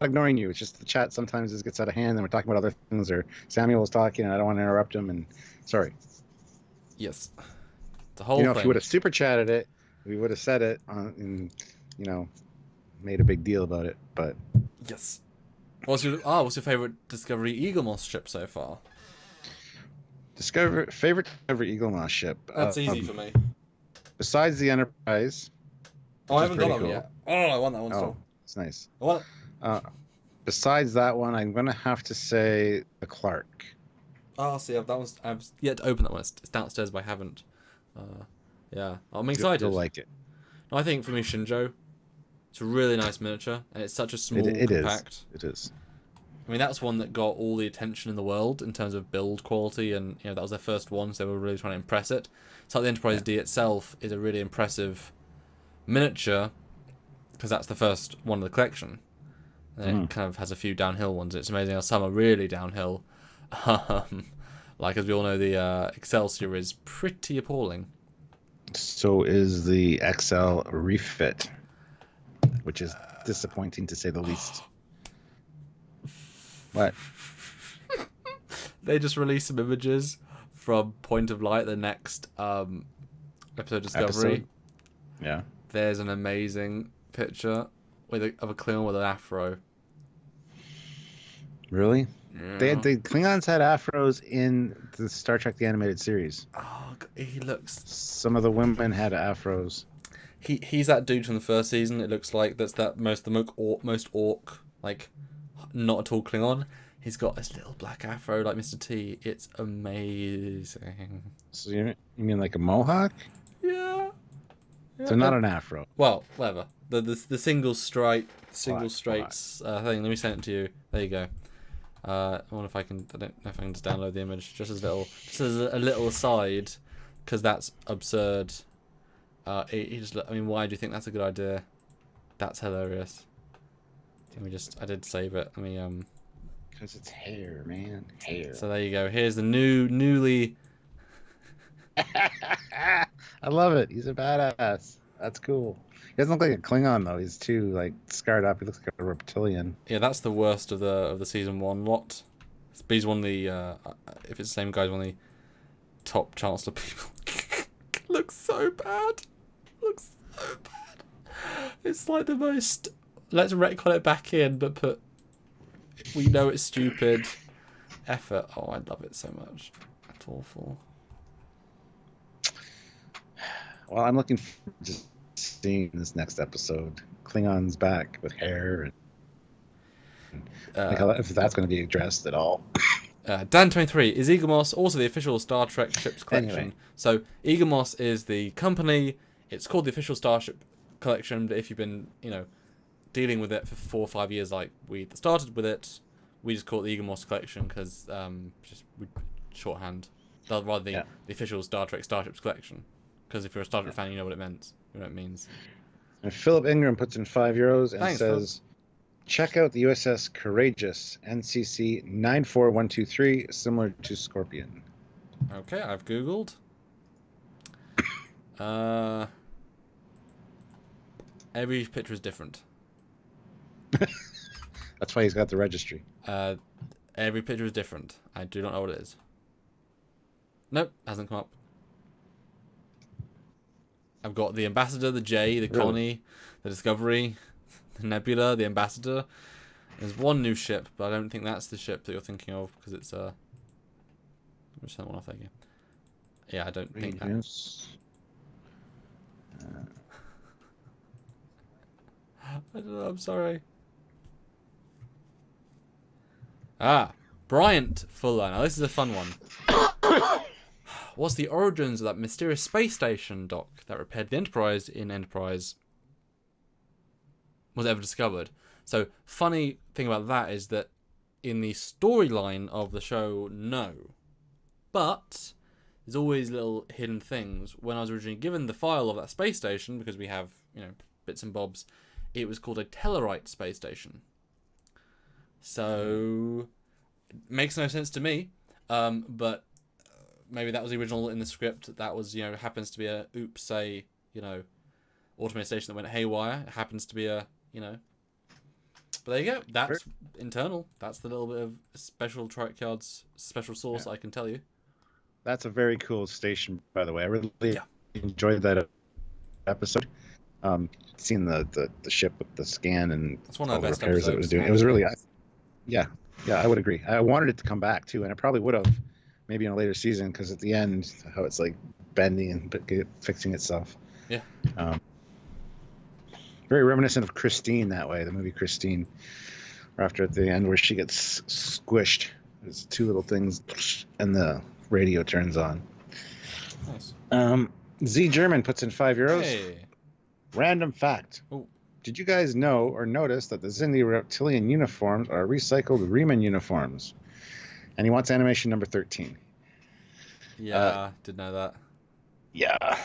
Not ignoring you. It's just the chat sometimes just gets out of hand, and we're talking about other things, or Samuel's talking, and I don't want to interrupt him. And sorry.
Yes. The whole thing.
If you would have super chatted it, we would have said it and made a big deal about it. But
yes. What's your favorite Discovery Eaglemoss ship so far?
Favorite Discovery Eaglemoss ship.
That's easy for me.
Besides the Enterprise.
Oh, I haven't got that one yet. Oh, I want that one still.
It's nice.
I want it.
Besides that one, I'm gonna have to say the Clark.
Oh, see, I've yet to open that one. It's downstairs, but I haven't. Yeah, I'm excited.
You'll like it.
I think for me, Shinjo, it's a really nice miniature, and it's such a small, compact.
It is.
I mean, that's one that got all the attention in the world in terms of build quality, and that was their first one, so they were really trying to impress it. So the Enterprise D itself is a really impressive miniature, because that's the first one of the collection. And it kind of has a few downhill ones. It's amazing how some are really downhill. Like, as we all know, the Excelsior is pretty appalling.
So is the XL refit, which is disappointing to say the least. What?
They just released some images from Point of Light, the next episode Discovery.
Yeah.
There's an amazing picture of a Klingon with an afro.
Really?
Yeah.
The Klingons had afros in the Star Trek the Animated Series.
Oh, he looks...
Some of the women had afros.
He's that dude from the first season. It looks like that's that most orc, like, not at all Klingon. He's got this little black afro like Mr. T. It's amazing.
So you mean like a mohawk?
Yeah.
So not an afro.
Well, whatever. The single straights thing. Let me send it to you. There you go. I wonder if I can. I don't know if I can just download the image. Just as a little aside, because that's absurd. I mean, why do you think that's a good idea? That's hilarious. Let me just. I did save it. Let me
Because it's hair, man. Hair.
So there you go. Here's the newly.
I love it. He's a badass. That's cool. He doesn't look like a Klingon though. He's too like scarred up. He looks like a reptilian.
Yeah, that's the worst of the season 1 lot. But he's one of the if it's the same guy, one of the top Chancellor people. Looks so bad. Looks so bad. It's like the most. Let's retcon it back in, but put. We know it's stupid. Effort. Oh, I love it so much. That's awful.
Well, I'm looking forward to seeing this next episode. Klingon's back with hair, and if that's going to be addressed at all.
Dan23, is Eaglemoss also the official Star Trek ships collection?
Anyway.
So Eaglemoss is the company. It's called the official Starship collection. But if you've been, dealing with it for 4 or 5 years, like we started with it, we just call it the Eaglemoss collection because just shorthand, rather than the official Star Trek Starships collection. Because if you're a Star Trek fan, you know what it means. You know what it means.
And Philip Ingram puts in €5 and
Thanks,
says, check out the USS Courageous, NCC 94123, similar to Scorpion.
Okay, I've Googled. Every picture is different.
That's why he's got the registry.
Every picture is different. I do not know what it is. Nope, hasn't come up. I've got the Ambassador, the J, the Connie, the Discovery, the Nebula, the Ambassador. There's one new ship, but I don't think that's the ship that you're thinking of because it's Which one off, thank you. Yeah, I don't think that. I don't know, I'm sorry. Bryant Fuller. Now this is a fun one. What's the origins of that mysterious space station dock that repaired the Enterprise in Enterprise was ever discovered? So, funny thing about that is that in the storyline of the show, no. But there's always little hidden things. When I was originally given the file of that space station, because we have, bits and bobs, it was called a Tellarite space station. So, it makes no sense to me, but maybe that was the original in the script. That was, happens to be a automated station that went haywire. It happens to be a, But there you go. That's internal. That's the little bit of special Trekyards special sauce I can tell you.
That's a very cool station, by the way. I really enjoyed that episode. Seeing the ship with the scan and
that's one of the best
repairs it was doing. It was really, I would agree. I wanted it to come back too, and I probably would have, maybe in a later season, because at the end, how it's like bending and fixing itself.
Yeah.
Very reminiscent of Christine that way, the movie Christine. After at the end where she gets squished, there's two little things, and the radio turns on.
Nice.
Z German puts in €5.
Hey.
Random fact.
Ooh.
Did you guys know or notice that the Xindi reptilian uniforms are recycled Riemann uniforms? And he wants animation number 13.
Yeah, did know that.
Yeah.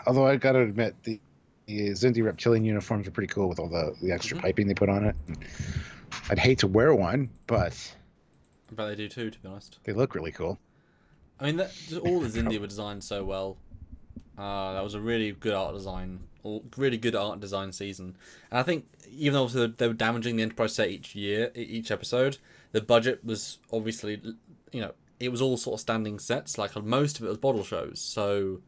Although I got to admit, the Xindi reptilian uniforms are pretty cool with all the extra piping they put on it. I'd hate to wear one, but
I bet they do too, to be honest.
they look really cool.
I mean, all the Xindi were designed so well. That was a really good art design, really good art design season. And I think even though they were damaging the Enterprise set each episode, the budget was obviously, it was all sort of standing sets. Like most of it was bottle shows, so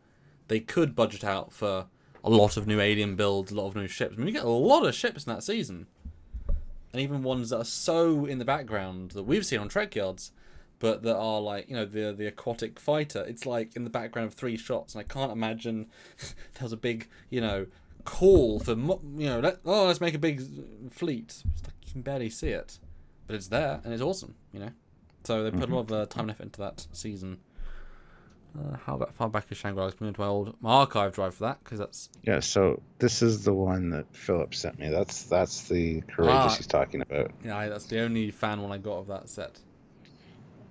they could budget out for a lot of new alien builds, a lot of new ships. I mean, you get a lot of ships in that season, and even ones that are so in the background that we've seen on Trekyards, but that are like, the aquatic fighter. It's like in the background of 3 shots, and I can't imagine there was a big, call for, let's make a big fleet. It's like you can barely see it. but it's there and it's awesome, you know. So they put a lot of time and effort into that season. How far back is Shangri-La? It's moved to my archive drive for that, because that's...
Yeah, so this is the one that Philip sent me. That's the Courageous he's talking about.
Yeah, that's the only fan one I got of that set.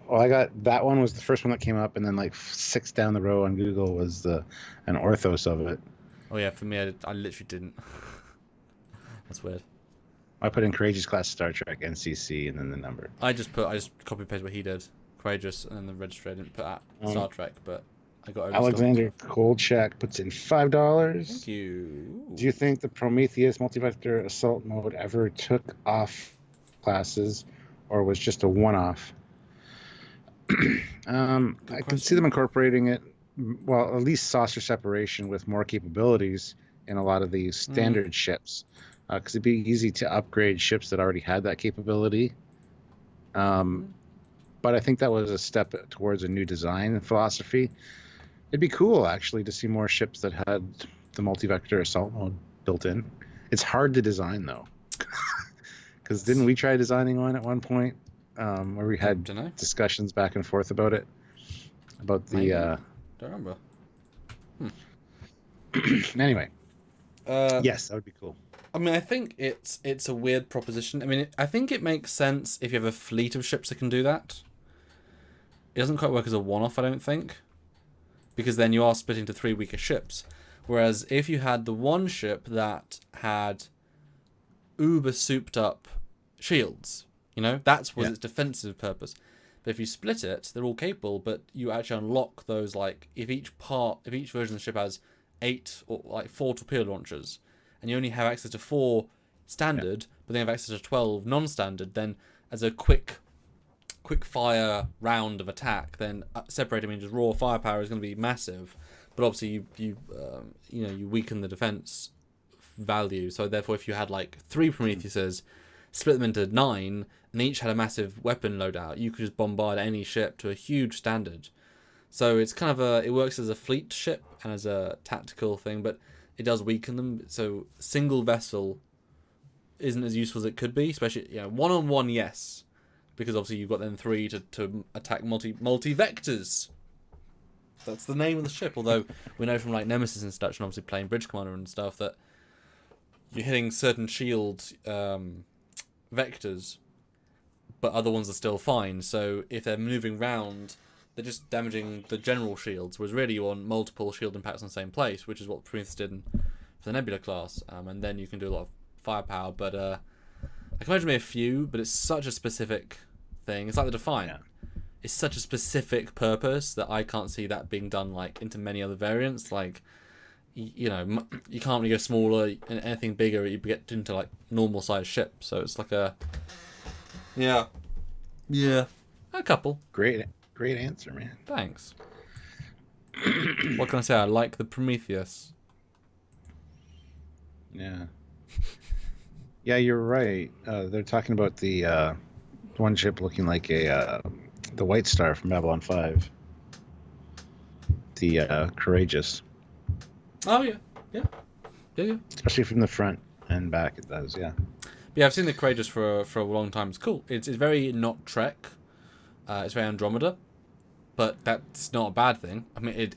Well, I got that one was the first one that came up, and then like 6 down the row on Google was an orthos of it.
Oh yeah, for me, I literally didn't. That's weird.
I put in Courageous Class Star Trek, NCC, and then the number.
I just copy paste what he did. Courageous, and then the registry I didn't put at Star Trek, but I got
Alexander Kolchak puts in $5.
Thank you.
Do you think the Prometheus multi-vector assault mode ever took off classes, or was just a one-off? I could see them incorporating it, well, at least saucer separation with more capabilities in a lot of these standard ships, because it'd be easy to upgrade ships that already had that capability. But I think that was a step towards a new design philosophy. It'd be cool, actually, to see more ships that had the multi-vector assault mode built in. It's hard to design, though. Because didn't we try designing one at one point where we had discussions back and forth about it? About the...
Don't remember.
Anyway. Yes, that would be cool.
I mean, I think it's a weird proposition. I mean, I think it makes sense if you have a fleet of ships that can do that. It doesn't quite work as a one-off, I don't think. Because then you are splitting to 3 weaker ships. Whereas if you had the one ship that had uber souped up shields, you know, that was its defensive purpose. But if you split it, they're all capable, but you actually unlock those, like, if each version of the ship has 8 or like 4 torpedo launchers, and you only have access to 4 standard, but then you have access to 12 non-standard, then as a quick fire round of attack, then separating means just raw firepower is going to be massive. But obviously you weaken the defense value. So therefore, if you had like 3 Prometheuses, split them into 9, and each had a massive weapon loadout, you could just bombard any ship to a huge standard. So it's kind of it works as a fleet ship and as a tactical thing, but it does weaken them. So single vessel isn't as useful as it could be, especially one-on-one, yes, because obviously you've got then 3 to attack multi vectors. That's the name of the ship. Although we know from like Nemesis and such, and obviously playing Bridge Commander and stuff, that you're hitting certain shield vectors, but other ones are still fine. So if they're moving round, they're just damaging the general shields, whereas really you want multiple shield impacts in the same place, which is what Prometheus did for the Nebula class, and then you can do a lot of firepower. But I can imagine maybe a few, but it's such a specific thing. It's like the Defiant. Yeah. It's such a specific purpose that I can't see that being done like into many other variants. Like, you can't really go smaller, and anything bigger you get into like normal sized ship. So it's like a a couple.
Great answer, man.
Thanks. What can I say? I like the Prometheus.
Yeah. Yeah, you're right. They're talking about the one ship looking like the White Star from Babylon 5. The Courageous.
Oh, yeah.
Especially from the front and back, it does, yeah.
Yeah, I've seen the Courageous for a long time. It's cool. It's very not Trek. It's very Andromeda. But that's not a bad thing. I mean,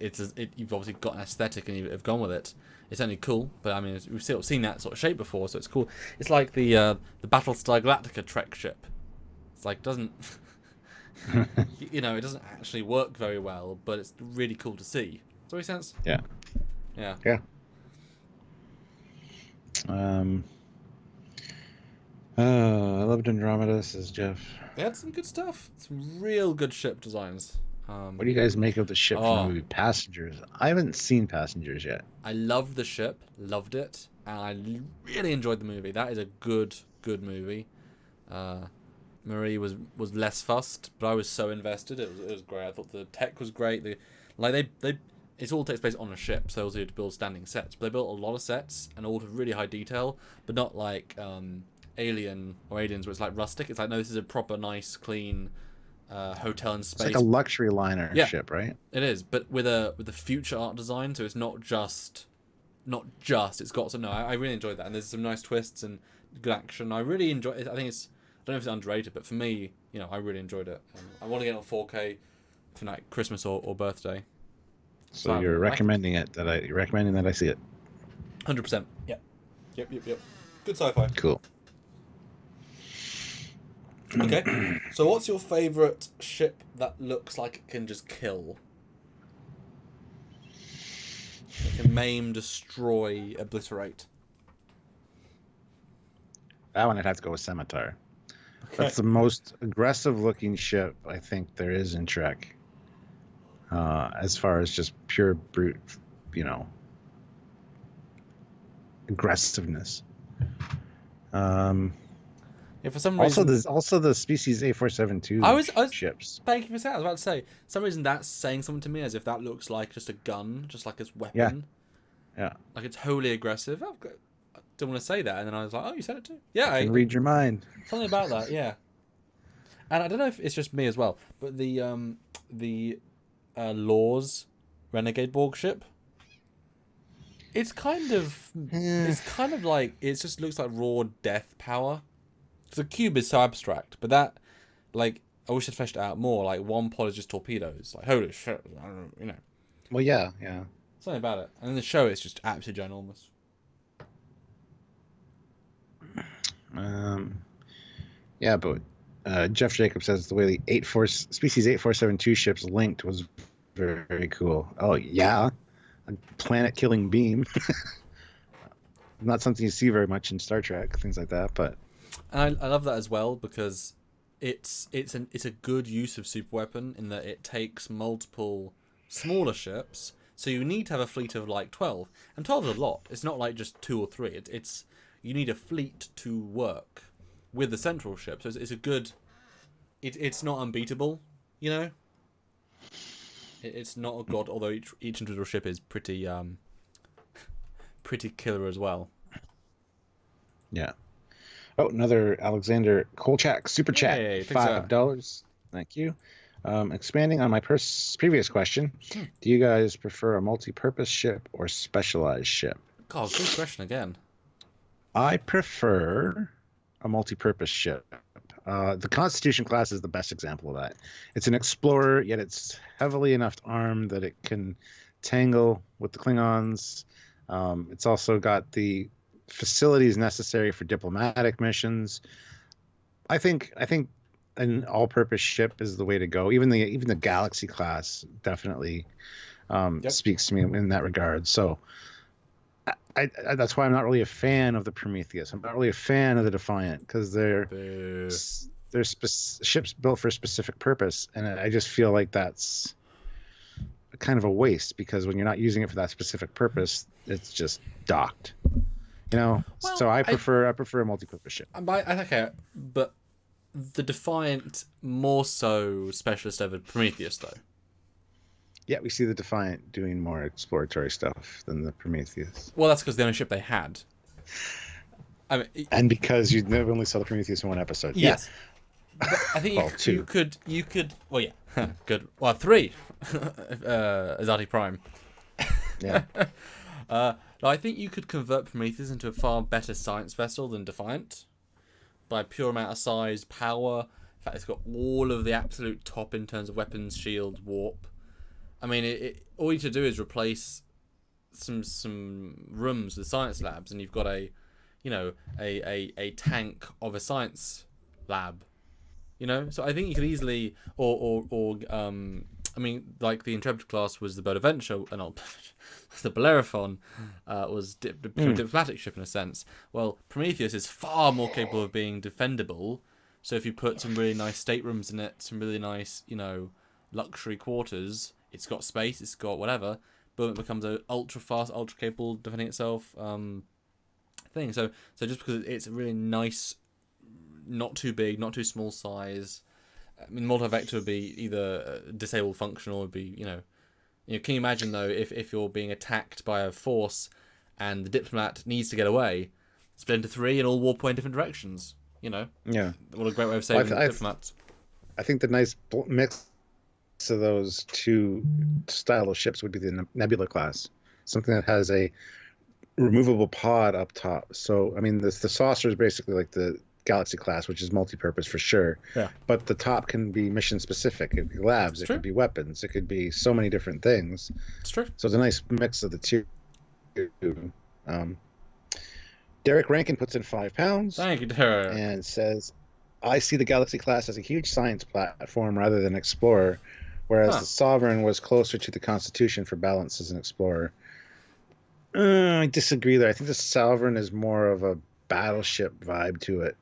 you've obviously got an aesthetic and you've gone with it. It's only cool, but I mean, we've still seen that sort of shape before, so it's cool. It's like the Battlestar Galactica Trek ship. It's like, doesn't... it doesn't actually work very well, but it's really cool to see. Does that make sense?
Yeah.
Yeah.
I loved Andromeda, says Jeff.
They had some good stuff. Some real good ship designs.
What do you guys make of the ship from the movie Passengers? I haven't seen Passengers yet.
I loved the ship, loved it, and I really enjoyed the movie. That is a good movie. Marie was less fussed, but I was so invested. It was great. I thought the tech was great. It all takes place on a ship, so also you have to build standing sets. But they built a lot of sets and all to really high detail, but not like Alien or Aliens, where it's like rustic. It's like, no, this is a proper, nice, clean hotel in space.
It's like a luxury liner ship, right?
It is, but with a future art design, so it's not just it's got some. No, I really enjoyed that, and there's some nice twists and good action. I really enjoy it. I think it's don't know if it's underrated, but for me, I really enjoyed it. I want to get it on 4K for like Christmas or birthday.
So you're recommending you're recommending that I see it.
100%. Yep. Good sci-fi.
Cool.
Okay. So what's your favourite ship that looks like it can just kill? It can maim, destroy, obliterate.
That one I'd have to go with Scimitar.
Okay.
That's the most aggressive-looking ship I think there is in Trek. As far as just pure brute, aggressiveness.
Yeah, for some reason.
Also the species A472 ships.
Thank you for saying. I was about to say, for some reason that's saying something to me, as if that looks like just a gun, just like its weapon.
Yeah.
Like it's wholly aggressive. I didn't want to say that, and then I was like, oh, you said it too. Yeah,
I can read your mind.
Something about that, yeah. And I don't know if it's just me as well, but the Law's Renegade Borg ship. It's kind of like it just looks like raw death power. The cube is so abstract, but that, like, I wish I'd fleshed it out more. Like, one pod is just torpedoes. Like, holy shit, I don't know,
Well, yeah.
Something about it. And in the show, it's just absolutely ginormous.
Yeah, but Jeff Jacobs says the way the species 8472 ships linked was very, very cool. Oh, yeah. A planet-killing beam. Not something you see very much in Star Trek, things like that, but...
And I love that as well, because it's a good use of super weapon in that it takes multiple smaller ships, so you need to have a fleet of like 12, and 12 is a lot. It's not like just 2 or 3. It's you need a fleet to work with the central ship, so it's a good. It's not unbeatable, It's not a god, although each individual ship is pretty killer as well.
Yeah. Oh, another Alexander Kolchak super chat, $5. Thank you. Expanding on my previous question, do you guys prefer a multi-purpose ship or specialized ship?
God, good question again.
I prefer a multi-purpose ship. The Constitution class is the best example of that. It's an explorer, yet it's heavily enough armed that it can tangle with the Klingons. It's also got the facilities necessary for diplomatic missions. I think an all-purpose ship is the way to go. Even the Galaxy class definitely speaks to me in that regard. So I that's why I'm not really a fan of the Prometheus. I'm not really a fan of the Defiant, because they're ships built for a specific purpose, and I just feel like that's kind of a waste, because when you're not using it for that specific purpose, it's just docked. Well, so I prefer a multi-purpose ship.
Okay, but the Defiant more so specialist over Prometheus, though.
Yeah, we see the Defiant doing more exploratory stuff than the Prometheus.
Well, that's because the only ship they had.
And because you never only saw the Prometheus in one episode.
Yes. But I think you could. Well, yeah, good. Well, 3. Azati Prime.
Yeah.
I think you could convert Prometheus into a far better science vessel than Defiant by pure amount of size, power. In fact, it's got all of the absolute top in terms of weapons, shield, warp. I mean, all you need to do is replace some rooms with science labs, and you've got a tank of a science lab. So I think you could easily, like the Intrepid class was the Bonaventure, the Bellerophon was a diplomatic ship in a sense. Well, Prometheus is far more capable of being defendable. So if you put some really nice staterooms in it, some really nice, luxury quarters, it's got space, it's got whatever, but it becomes an ultra fast, ultra capable defending itself thing. So just because it's a really nice, not too big, not too small size. I mean, multi-vector would be either disabled functional, would be, can you imagine, though, if you're being attacked by a force and the diplomat needs to get away, split into 3 and all warp away in different directions, Yeah. What a great way of saving the diplomats.
I think the nice mix of those two style of ships would be the Nebula class. Something that has a removable pod up top. So, I mean, the saucer is basically like the Galaxy class, which is multi-purpose for sure.
Yeah.
But the top can be mission specific. It could be labs. It
True.
could be weapons. It could be so many different things.
It's true.
So it's a nice mix of the two. Derek Rankin puts in £5
Thank you, Derek.
and says, I see the Galaxy class as a huge science platform rather than explorer, whereas the Sovereign was closer to the Constitution for balance as an explorer. I disagree there. I think the Sovereign is more of a battleship vibe to it.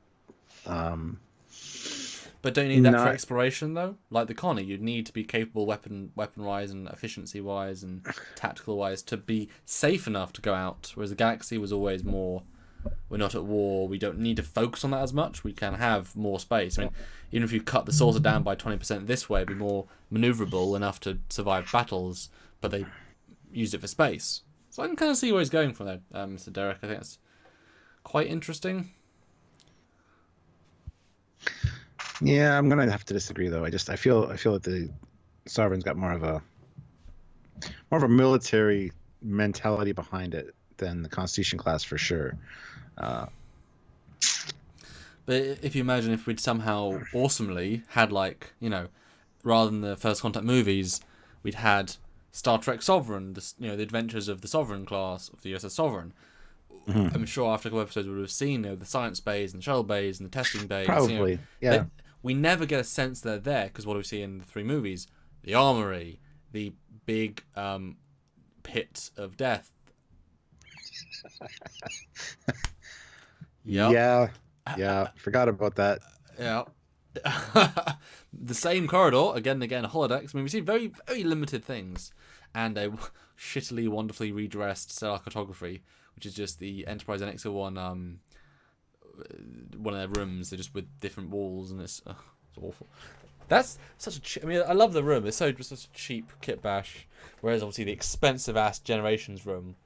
But don't you need that for exploration, though? Like the Connie, you'd need to be capable weapon-wise and efficiency-wise and tactical-wise to be safe enough to go out, whereas the Galaxy was always more, we're not at war, we don't need to focus on that as much, we can have more space. I mean, even if you cut the saucer down by 20% this way, it'd be more manoeuvrable enough to survive battles, but they used it for space. So I can kind of see where he's going from there, Mr. Derek. I think that's quite interesting.
Yeah, I'm gonna have to disagree though. I feel that the Sovereign's got more of a military mentality behind it than the Constitution class for sure.
But if you imagine if we'd somehow awesomely had, like, you know, rather than the First Contact movies, we'd had Star Trek Sovereign, the adventures of the Sovereign class of the USS Sovereign. Mm-hmm. I'm sure after a couple of episodes we would have seen, the science bays and the shuttle bays and the testing bays.
Probably, yeah.
We never get a sense they're there because what do we see in the three movies? The armory, the big pit of death.
Yep. Yeah, forgot about that.
Yeah. The same corridor, again and again, holodecks. I mean, we see very, very limited things. And a shittily, wonderfully redressed stellar cartography, which is just the Enterprise NX-01 one of their rooms. They're just with different walls, and it's awful. That's such a I mean, I love the room. It's just such a cheap kit bash. Whereas obviously the expensive ass Generations room,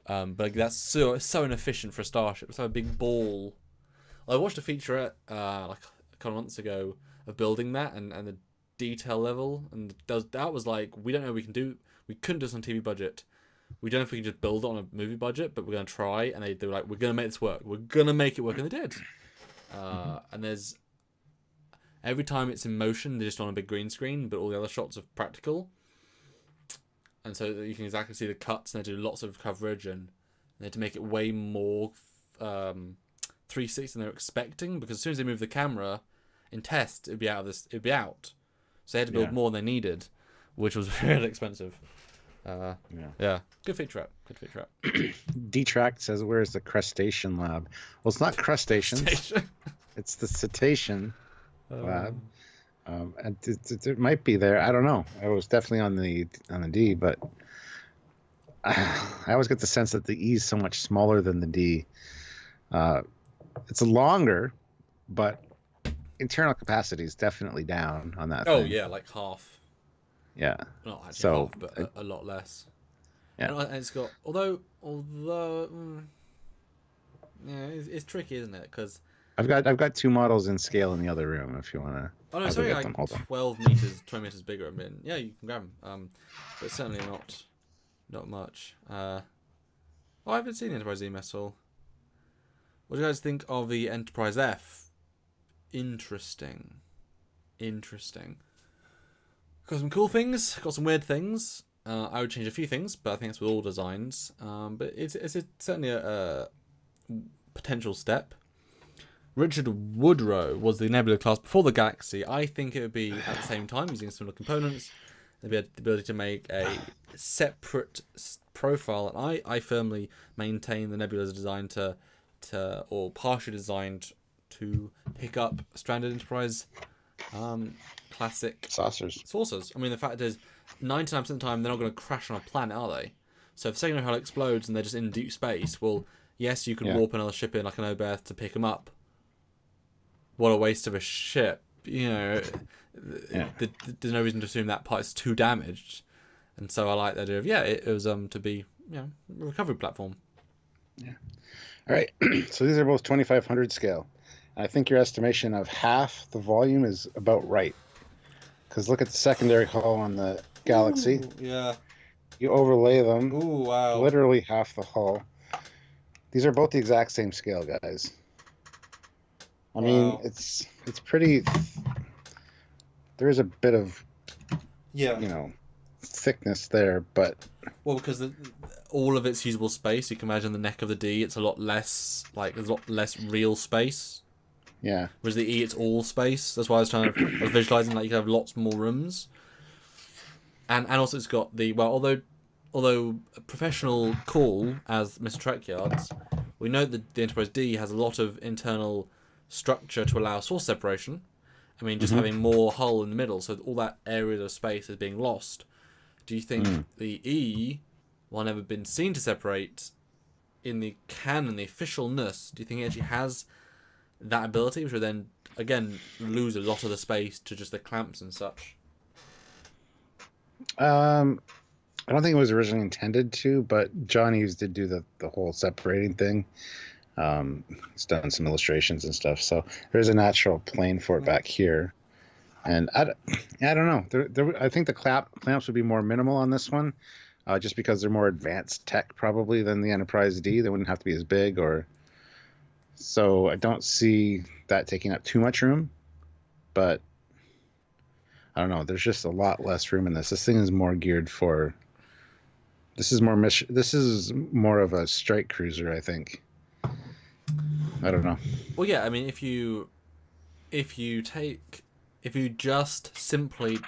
but like, that's so inefficient for a starship. It's like a big ball. I watched a featurette like a couple of months ago of building that and the detail level, and that was like, we don't know what we can do. We couldn't do this on TV budget. We don't know if we can just build it on a movie budget, but we're going to try. And they were like, we're going to make this work. We're going to make it work. And they did. And there's... Every time it's in motion, they're just on a big green screen, but all the other shots are practical. And so you can exactly see the cuts, and they do lots of coverage, and they had to make it way more 360 than they were expecting, because as soon as they move the camera in test, it'd be out. So they had to build more than they needed, which was really expensive. Yeah. Good featurette.
Detract says, "Where's the crustacean lab?" Well, it's not crustaceans. It's the cetacean lab. And it might be there. I don't know. I was definitely on the D, but I always get the sense that the E is so much smaller than the D. It's longer, but internal capacity is definitely down on that.
Oh, yeah, like half.
Yeah.
Not actually half, but a lot less.
Yeah.
And it's got, although, yeah, it's tricky, isn't it? Because
I've got two models in scale in the other room. If you want to.
Oh no, it's only like 12 meters, 20 meters bigger. I mean, yeah, you can grab them, but certainly not much. I haven't seen the Enterprise E Messel. What do you guys think of the Enterprise F? Interesting. Got some cool things, got some weird things. I would change a few things, but I think it's with all designs. But it's certainly a potential step. Richard Woodrow was the Nebula class before the Galaxy. I think it would be at the same time using similar components. They'd have the ability to make a separate profile, and I firmly maintain the Nebula is designed or partially designed to pick up stranded Enterprise classic saucers. I mean, the fact is, 99% of the time they're not going to crash on a planet, are they? So if Signia Excalibur explodes and they're just in deep space, well, yes, you can warp another ship in like an Oberth to pick them up. What a waste of a ship. You know, there's no reason to assume that part is too damaged. And so I like the idea of, it was to be, a recovery platform.
Yeah. All right. So these are both 2500 scale. I think your estimation of half the volume is about right. Because look at the secondary hull on the Galaxy.
Ooh, yeah.
You overlay them.
Ooh, wow.
Literally half the hull. These are both the exact same scale, guys. I mean,
Wow.
it's pretty. There is a bit of
Yeah.
thickness there, but
Well, because all of its usable space, you can imagine the neck of the D, it's a lot less, like, there's a lot less real space.
yeah.
Whereas the E, it's all space. That's why I was visualizing, like, you can have lots more rooms. And also it's got although professional cool as Mr. Trekyards, we know that the Enterprise D has a lot of internal structure to allow source separation. I mean, just having more hull in the middle, so all that area of space is being lost. Do you think the E, while never been seen to separate in the canon, the officialness, do you think it actually has that ability, which would then, again, lose a lot of the space to just the clamps and such?
I don't think it was originally intended to, but John Hughes did do the whole separating thing. He's done some illustrations and stuff, so there's a natural plane for it back here. And I don't know. I think the clamps would be more minimal on this one, just because they're more advanced tech probably than the Enterprise D. They wouldn't have to be as big, so I don't see that taking up too much room. But I don't know. There's just a lot less room in this. This thing is more geared for. This is more of a strike cruiser, I think. I don't know.
Well, yeah. I mean, if you just simply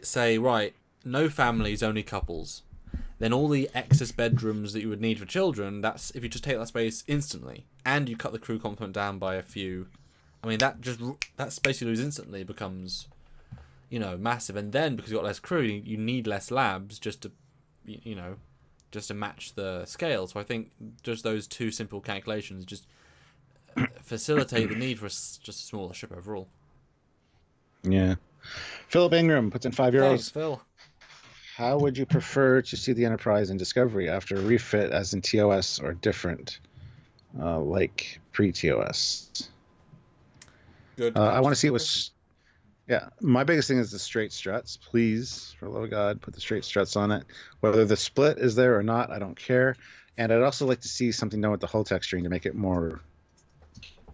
say, right, no families, only couples, then all the excess bedrooms that you would need for children, that's if you just take that space instantly, and you cut the crew complement down by a few. I mean, that space you lose instantly becomes, massive. And then because you've got less crew, you need less labs just to match the scale. So I think just those two simple calculations just facilitate the need for just a smaller ship overall.
Yeah. Philip Ingram puts in €5.
Thanks, Phil.
How would you prefer to see the Enterprise in Discovery after a refit, as in TOS, or different, like pre-TOS?
Good.
I want to see it with. Yeah, my biggest thing is the straight struts. Please, for the love of God, put the straight struts on it. Whether the split is there or not, I don't care. And I'd also like to see something done with the hull texturing to make it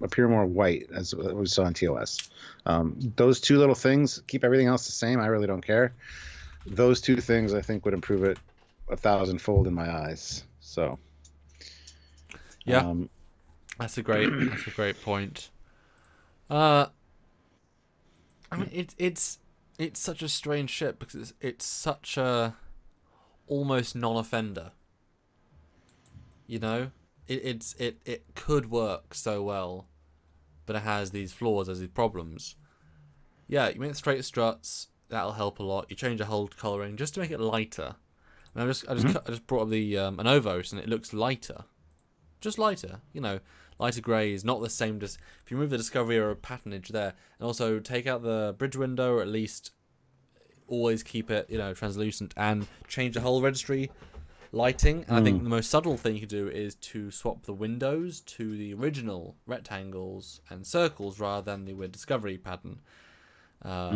appear more white, as we saw in TOS. Those two little things, keep everything else the same. I really don't care. Those two things, I think, would improve it 1,000-fold in my eyes. So,
yeah, that's a great point. I mean, it's such a strange ship because it's such a almost non-offender. It could work so well, but it has these flaws, has these problems. Yeah, you make the straight struts, that'll help a lot. You change the hull coloring just to make it lighter. And I just brought up the Anovos, and it looks lighter, just lighter. Lighter greys, not the same. If you remove the Discovery era patternage there, and also take out the bridge window, or at least always keep it, translucent, and change the whole registry lighting. And I think the most subtle thing you could do is to swap the windows to the original rectangles and circles rather than the weird Discovery pattern. I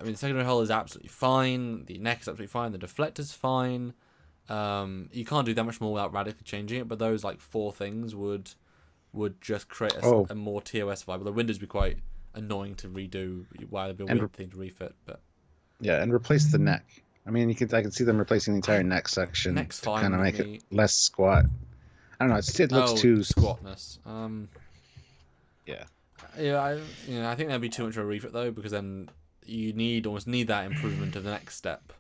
mean, the secondary hull is absolutely fine. The neck is absolutely fine. The deflector's fine. You can't do that much more without radically changing it, but those 4 things would just create a more TOS vibe. The windows would be quite annoying to redo. Why would be a weird thing to refit, but
yeah, and replace the neck. I mean, I can see them replacing the entire neck section
Neck's
to
fine
kind of
with
make
me.
it less squat. I don't know. It looks too
squatness.
Yeah.
Yeah, I think that'd be too much of a refit though, because then you almost need that improvement of the next step.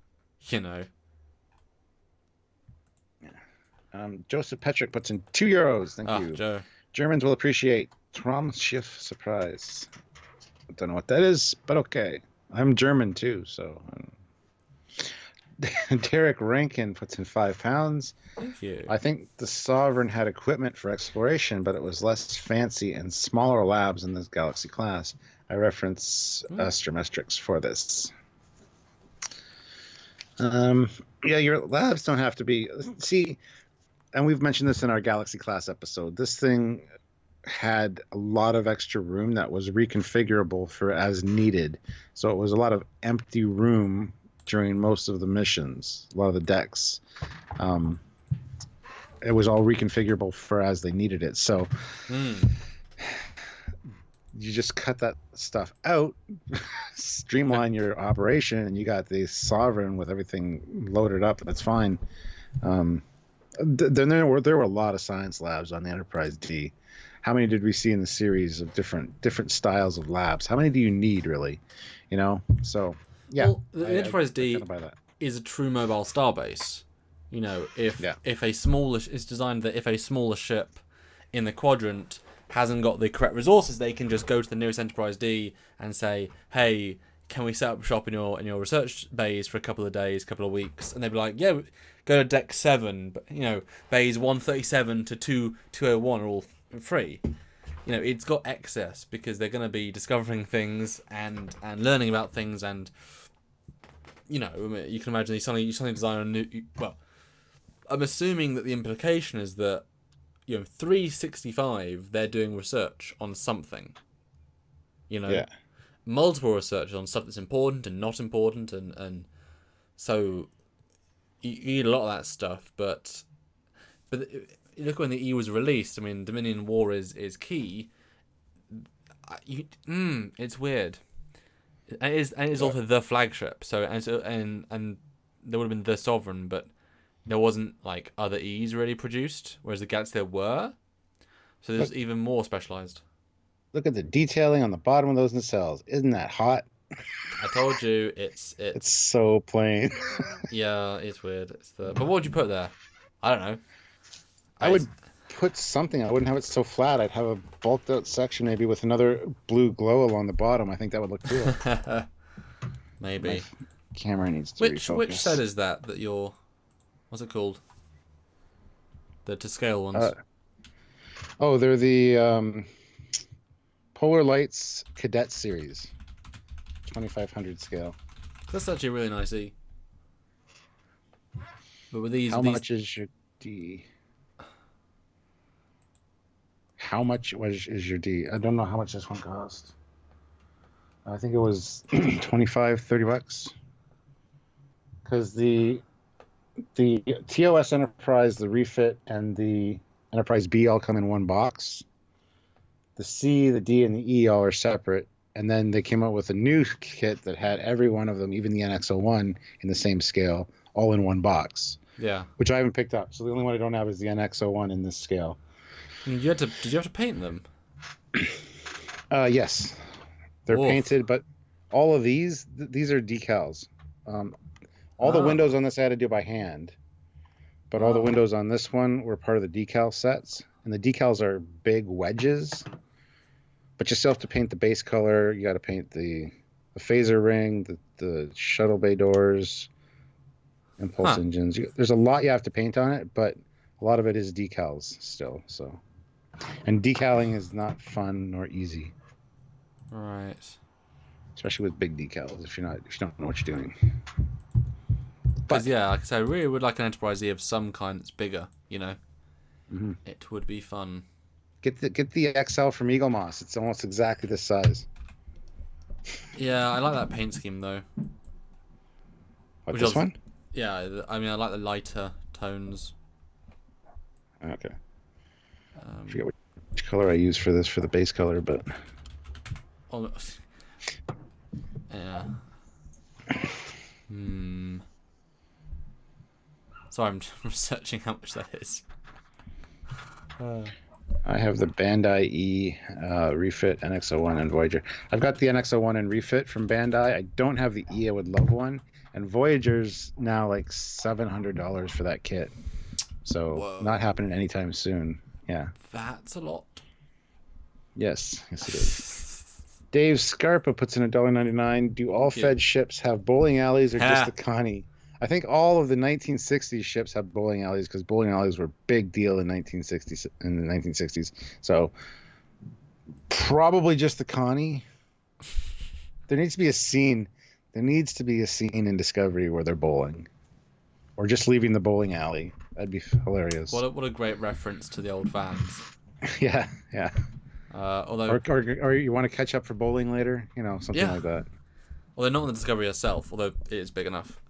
Joseph Petrick puts in €2. Thank you.
Joe.
Germans will appreciate Traumschiff surprise. I don't know what that is, but okay. I'm German too, so. Derek Rankin puts in £5.
Thank you.
I think the Sovereign had equipment for exploration, but it was less fancy and smaller labs in this Galaxy class. I reference Astrometrics for this. Yeah, your labs don't have to be. See, and we've mentioned this in our Galaxy class episode. This thing had a lot of extra room that was reconfigurable for as needed. So it was a lot of empty room during most of the missions, a lot of the decks. It was all reconfigurable for as they needed it. So you just cut that stuff out, streamline your operation, and you got the Sovereign with everything loaded up. That's fine. Then there were a lot of science labs on the Enterprise D. How many did we see in the series of different styles of labs? How many do you need, really? You know, so yeah.
Well, the Enterprise D
buy that.
is a true mobile starbase. You know, if a smaller it's designed that if a smaller ship in the quadrant hasn't got the correct resources, they can just go to the nearest Enterprise D and say, "Hey, can we set up shop in your research bays for a couple of days, couple of weeks?" And they'd be like, "Yeah, go to deck 7, but you know, bays 137 to 201 are all free." You know, it's got excess because they're going to be discovering things and learning about things, and you know, I mean, you can imagine you suddenly design a new. Well, I'm assuming that the implication is that, you know, 365 they're doing research on something. You know, multiple research on stuff that's important and not important, and so you need a lot of that stuff. But look, when the E was released, I mean, Dominion War is key. It's weird. And it is also the flagship. So and there would have been the Sovereign, but there wasn't like other E's really produced, whereas the Galaxy there were. So there's even more specialized. Look
at the detailing on the bottom of those nacelles. Isn't that hot?
I told you, it's
so plain.
Yeah, it's weird. But what would you put there? I don't know.
I would put something. I wouldn't have it so flat. I'd have a bulked out section, maybe with another blue glow along the bottom. I think that would look cool.
Maybe.
My camera needs to refocus.
Which set is that you're... What's it called? The to scale ones.
They're the Polar Lights Cadet Series. 2500 scale.
That's actually a really nice E. But with these...
How much is your D? How much is your D? I don't know how much this one cost. I think it was $25-30. Because the TOS Enterprise, the refit, and the Enterprise B all come in one box. The C, the D, and the E all are separate. And then they came out with a new kit that had every one of them, even the NX-01, in the same scale, all in one box.
Yeah.
Which I haven't picked up. So the only one I don't have is the NX-01 in this scale.
Did you have to paint them?
Yes. They're painted, but all of these are decals. All the windows on this I had to do by hand. But all the windows on this one were part of the decal sets. And the decals are big wedges. But you still have to paint the base color. You got to paint the phaser ring, the shuttle bay doors, impulse engines. There's a lot you have to paint on it, but a lot of it is decals still. So, and decaling is not fun nor easy.
Right.
Especially with big decals if you don't know what you're doing.
But yeah, like I said, I really would like an Enterprise E of some kind that's bigger. You know, It would be fun.
Get the XL from Eagle Moss. It's almost exactly this size.
Yeah, I like that paint scheme though.
This one?
Yeah, I mean, I like the lighter tones.
Okay. I forget which color I use for this for the base color, but.
Yeah. Sorry, I'm researching how much that is.
I have the Bandai E refit NX-01 and Voyager. I've got the NX-01 and refit from Bandai. I don't have the E. I would love one. And Voyager's now like $700 for that kit. So not happening anytime soon. Yeah.
That's a lot.
Yes it is. Dave Scarpa puts in $1.99. Do all Fed ships have bowling alleys or just the Connie? I think all of the 1960s ships have bowling alleys because bowling alleys were a big deal in the 1960s. So probably just the Connie. There needs to be a scene. There needs to be a scene in Discovery where they're bowling, or just leaving the bowling alley. That'd be hilarious.
What a great reference to the old fans.
Yeah.
Although,
or you want to catch up for bowling later, something like that.
Well, they're not on the Discovery herself, although it is big enough.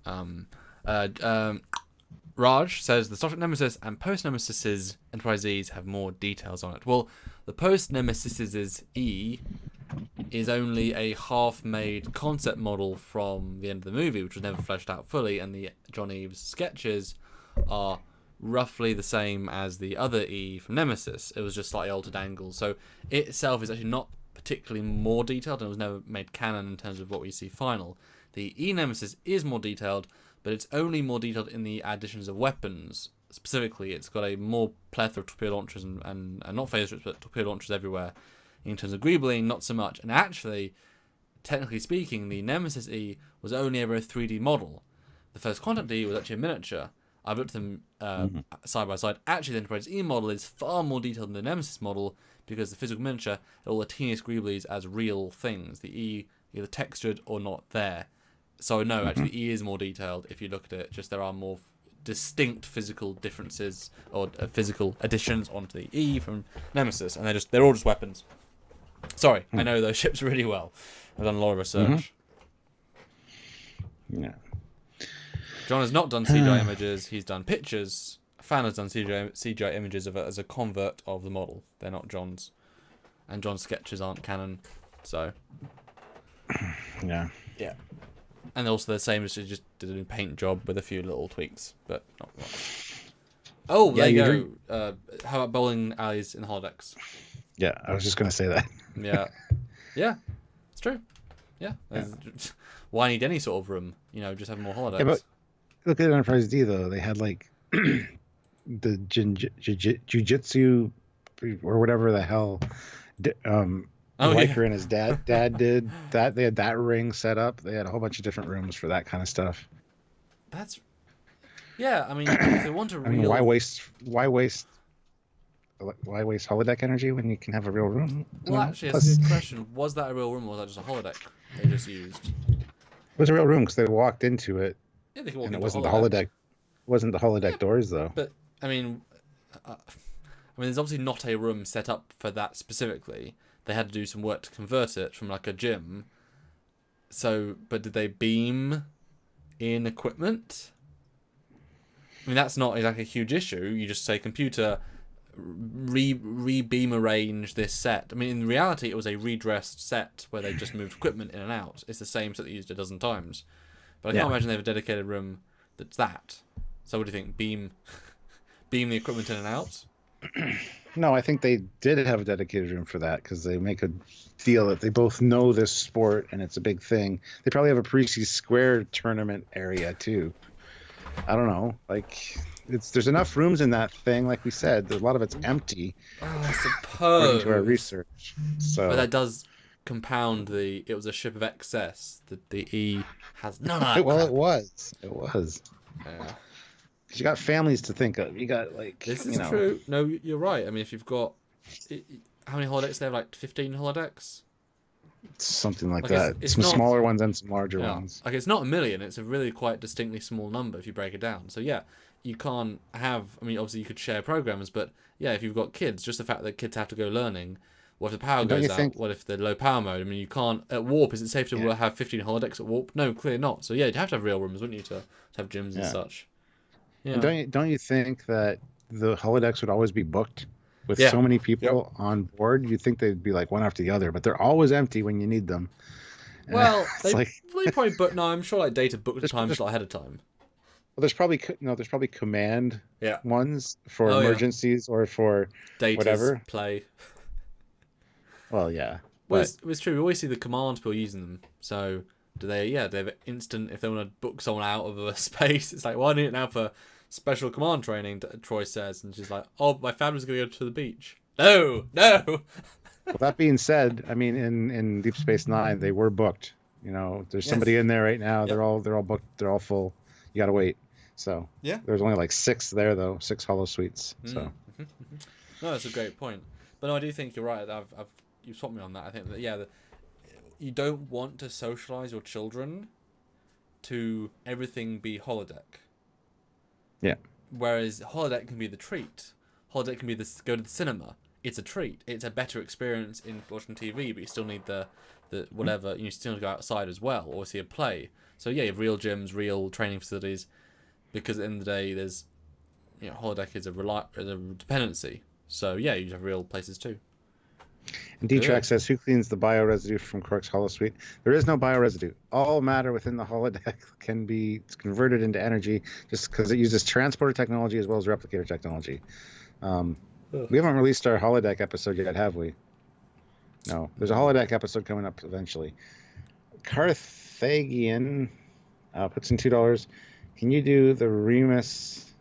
Raj says the Star Trek Nemesis and post-Nemesis's Enterprise E's have more details on it. Well, the post-Nemesis's E is only a half-made concept model from the end of the movie, which was never fleshed out fully, and the John Eves sketches are roughly the same as the other E from Nemesis. It was just slightly altered angles. So it itself is actually not particularly more detailed, and it was never made canon in terms of what we see final. The E Nemesis is more detailed, but it's only more detailed in the additions of weapons. Specifically, it's got a more plethora of torpedo launchers and not phase strips, but torpedo launchers everywhere. In terms of greebling, not so much. And actually, technically speaking, the Nemesis E was only ever a 3D model. The First Contact E was actually a miniature. I've looked at them side by side. Actually, the Enterprise E model is far more detailed than the Nemesis model because the physical miniature, all the teeniest greeblies as real things. The E either textured or not there. So no, actually, the E is more detailed if you look at it. Just there are more distinct physical differences or physical additions onto the E from Nemesis, and they're all just weapons. Sorry, I know those ships really well. I've done a lot of research.
Yeah.
John has not done CGI images. He's done pictures. Fan has done CGI images of it as a convert of the model. They're not John's. And John's sketches aren't canon. So.
Yeah.
Yeah. And also the same as he just did a new paint job with a few little tweaks, but not much. Oh, there you go. How about bowling alleys in the holodecks?
Yeah, I was just going to say that.
Yeah. Yeah, it's true. Yeah. Why need any sort of room? Just have more holodecks.
Yeah, but look at Enterprise D, though. They had, like, the jujitsu or whatever the hell Riker and his dad did. That they had that ring set up. They had a whole bunch of different rooms for that kind of stuff.
That's... Yeah, I mean, if they want a real...
why waste holodeck energy when you can have a real room?
Well, actually, that's a good question. Was that a real room, or was that just a holodeck they just used?
It was a real room because they walked into it.
Yeah, they could walk
and
into
it wasn't the holodeck. It wasn't the holodeck doors, though.
But I mean, there's obviously not a room set up for that specifically. They had to do some work to convert it from like a gym. So, but did they beam in equipment? I mean, that's not exactly a huge issue. You just say, computer, re-beam arrange this set. I mean, in reality, it was a redressed set where they just moved equipment in and out. It's the same set they used a dozen times. But I can't imagine they have a dedicated room that's that. So what do you think? Beam the equipment in and out?
No, I think they did have a dedicated room for that because they make a deal that they both know this sport and it's a big thing. They probably have a Parisi Square tournament area, too. I don't know. Like, there's enough rooms in that thing. Like we said, a lot of it's empty.
Oh, I suppose.
According to our research. So.
But that does compound it was a ship of excess that the E has none of.
Well, it was.
Yeah.
You got families to think of. You got like.
This is true. No, you're right. I mean, if you've got how many holodecks? They have like 15 holodecks.
Something like that. It's some not, smaller ones and some larger ones.
Like it's not a million. It's a really quite distinctly small number if you break it down. So yeah, you can't have. I mean, obviously you could share programs, but yeah, if you've got kids, just the fact that kids have to go learning. What if the power goes out? What if the low power mode? I mean, you can't at warp. Is it safe to have 15 holodecks at warp? No, clearly not. So yeah, you'd have to have real rooms, wouldn't you, to have gyms and such. Yeah.
And don't you think that the holodecks would always be booked with so many people on board? You'd think they'd be like one after the other, but they're always empty when you need them.
Well, they probably book. No, I'm sure like Data booked the time slot ahead of time.
Well, there's probably command ones for emergencies or for
Data's
whatever
play.
Well, yeah.
Well, it's true. We always see the command people using them. So do they? Yeah, they have instant. If they want to book someone out of a space, it's like, well, I need it now for special command training. Troy says, and she's like, "Oh, my family's going to go to the beach." No.
Well, that being said, I mean, in Deep Space Nine, they were booked. There's somebody in there right now. Yep. They're all booked. They're all full. You got to wait. So there's only like 6 there though, 6 holo suites. So
no, that's a great point. But no, I do think you're right. You've swapped me on that. I think that you don't want to socialize your children to everything be holodeck.
Yeah.
Whereas holodeck can be the treat. Holodeck can be go to the cinema. It's a treat. It's a better experience in watching TV, but you still need the whatever. You still need to go outside as well or see a play. So yeah, you have real gyms, real training facilities, because at the end of the day, there's holodeck is a dependency. So yeah, you have real places too.
D-Track says, who cleans the bioresidue from Quark's holosuite? There is no bioresidue. All matter within the holodeck can be converted into energy just because it uses transporter technology as well as replicator technology. We haven't released our holodeck episode yet, have we? No. There's a holodeck episode coming up eventually. Carthagian puts in $2. Can you do the Remus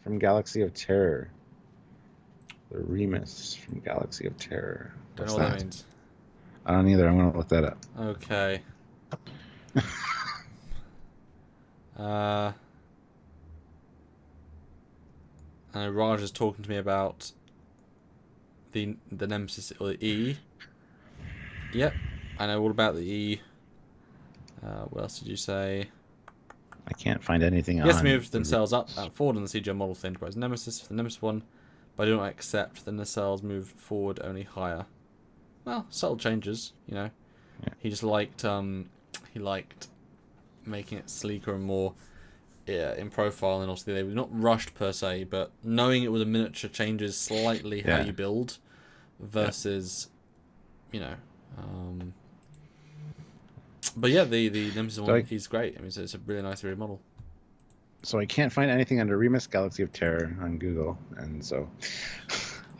from Galaxy of Terror? The Remus from Galaxy of Terror.
Don't know what that means.
I don't either. I'm going to look that up.
Okay. Raj is talking to me about the Nemesis or the E. Yep, I know all about the E. What else did you say?
I can't find anything on.
Yes, move themselves up and forward on the CGI model for the Enterprise Nemesis. For the Nemesis one, but I do not accept the nacelles move forward only higher. Well, subtle changes, you know.
Yeah.
He just liked making it sleeker and more in profile, and obviously they were not rushed per se, but knowing it was a miniature changes slightly how you build versus, you know. But yeah, the Nemesis one is great. I mean, it's a really nice 3D model.
So I can't find anything under Remus Galaxy of Terror on Google, and so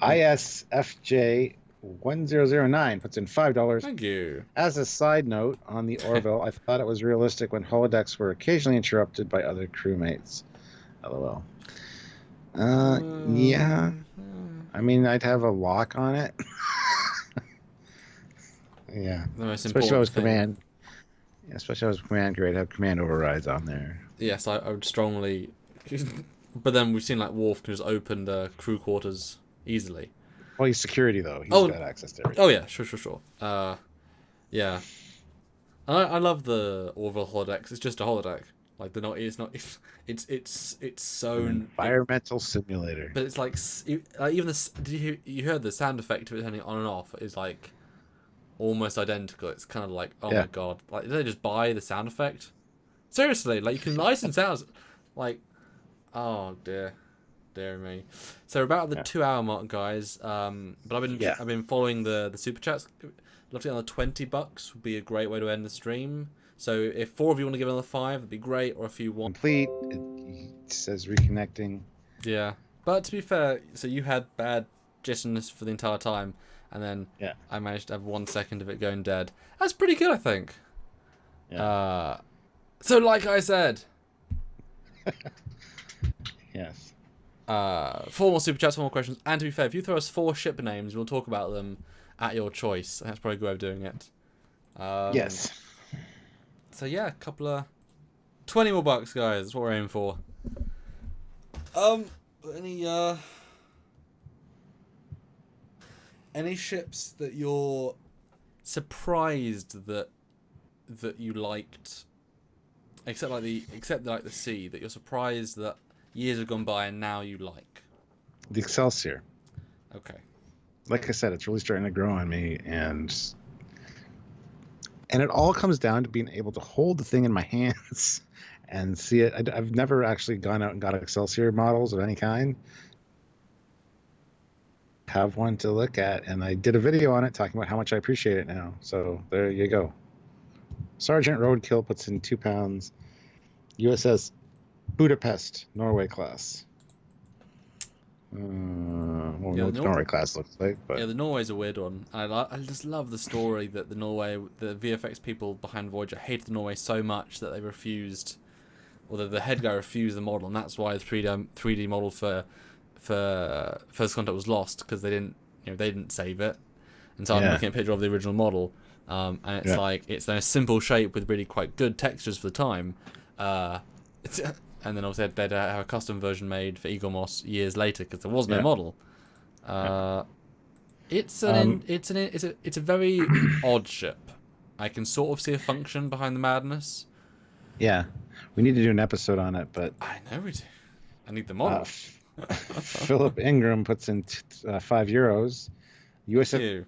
ISFJ1009 puts in $5.
Thank you.
As a side note, on the Orville, I thought it was realistic when holodecks were occasionally interrupted by other crewmates. LOL. Yeah. I mean, I'd have a lock on it. Yeah.
The most
especially if I was
thing.
command. Yeah, especially if I was command grade, have command overrides on there.
Yes, I would strongly. But then we've seen like Worf can just open the crew quarters easily.
Well, he's security though. He's got access to everything.
Oh yeah, sure. Yeah. I love the Orville holodecks. It's just a holodeck. Like it's so
an environmental simulator.
But it's like even the you heard the sound effect of it turning on and off is like almost identical. It's kind of like my god. Like did they just buy the sound effect? Seriously, like you can license out like oh dear me. So we're about the 2-hour mark, guys. But I've been following the super chats. Love to get another $20 would be a great way to end the stream. So if 4 of you want to give another 5, that'd be great. Or if you want
complete, it says reconnecting.
Yeah, but to be fair, so you had bad jittiness for the entire time, and then I managed to have 1 second of it going dead. That's pretty good, I think. Yeah. So like I said.
Yes.
4 more super chats, 4 more questions, and to be fair, if you throw us 4 ship names, we'll talk about them at your choice. That's probably a good way of doing it.
Yes.
So yeah, a couple of 20 more bucks, guys. That's what we're aiming for. Any ships that you're surprised that you liked, except the sea, that you're surprised that years have gone by and now you like?
The Excelsior.
Okay.
Like I said, it's really starting to grow on me, and it all comes down to being able to hold the thing in my hands and see it. I've never actually gone out and got Excelsior models of any kind. Have one to look at, and I did a video on it talking about how much I appreciate it now. So there you go. Sergeant Roadkill puts in £2. USS Budapest, Norway class. Norway class looks like, but
yeah, the Norway's a weird one. I just love the story that the VFX people behind Voyager hated the Norway so much that they refused, or the head guy refused the model, and that's why the 3D model for First Contact was lost, because they didn't save it. And so I'm looking at a picture of the original model, and it's like it's in a simple shape with really quite good textures for the time. And then obviously they'd have a custom version made for Eagle Moss years later because there was no model. It's a very odd ship. I can sort of see a function behind the madness.
Yeah, we need to do an episode on it, but
I know we do. I need the model.
Philip Ingram puts in €5. USS.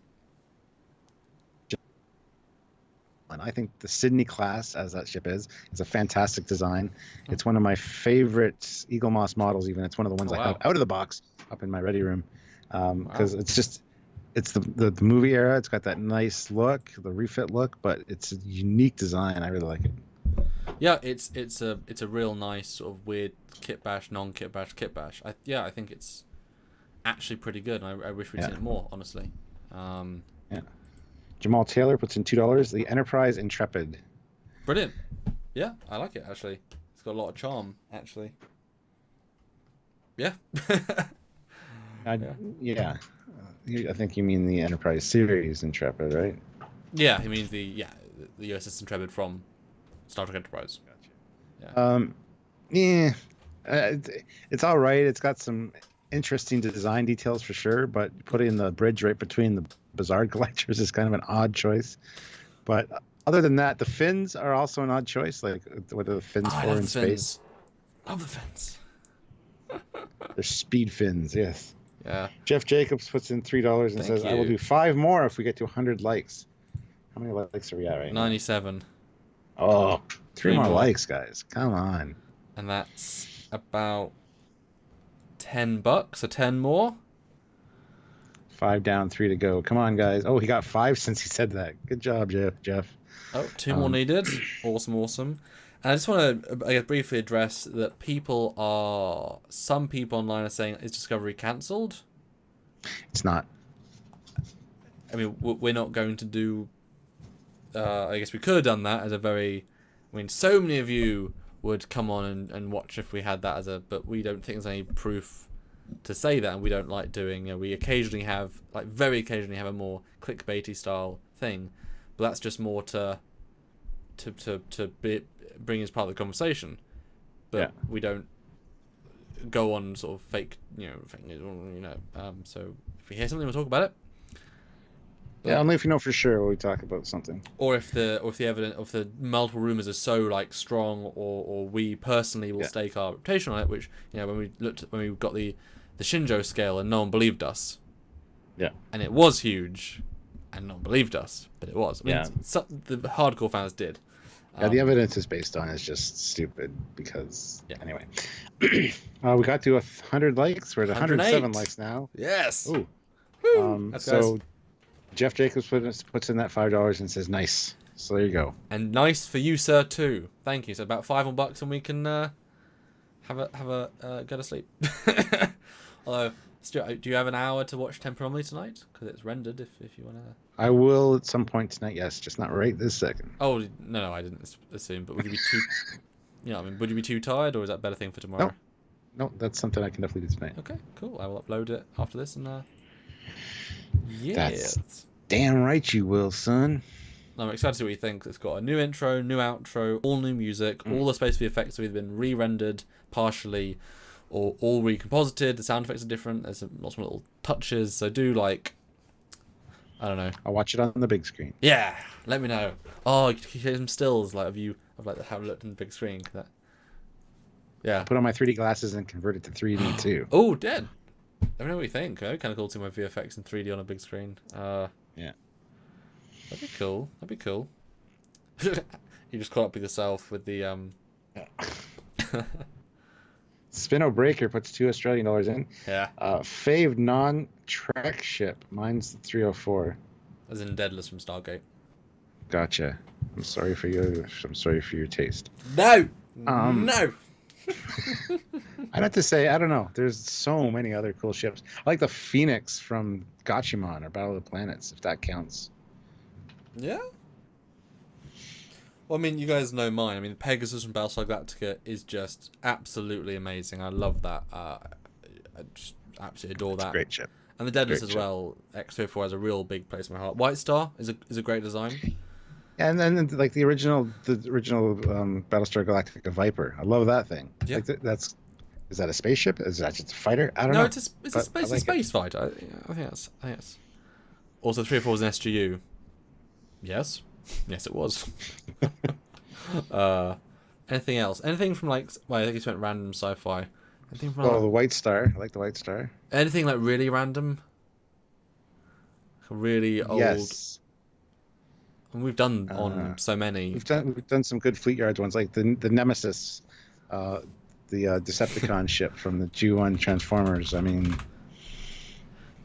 And I think the Sydney class, as that ship is a fantastic design. It's one of my favorite Eagle Moss models. Even it's one of the ones I have out of the box up in my ready room because it's just it's the movie era. It's got that nice look, the refit look, but it's a unique design. I really like it.
Yeah, it's a real nice sort of weird kit bash, non-kit bash, kit bash. I think it's actually pretty good. And I wish we'd seen it more, honestly.
Yeah. Jamal Taylor puts in $2. The Enterprise Intrepid.
Brilliant. Yeah, I like it actually. It's got a lot of charm actually. Yeah.
Yeah. I think you mean the Enterprise series Intrepid, right?
Yeah, he means the USS Intrepid from Star Trek Enterprise.
Gotcha. Yeah. It's all right. It's got some interesting design details for sure, but putting the bridge right between the Bizarre collectors is kind of an odd choice. But other than that, the fins are also an odd choice. Like, what are the fins for in space?
Love the fins.
They're speed fins, yes.
Yeah.
Jeff Jacobs puts in $3 and says, I will do 5 more if we get to 100 likes. How many likes are we at right now?
97.
Oh, 3 more likes, guys. Come on.
And that's about $10, so 10 more.
5 down, 3 to go. Come on, guys. Oh, he got 5 since he said that. Good job, Jeff.
Oh, 2 more needed. Awesome. And I just want to, I guess, briefly address that some people online are saying, is Discovery cancelled?
It's not.
I mean, we're not going to do... I guess we could have done that as a very... I mean, so many of you would come on and watch if we had that as a... But we don't think there's any proof to say that, and we don't like doing... You know, we occasionally have, like very occasionally have a more clickbaity style thing, but that's just more to bring as part of the conversation. But we don't go on sort of fake, so if we hear something, we'll talk about it.
Yeah, only if you know for sure when we talk about something.
Or if the evidence of the multiple rumors are so like strong, or we personally will stake our reputation on it. Which, when we got the Shinjo scale and no one believed us. Yeah. And it was huge, and no one believed us, but it was. I mean, the hardcore fans did.
Yeah, the evidence is based on is just stupid because anyway. We got to 100 likes. We're at 107 likes now.
Yes.
Ooh.
That's
so
guys.
Jeff Jacobs puts in that $5 and says nice. So there you go.
And nice for you, sir, too. Thank you. So about $5 more, and we can have a go to sleep. Although, Stuart, do you have an hour to watch Temporarily tonight? Because it's rendered. If you want to.
I will at some point tonight. Yes, just not right this second.
Oh no, I didn't assume. But would you be too? Would you be too tired, or is that a better thing for tomorrow?
No, that's something I can definitely do tonight.
Okay, cool. I will upload it after this, and
That's damn right you will, son.
I'm excited to see what you think. It's got a new intro, new outro, all new music. All the space for effects have either been re-rendered partially or all recomposited. The sound effects are different. There's lots of little touches. So I don't know.
I'll watch it on the big screen.
Yeah, let me know. Oh, you can hear some stills like of how it looked on the big screen. Yeah.
Put on my 3D glasses and convert it to 3D too.
Oh, dead. Let me know what you think. Kind of cool to see my VFX in 3D on a big screen. Yeah. That'd be cool. You just caught up with yourself with the
Spino Breaker puts $2 in.
Yeah.
Fave non-Trek ship. Mine's the 304.
As in Daedalus from Stargate.
Gotcha. I'm sorry for your taste.
No. No.
I'd have to say, I don't know. There's so many other cool ships. I like the Phoenix from Gachimon or Battle of the Planets, if that counts.
Yeah. Well, I mean, you guys know mine. I mean, Pegasus from Battlestar Galactica is just absolutely amazing. I love that. I just absolutely adore that.
Great ship.
And the Daedalus as well. X-24 has a real big place in my heart. White Star is a great design.
And then like the original Battlestar Galactica Viper. I love that thing.
Yeah.
Like is that a spaceship? Is that just a fighter? I don't know.
No, it's a space fighter. I think that's. Also, 304 was an SGU. Yes, it was. Anything else? Anything from I think it's went random sci-fi. Anything from
the White Star. I like the White Star.
Anything like really random? Really old. Yes. And we've done on so many.
We've done some good Fleet Yards ones, like the Nemesis, the Decepticon ship from the G1 Transformers. I mean,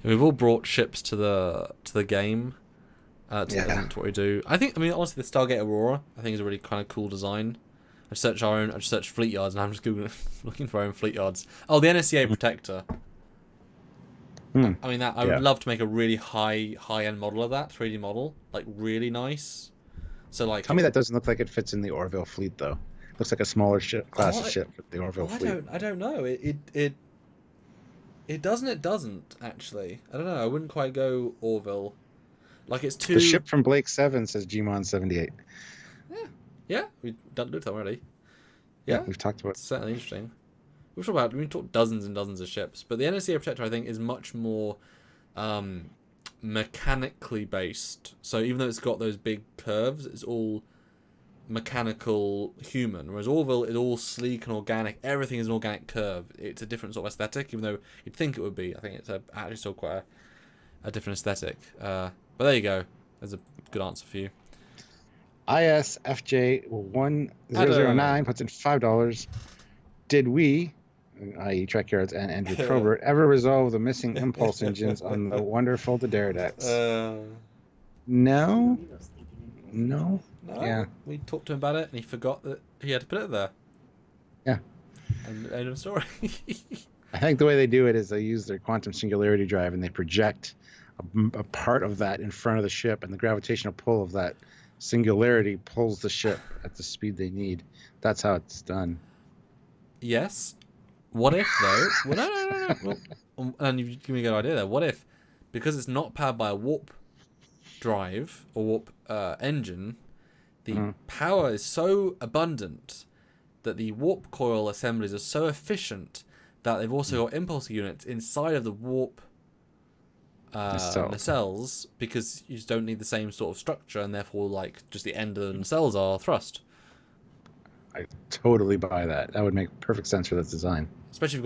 We've all brought ships to the game.
Yeah.
To what we do. I mean, honestly, the Stargate Aurora, I think, is a really kind of cool searched I searched fleet yards, and I'm just googling, looking for our own fleet yards. Oh, the NSCA Protector.
Hmm.
I mean, I would love to make a really high end model of that 3D model, like really nice. So like,
Tell me that doesn't look like it fits in the Orville fleet though. Looks like a smaller class of ship for the Orville fleet.
I don't know. It doesn't. It doesn't actually. I don't know. I wouldn't quite go Orville. Like it's too.
The ship from Blake 7 says Gmon 78.
Yeah, we've looked at that already.
Yeah, we've talked about.
It's certainly interesting. We've talked dozens and dozens of ships, but the NSCA Protector, I think, is much more mechanically based. So even though it's got those big curves, it's all mechanical human. Whereas Orville is all sleek and organic. Everything is an organic curve. It's a different sort of aesthetic, even though you'd think it would be. I think it's actually still quite a different aesthetic. But there you go. There's a good answer for you.
ISFJ1009 puts in $5. Did we, i.e. Trekyards and Andrew Probert, ever resolve the missing impulse engines on the wonderful Dare decks? No. Yeah.
We talked to him about it, and he forgot that he had to put it there.
Yeah.
And end of story.
I think the way they do it is they use their quantum singularity drive, and they project a part of that in front of the ship, and the gravitational pull of that singularity pulls the ship at the speed they need. That's how it's done.
Yes. What if, though? Well, no. Well, and you've given me a good idea there. What if, because it's not powered by a warp drive or warp engine, the power is so abundant that the warp coil assemblies are so efficient that they've also got impulse units inside of the warp nacelles, because you just don't need the same sort of structure, and therefore, like, just the end of the nacelles are thrust.
I totally buy that. That would make perfect sense for this design.
Especially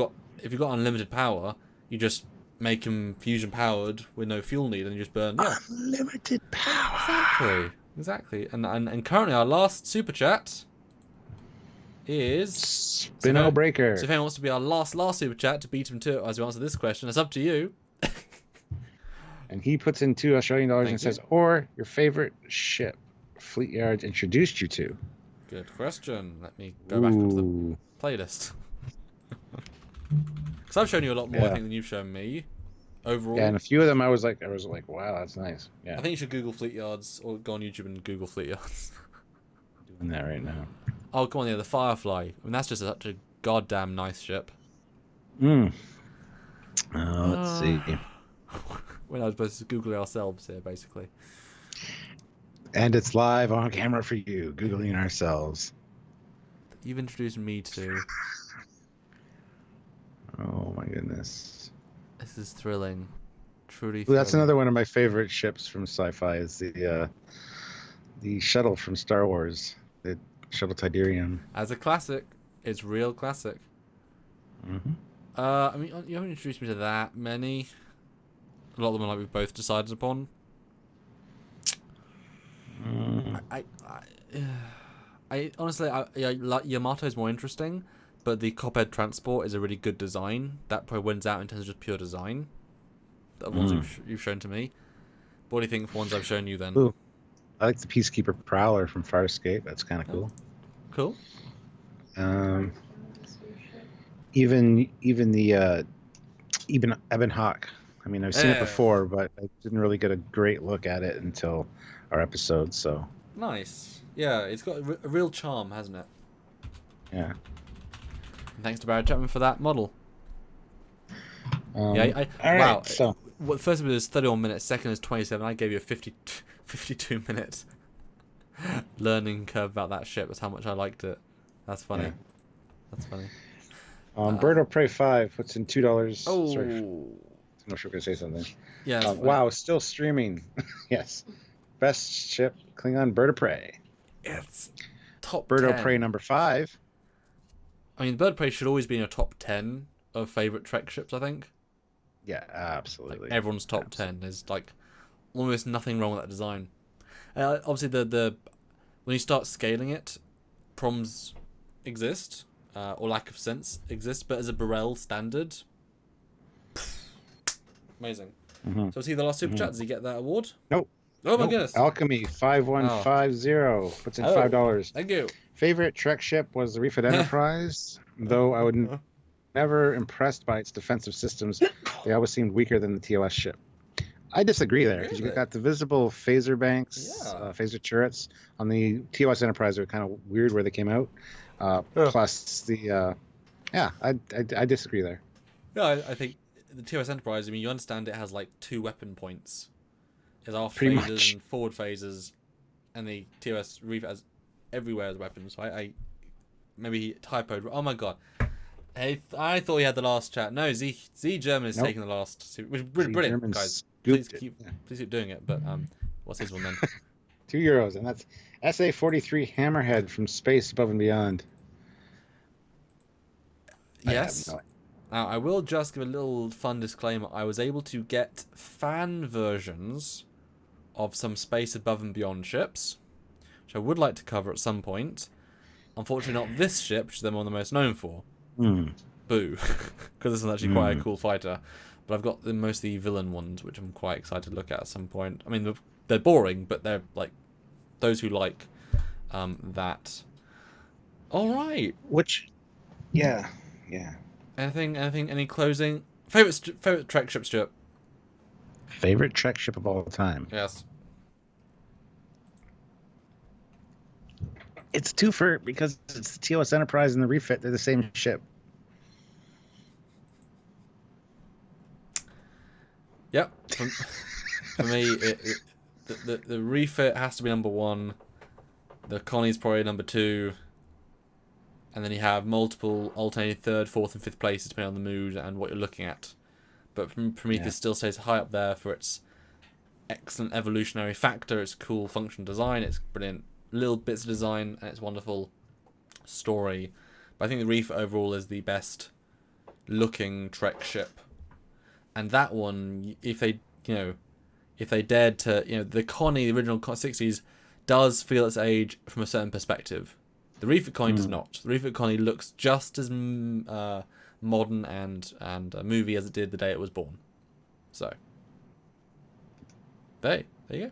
if you've got unlimited power, you just make them fusion powered with no fuel need, and you just burn. Yeah,
unlimited power.
Exactly. And currently our last super chat is
Spino Breaker.
So if anyone wants to be our last super chat to beat him to it as we answer this question, it's up to you.
And he puts in $2 Australian and says, or your favorite ship Fleet Yards introduced you to.
Good question. Let me go back into the playlist. Because I've shown you a lot more, I think, than you've shown me. Overall.
Yeah, and a few of them I was like, wow, that's nice. Yeah.
I think you should Google Fleet Yards, or go on YouTube and Google Fleet Yards.
I'm doing that right now.
Oh, come on, the Firefly. I mean, that's just such a goddamn nice ship.
Let's see.
We're not supposed to Google it ourselves here, basically.
And it's live on camera for you, Googling ourselves.
You've introduced me to.
Oh my goodness.
This is thrilling. Truly
thrilling. That's another one of my favorite ships from sci-fi is the shuttle from Star Wars, the shuttle Tidarium.
As a classic, it's real classic. I mean, you haven't introduced me to that many. A lot of them are like we've both decided upon. I honestly, Yamato's more interesting, but the Cophead Transport is a really good design. That probably wins out in terms of just pure design. The ones you've shown to me. What do you think of the ones I've shown you then?
Ooh. I like the Peacekeeper Prowler from Farscape. That's kind of cool.
Cool.
Even the Ebon Hawk. I mean, I've seen it before, but I didn't really get a great look at it until our episode. So
nice. Yeah, it's got a real charm, hasn't it?
Yeah.
And thanks to Barry Chapman for that model.
All right, so
first of all, it was 31 minutes. Second is 27. I gave you a 52 minutes learning curve about that ship. That's how much I liked it. That's funny.
Yeah.
That's funny.
Bird of Prey 5 puts in $2.
Oh.
Sorry. I'm not sure if I can say something.
Yeah.
Wow, still streaming. Yes. Best ship, Klingon Bird of Prey.
It's top
Bird
10.
of Prey number 5.
I mean, Bird of Prey should always be in a top 10 of favourite Trek ships, I think.
Yeah, absolutely.
Like everyone's top 10. There's like almost nothing wrong with that design. Obviously, the when you start scaling it, problems exist, or lack of sense exists, but as a Burrell standard, amazing.
Mm-hmm.
So see the last super chat. Does he get that award?
Nope.
Oh my
Nope.
goodness.
Alchemy 5150 puts in
Oh,
$5.
Thank you.
Favorite Trek ship was the Refit Enterprise, though I would never impressed by its defensive systems. They always seemed weaker than the TOS ship. I disagree there because you got the visible phaser banks, phaser turrets on the TOS Enterprise are kind of weird where they came out. Plus the I disagree there.
Yeah, I think the TOS Enterprise. I mean, you understand it has like 2 weapon points. There's aft
Pretty
phasers
much.
and forward phasers, and the TOS Refit has everywhere as weapons. So I maybe he typoed. Oh my god. Hey, I thought he had the last chat. No, Z German is taking the last. Which is brilliant,
German's
guys. Please
scooped
keep doing it. But what's his one then?
€2, and that's SA-43 Hammerhead from Space Above and Beyond.
Yes. Now, I will just give a little fun disclaimer. I was able to get fan versions of some Space Above and Beyond ships, which I would like to cover at some point. Unfortunately, not this ship, which is the one they're most known for. Boo. Because this is actually quite a cool fighter. But I've got most of the villain ones, which I'm quite excited to look at some point. I mean, they're boring, but they're like those who like that. All right.
Yeah.
Any closing favorite Trek ship, Stuart?
Favorite Trek ship of all time.
Yes.
It's twofer because it's the TOS Enterprise and the Refit. They're the same ship.
Yep. For me, the Refit has to be number 1. The Connie's probably number 2. And then you have multiple alternating 3rd, 4th, and 5th places depending on the mood and what you're looking at. But Prometheus still stays high up there for its excellent evolutionary factor, its cool function design, its brilliant little bits of design, and its wonderful story. But I think the Refit overall is the best looking Trek ship. And that one, if they dared to, the Connie, the original 60s, does feel its age from a certain perspective. The Refit Connie does not. The Refit Connie looks just as modern and a movie as it did the day it was born. So, there you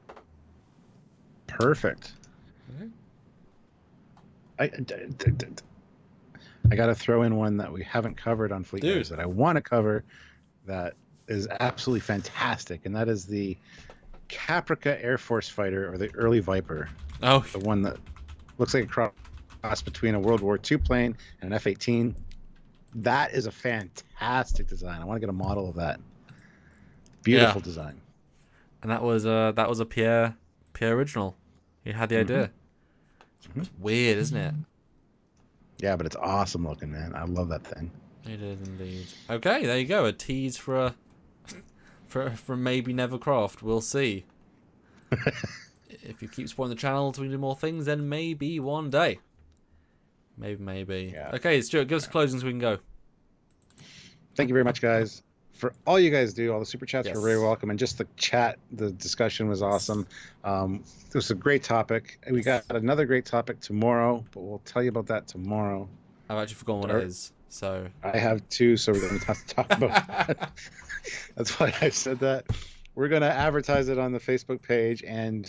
go.
Perfect.
Okay.
I got to throw in one that we haven't covered on Fleet News that I want to cover that is absolutely fantastic, and that is the Caprica Air Force fighter, or the early Viper.
Oh,
the one that looks like a cross between a World War II plane and an F-18. That is a fantastic design. I want to get a model of that. Beautiful design.
And that was a Pierre original. He had the idea. It's weird, isn't it?
Yeah, but it's awesome looking, man. I love that thing.
It is indeed. Okay, there you go. A tease for maybe Nevercraft. We'll see. If you keep supporting the channel to do more things, then maybe one day. Maybe.
Yeah.
Okay, Stuart, give us a closing so we can go.
Thank you very much, guys. For all you guys do, all the super chats
Yes.
were very welcome, and just the chat, the discussion was awesome. It was a great topic. We got another great topic tomorrow, but we'll tell you about that tomorrow.
I've actually forgotten what it is, so...
I have too, so we're going to have to talk about that. That's why I said that. We're going to advertise it on the Facebook page and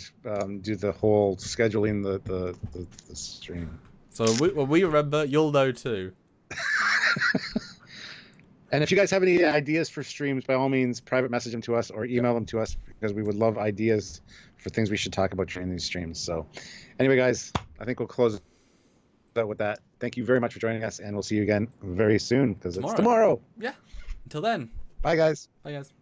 do the whole scheduling the stream.
So when we remember, you'll know too.
And if you guys have any ideas for streams, by all means, private message them to us or email them to us, because we would love ideas for things we should talk about during these streams. So anyway, guys, I think we'll close out with that. Thank you very much for joining us, and we'll see you again very soon, because it's tomorrow.
Yeah. Until then.
Bye, guys.
Bye, guys.